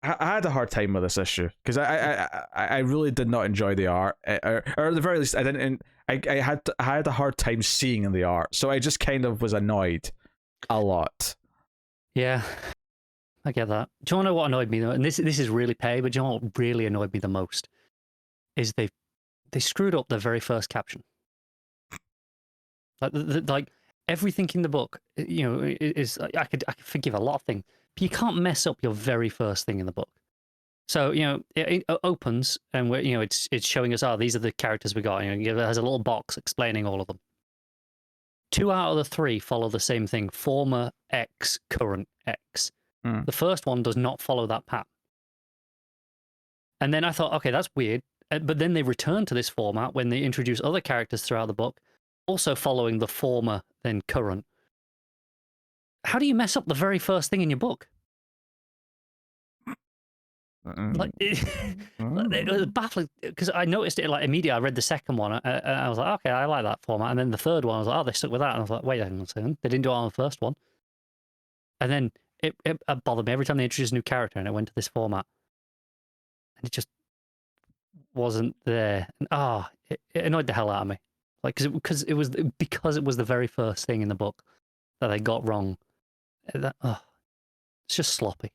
I had a hard time with this issue because I really did not enjoy the art, or at the very least, I didn't. I had a hard time seeing the art, so I just kind of was annoyed a lot. Yeah, I get that. Do you want to know what annoyed me though? And this is really petty, but do you know what really annoyed me the most? Is they screwed up the very first caption. Like everything in the book, is I could forgive a lot of things, but you can't mess up your very first thing in the book. So it opens and it's showing us, these are the characters we got. It has a little box explaining all of them. 2 out of the 3 follow the same thing: former X, current X. The first one does not follow that pattern. And then I thought, okay, that's weird. But then they return to this format when they introduce other characters throughout the book, also following the former, then current. How do you mess up the very first thing in your book? It was baffling because I noticed it immediately. I read the second one and I was like, okay, I like that format. And then the third one, I was like, they stuck with that. And I was like, wait a second, they didn't do it on the first one. And then it bothered me every time they introduced a new character and it went to this format, and it just wasn't there. And it annoyed the hell out of me. Because it was the very first thing in the book that they got wrong. It's just sloppy.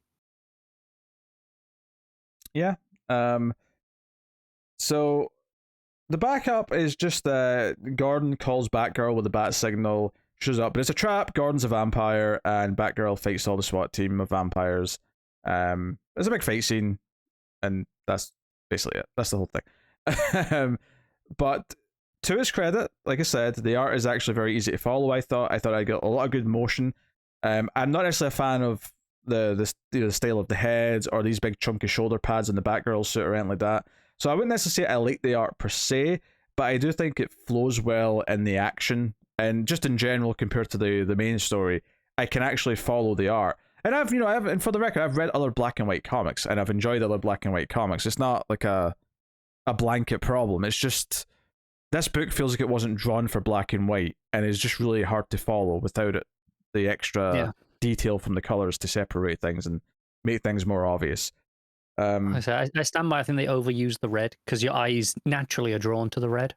Yeah. So the backup is just Gordon calls Batgirl with the bat signal, shows up, but it's a trap. Gordon's a vampire, and Batgirl fights all the SWAT team of vampires. There's a big fight scene, and that's basically it. That's the whole thing. But to his credit, like I said, the art is actually very easy to follow. I thought I got a lot of good motion. I'm not necessarily a fan of the style of the heads or these big chunky shoulder pads in the Batgirl suit or anything like that. So I wouldn't necessarily say I like the art per se, but I do think it flows well in the action and just in general compared to the main story. I can actually follow the art. And and for the record, I've read other black and white comics and I've enjoyed other black and white comics. It's not like a blanket problem. It's just this book feels like it wasn't drawn for black and white and is just really hard to follow without it, the extra detail from the colors to separate things and make things more obvious. I stand by. I think they overuse the red because your eyes naturally are drawn to the red,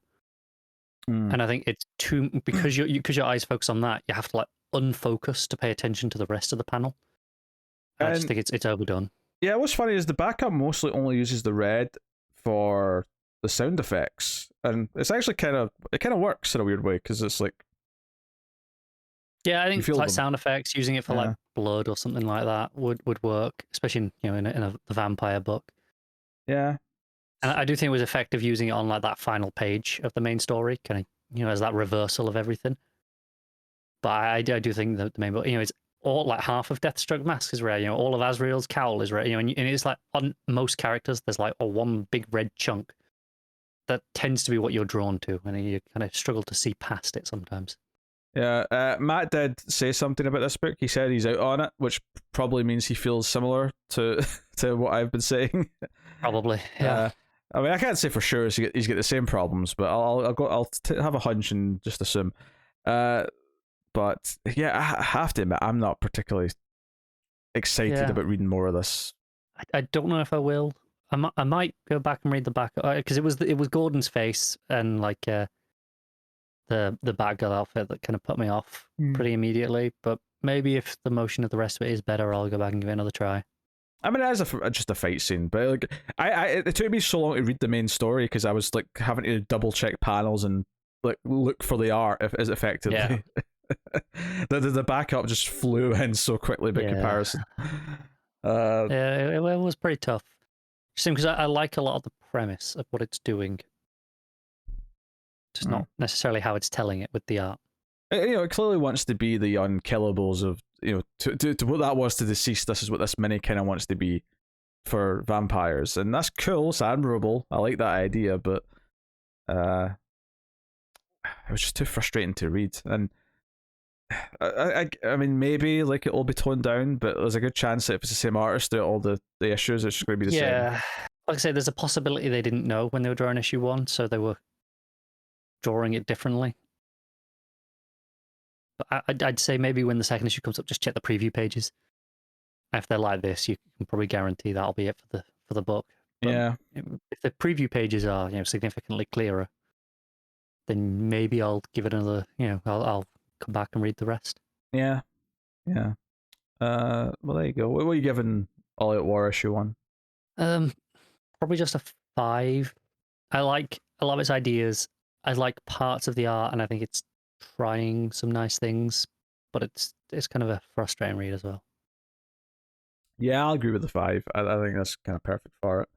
and I think it's too because your eyes focus on that. You have to unfocus to pay attention to the rest of the panel. I just think it's overdone. Yeah, what's funny is the backup mostly only uses the red for the sound effects, and it's actually kind of works in a weird way because it's like. Yeah, I think sound effects, using it for blood or something like that would work, especially in a vampire book. Yeah, and I do think it was effective using it on that final page of the main story, kind of as that reversal of everything. But I do think that the main book, it's all half of Deathstroke mask is rare. All of Azrael's cowl is rare. And it's on most characters there's one big red chunk that tends to be what you're drawn to, and you kind of struggle to see past it sometimes. Yeah, Matt did say something about this book. He said he's out on it, which probably means he feels similar to what I've been saying. Probably, yeah. I mean, I can't say for sure he's got the same problems, but I'll have a hunch and just assume. But yeah, I have to admit, I'm not particularly excited about reading more of this. I don't know if I will. I might go back and read the back because it was Gordon's face and the Batgirl outfit that kind of put me off pretty immediately. But maybe if the motion of the rest of it is better, I'll go back and give it another try. I mean, it is just a fight scene, but it took me so long to read the main story because I was having to double check panels and look for the art as effectively. Yeah. the backup just flew in so quickly by comparison. It was pretty tough. because I like a lot of the premise of what it's doing, just not necessarily how it's telling it with the art. It clearly wants to be the unkillables of, to what that was to Deceased. This is what this mini kind of wants to be for vampires, and that's cool. It's admirable. I like that idea, but it was just too frustrating to read. And I mean, maybe like it'll be toned down, but there's a good chance that if it's the same artist throughout all the issues, it's just going to be the same. Yeah, like I say, there's a possibility they didn't know when they were drawing issue 1, so they were drawing it differently. But I'd say maybe when the second issue comes up, just check the preview pages. If they're like this, you can probably guarantee that'll be it for the book. But yeah. If the preview pages are significantly clearer, then maybe I'll give it another. I'll come back and read the rest. Yeah. Well, there you go. What are you giving All Out War issue 1? Probably just a 5. I like a lot of its ideas. I like parts of the art, and I think it's trying some nice things, but it's kind of a frustrating read as well. Yeah, I'll agree with the 5. I think that's kind of perfect for it.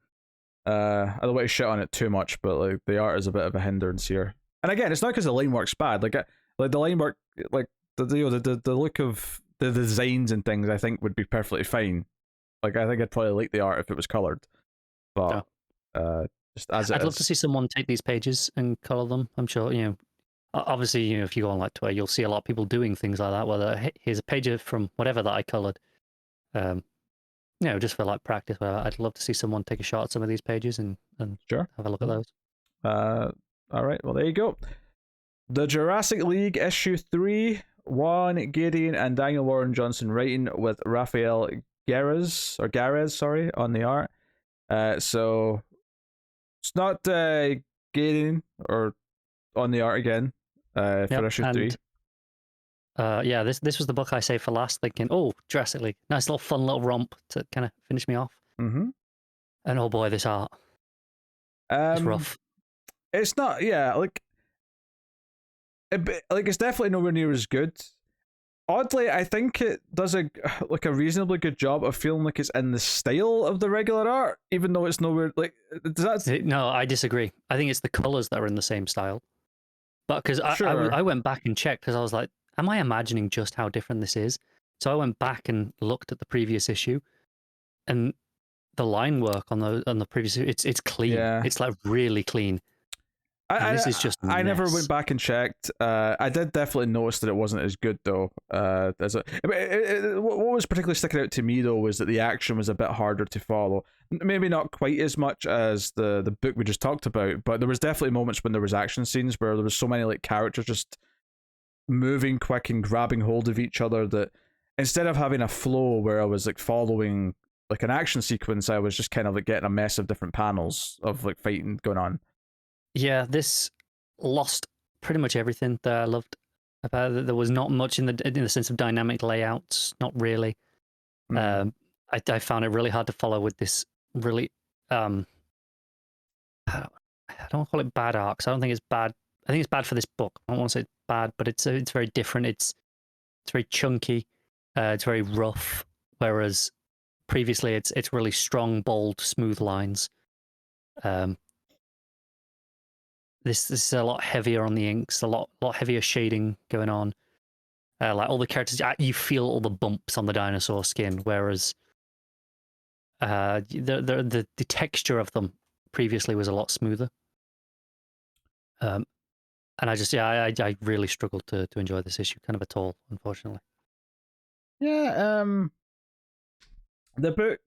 I don't want to shit on it too much, but like the art is a bit of a hindrance here. And again, it's not because the line work's bad. Like the line work, like the look of the designs and things, I think would be perfectly fine. Like I think I'd probably like the art if it was colored, but just as it I'd love to see someone take these pages and color them. I'm sure obviously if you go on like Twitter, you'll see a lot of people doing things like that. Whether here's a page from whatever that I colored, just for like practice. I'd love to see someone take a shot at some of these pages and sure have a look at those. All right, well there you go. The Jurassic League issue 3, Juan, Gideon, and Daniel Warren Johnson writing with Rafael Garres on the art. So it's not Gideon or on the art again for issue 3. This was the book I saved for last, thinking, Jurassic League, nice little fun little romp to kind of finish me off. Mm-hmm. And oh boy, this art, it's rough. It's not, it's definitely nowhere near as good. Oddly, I think it does a reasonably good job of feeling like it's in the style of the regular art, even though it's nowhere like. No, I disagree. I think it's the colors that are in the same style. But because I went back and checked because I was like, am I imagining just how different this is? So I went back and looked at the previous issue, and the line work on the previous it's clean. Yeah. It's like really clean. This is just I never went back and checked. I did definitely notice that it wasn't as good though. What was particularly sticking out to me though was that the action was a bit harder to follow. Maybe not quite as much as the book we just talked about, but there was definitely moments when there was action scenes where there was so many like characters just moving quick and grabbing hold of each other that instead of having a flow where I was like following like an action sequence, I was just kind of like getting a mess of different panels of like fighting going on. Yeah, this lost pretty much everything that I loved about it. There was not much in the sense of dynamic layouts, not really. I found it really hard to follow with this really I don't want to call it bad arcs. I don't think it's bad. I think it's bad for this book. I don't want to say it's bad, but it's very different. It's very chunky. It's very rough. Whereas previously, it's really strong, bold, smooth lines. This is a lot heavier on the inks, a lot heavier shading going on. Like all the characters, you feel all the bumps on the dinosaur skin, whereas the texture of them previously was a lot smoother. And I really struggled to enjoy this issue kind of at all, unfortunately. Yeah, the book,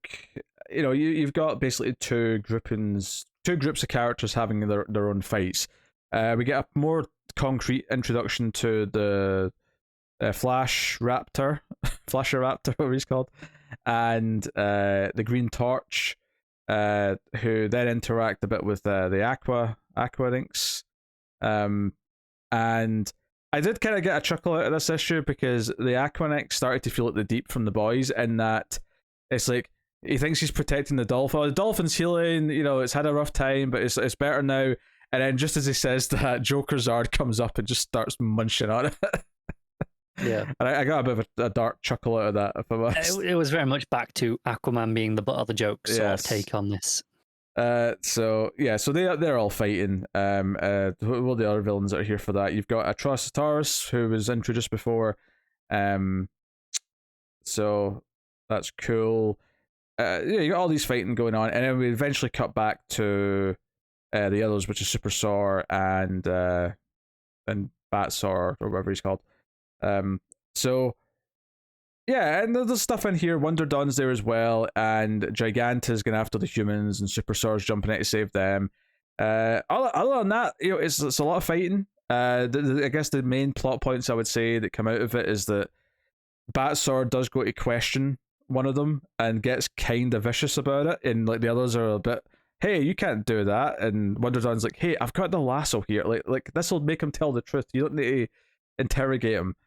you've got basically two groups of characters having their own fights. We get a more concrete introduction to the Flasheraptor, whatever he's called, and the Green Torch, who then interact a bit with the Aqua Inks. And I did kind of get a chuckle out of this issue because the Aquanix started to feel like the Deep from the boys, in that it's like he thinks he's protecting the dolphin. The dolphin's healing, it's had a rough time, but it's better now. And then just as he says that, Joker Zard comes up and just starts munching on it. Yeah, and I got a bit of a dark chuckle out of that. If I'm honest. It was very much back to Aquaman being the butt of the joke sort of take on this. So yeah, so they're all fighting. Who are the other villains that are here for that? You've got Atrocitaurus, who was introduced before. So that's cool. Yeah, you got all these fighting going on, and then we eventually cut back to the others, which is Super Saur and Batsaur or whatever he's called. So yeah, and there's stuff in here. Wonder Dawn's there as well, and Giganta's going after the humans, and Super Saur's jumping out to save them. Other than that, it's a lot of fighting. I guess the main plot points I would say that come out of it is that Batsaur does go to question one of them and gets kind of vicious about it, and like the others are a bit, hey, you can't do that, and Wonder Dawn's like, hey, I've got the lasso here, like this will make him tell the truth, you don't need to interrogate him.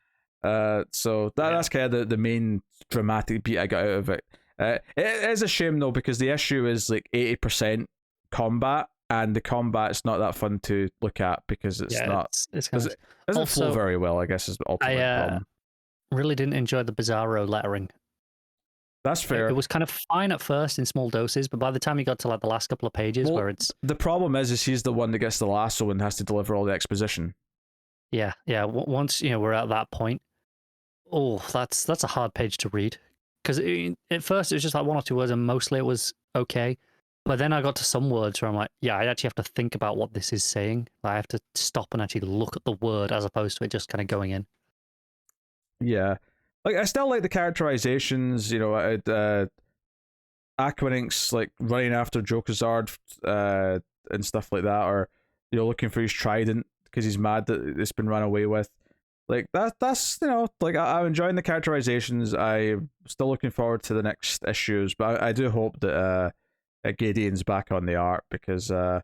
So that's kind of the main dramatic beat I got out of it. It is a shame though, because the issue is like 80% combat, and the combat's not that fun to look at because it's not. It's kind of, it doesn't flow very well, I guess, is the ultimate problem. Really didn't enjoy the Bizarro lettering. That's fair. It was kind of fine at first in small doses, but by the time you got to like the last couple of pages, where it's the problem is he's the one that gets the lasso and has to deliver all the exposition. Yeah. Once we're at that point, that's a hard page to read, because at first it was just like one or two words, and mostly it was okay. But then I got to some words where I'm like, yeah, I actually have to think about what this is saying. I have to stop and actually look at the word as opposed to it just kind of going in. Yeah, like I still like the characterizations. Aquanink's like running after Jokazard and stuff like that, or looking for his trident because he's mad that it's been run away with. Like that's like I'm enjoying the characterizations. I'm still looking forward to the next issues, but I do hope that Gedeon's back on the art, because I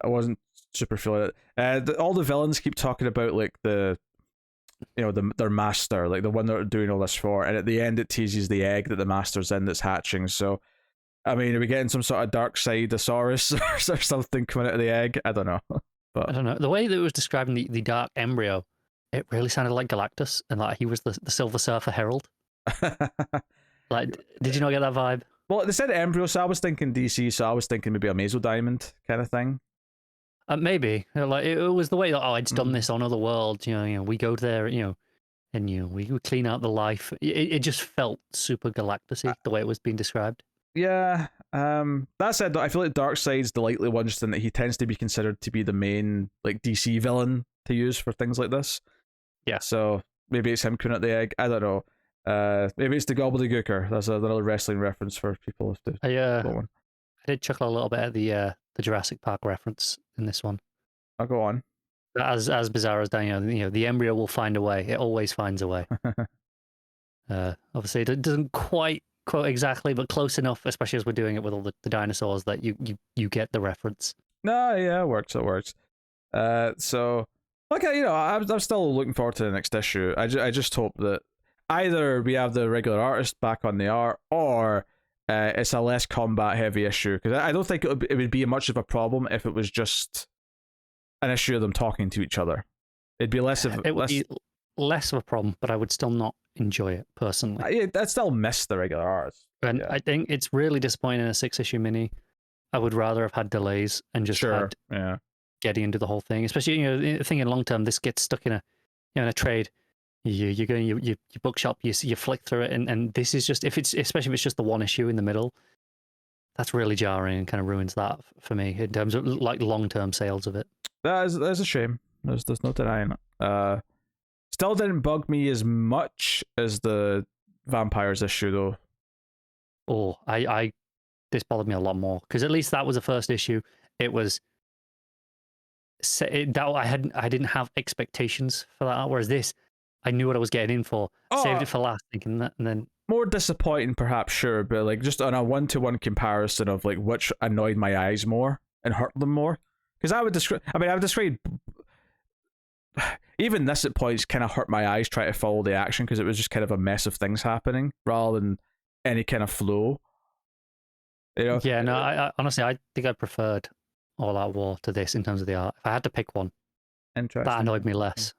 wasn't super feeling it. All the villains keep talking about like their master, like the one they're doing all this for, and at the end it teases the egg that the master's in that's hatching. So I mean, are we getting some sort of dark side Asaurus or something coming out of the egg? I don't know. But I don't know. The way that it was describing the dark embryo, it really sounded like Galactus, and like he was the Silver Surfer Herald. Like, did you not get that vibe? Well, they said embryo, so I was thinking DC, so I was thinking maybe a Mesodiamond kind of thing. Maybe like it was the way that it's done this on other worlds. We go there, and we clean out the life. It just felt super Galactus-y the way it was being described. Yeah. That said, though, I feel like Darkseid's the likely one, just in that he tends to be considered to be the main like DC villain to use for things like this. Yeah. So maybe it's him coming at the egg. I don't know. Maybe it's the Gobbledygooker. That's another wrestling reference for people. I did chuckle a little bit at the Jurassic Park reference in this one. I'll go on. As bizarre as that, the embryo will find a way. It always finds a way. Obviously, it doesn't quite quote exactly, but close enough, especially as we're doing it with all the dinosaurs, that you get the reference. No, yeah, it works. So, okay, I'm still looking forward to the next issue. I just hope that either we have the regular artist back on the art, or it's a less combat heavy issue, because I don't think it would be much of a problem if it was just an issue of them talking to each other. It'd be less of less of a problem, but I would still not enjoy it personally. I'd still miss the regular artist. And I think it's really disappointing in a 6-issue mini. I would rather have had delays and just had Gedeon do the whole thing. Especially, thinking long term, this gets stuck in a trade. You go in your bookshop, you flick through it, and this is just especially if it's just the one issue in the middle, that's really jarring and kind of ruins that for me in terms of like long term sales of it. That's a shame. There's no denying it. Still didn't bug me as much as the vampires issue though. Oh, this bothered me a lot more, because at least that was the first issue. It was I didn't have expectations for that, whereas this, I knew what I was getting in for. Saved it for last, thinking that, and then more disappointing, perhaps, sure, but like just on a 1-to-1 comparison of like which annoyed my eyes more and hurt them more, because I would describe even this at points kind of hurt my eyes trying to follow the action, because it was just kind of a mess of things happening rather than any kind of flow. Yeah, no, I honestly, I think I preferred All Out War to this in terms of the art. If I had to pick one, interesting, that annoyed me less.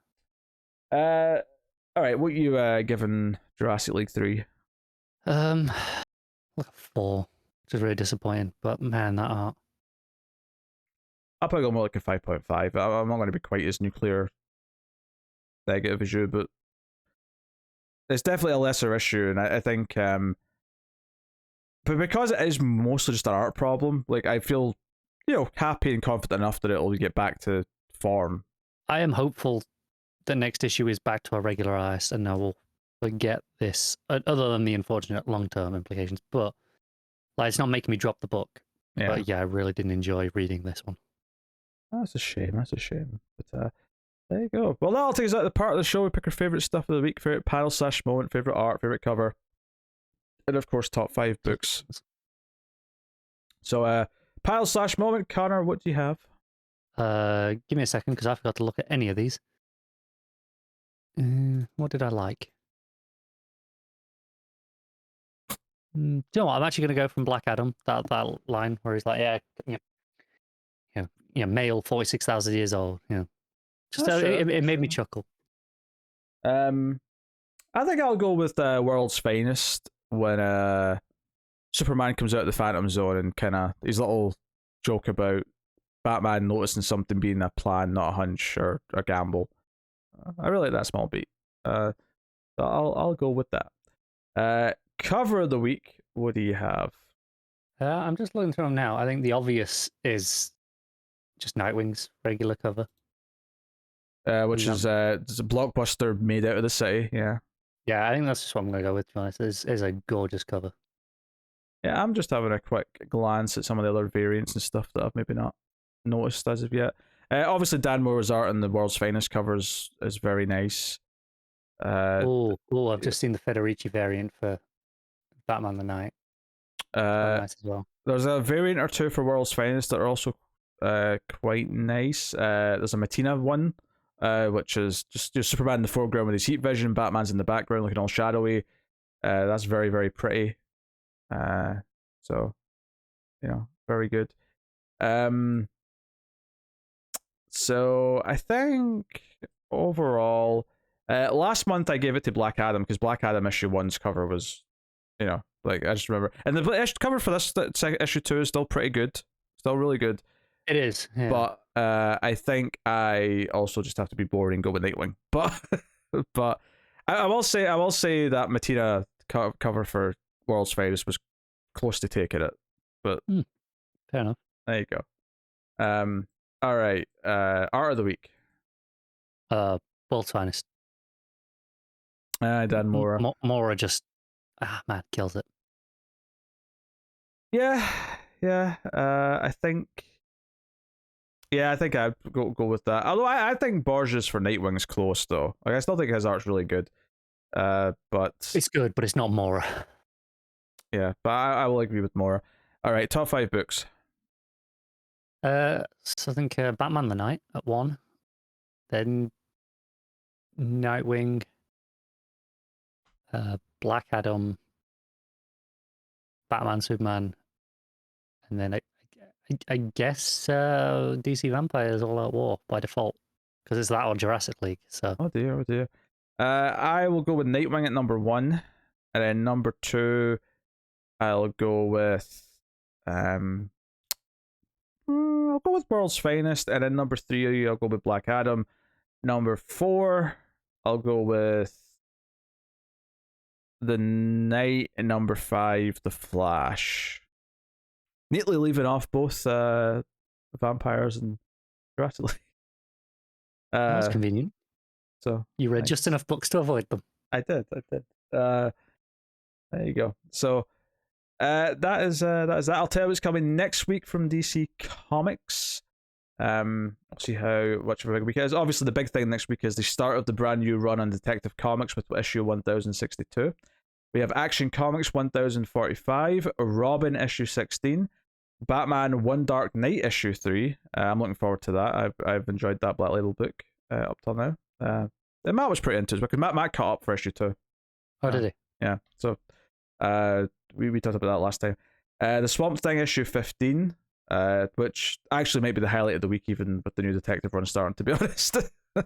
All right, what you giving Jurassic League 3? Like a 4, which is really disappointing. But man, that art. I'll probably go more like a 5.5. I'm not going to be quite as nuclear negative as you, but it's definitely a lesser issue, and I think, but because it is mostly just an art problem, like I feel, happy and confident enough that it'll get back to form. I am hopeful the next issue is back to a regular artist, and now we'll get this. Other than the unfortunate long-term implications, but like it's not making me drop the book. Yeah, but yeah, I really didn't enjoy reading this one. that's a shame. That's a shame. But there you go. Well, that'll take us out of the part of the show. We pick our favorite stuff of the week, favorite panel / moment, favorite art, favorite cover, and of course, top 5 books. So, panel / moment, Connor, what do you have? Give me a second because I forgot to look at any of these. What did I like? Do you know what? I'm actually going to go from Black Adam, that line where he's like, male, 46,000 years old. Just it made me chuckle. I think I'll go with World's Finest when Superman comes out of the Phantom Zone and kind of his little joke about Batman noticing something being a plan, not a hunch or a gamble. I really like that small beat. So I'll go with that. Cover of the week. What do you have? I'm just looking through them now. I think the obvious is just Nightwing's regular cover, which is it's a blockbuster made out of the city. Yeah. Yeah, I think that's just what I'm going to go with. To be honest, it's a gorgeous cover. Yeah, I'm just having a quick glance at some of the other variants and stuff that I've maybe not noticed as of yet. Obviously, Dan Mora's art on the World's Finest covers is very nice. I've just seen the Federici variant for Batman the Night. Nice as well. There's a variant or two for World's Finest that are also quite nice. There's a Matina one, which is just Superman in the foreground with his heat vision, Batman's in the background looking all shadowy. That's very, very pretty. So, very good. So I think overall, last month I gave it to Black Adam because Black Adam issue 1's cover was, like I just remember, and the cover for this issue 2 is still pretty good, still really good. It is, yeah. But I think I also just have to be boring and go with Nightwing. But I will say that Matina cover for World's Finest was close to taking it. But fair enough. There you go. All right. Art of the week. World's Finest. Dan Mora. Mora just kills it. Yeah. I think I'd go with that. Although I think Borges for Nightwing is close though. Like, I still think his art's really good. But it's good, but it's not Mora. Yeah, but I will agree with Mora. All right, top 5 books. So I think Batman the Night at 1, then Nightwing, Black Adam, Batman, Superman, and then I guess DC Vampires All Out War by default because it's that or Jurassic League. So oh dear. I will go with Nightwing at number 1, and then number 2, I'll go with I'll go with World's Finest, and then number 3, I'll go with Black Adam. Number 4, I'll go with The Night, and number 5, The Flash. Neatly leaving off both Vampires and Jurassic League. That's convenient. So you read just enough books to avoid them. I did. There you go. So that is that. I'll tell you what's coming next week from DC Comics. I'll see how much of a big week it is. Obviously, the big thing next week is the start of the brand new run on Detective Comics with issue 1062. We have Action Comics 1045, Robin issue 16, Batman One Dark Knight issue 3. I'm looking forward to that. I've enjoyed that Black Label book up till now. And Matt was pretty into it because Matt caught up for issue 2. Oh, did he? Yeah. So we talked about that last time. The Swamp Thing issue 15, which actually might be the highlight of the week, even with the new Detective run starting, to be honest.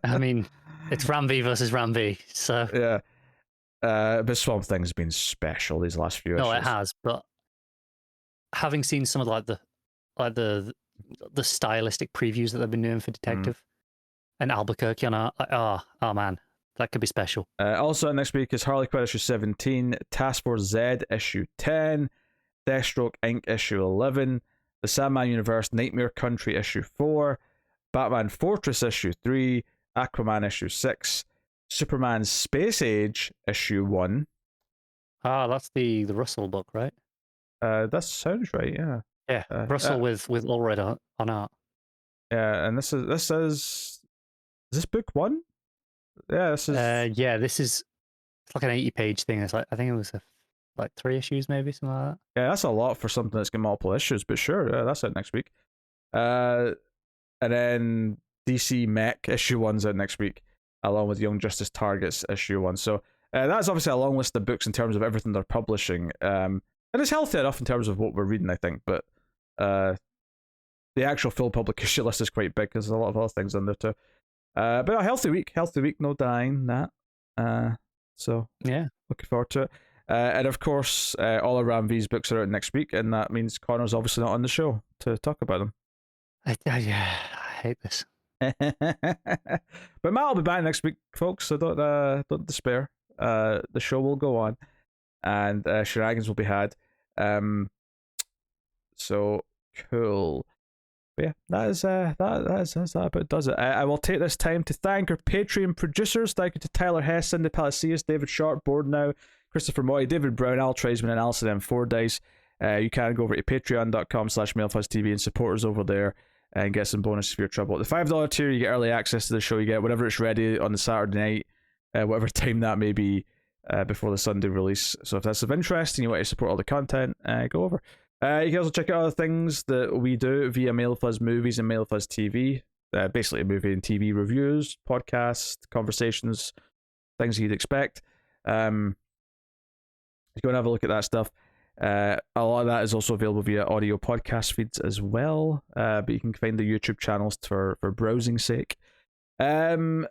I mean, it's Ram V versus Ram V, so yeah. But Swamp Thing's been special these last few issues. No, it has. But having seen some of the the stylistic previews that they've been doing for Detective and Albuquerque on art. Like, oh man, that could be special. Also next week is Harley Quinn issue 17, Task Force Z issue 10, Deathstroke Inc. issue 11, The Sandman Universe Nightmare Country issue 4, Batman Fortress issue 3, Aquaman issue 6, Superman Space Age issue 1. Ah, that's the Russell book, right? That sounds right, yeah. Yeah, Russell with Allred on art. Yeah, and this is this book 1? Yeah, this is this is it's like an 80-page thing. It's like I think it was like 3 issues, maybe something like that. Yeah, that's a lot for something that's got multiple issues, but sure, that's out next week. And then DC Mech issue 1's out next week, along with Young Justice Targets issue 1. So that's obviously a long list of books in terms of everything they're publishing. And it's healthy enough in terms of what we're reading, I think, but the actual full publication list is quite big because there's a lot of other things in there too. But a healthy week, no denying that. So yeah, looking forward to it. And of course, all of Ram V's books are out next week, and that means Connor's obviously not on the show to talk about them. I hate this. But Matt will be back next week, folks, so don't despair. The show will go on, and shenanigans will be had. So cool. But yeah, that's that about does it. I will take this time to thank our Patreon producers. Thank you to Tyler Hess, Cindy Palacios, David Sharp, Board Now, Christopher Moy, David Brown, Al Tradesman, and Alison M4 Dice. You can go over to patreon.com/MailFuzzTV and support us over there and get some bonuses for your trouble. At the $5 tier, you get early access to the show. You get whenever it's ready on the Saturday night, whatever time that may be, before the Sunday release. So if that's of interest and you want to support all the content, go over. You can also check out other things that we do via MailFuzz Movies and MailFuzz TV. Basically movie and TV reviews, podcasts, conversations, things you'd expect. You go and have a look at that stuff. A lot of that is also available via audio podcast feeds as well. But you can find the YouTube channels for browsing sake. Otherwise,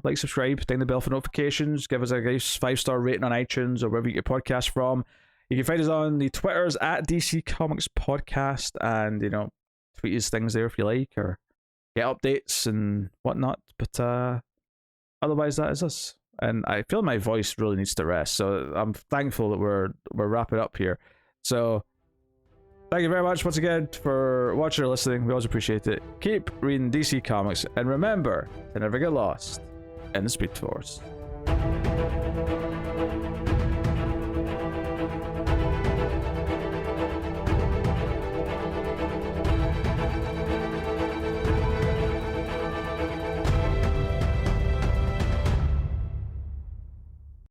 like, subscribe, ding the bell for notifications, give us a nice 5-star rating on iTunes or wherever you get your podcast from. You can find us on the Twitters at DC Comics Podcast, and tweet us things there if you like, or get updates and whatnot. But otherwise, that is us. And I feel my voice really needs to rest, so I'm thankful that we're wrapping up here. So thank you very much once again for watching or listening. We always appreciate it. Keep reading DC Comics, and remember to never get lost in the Speed Force.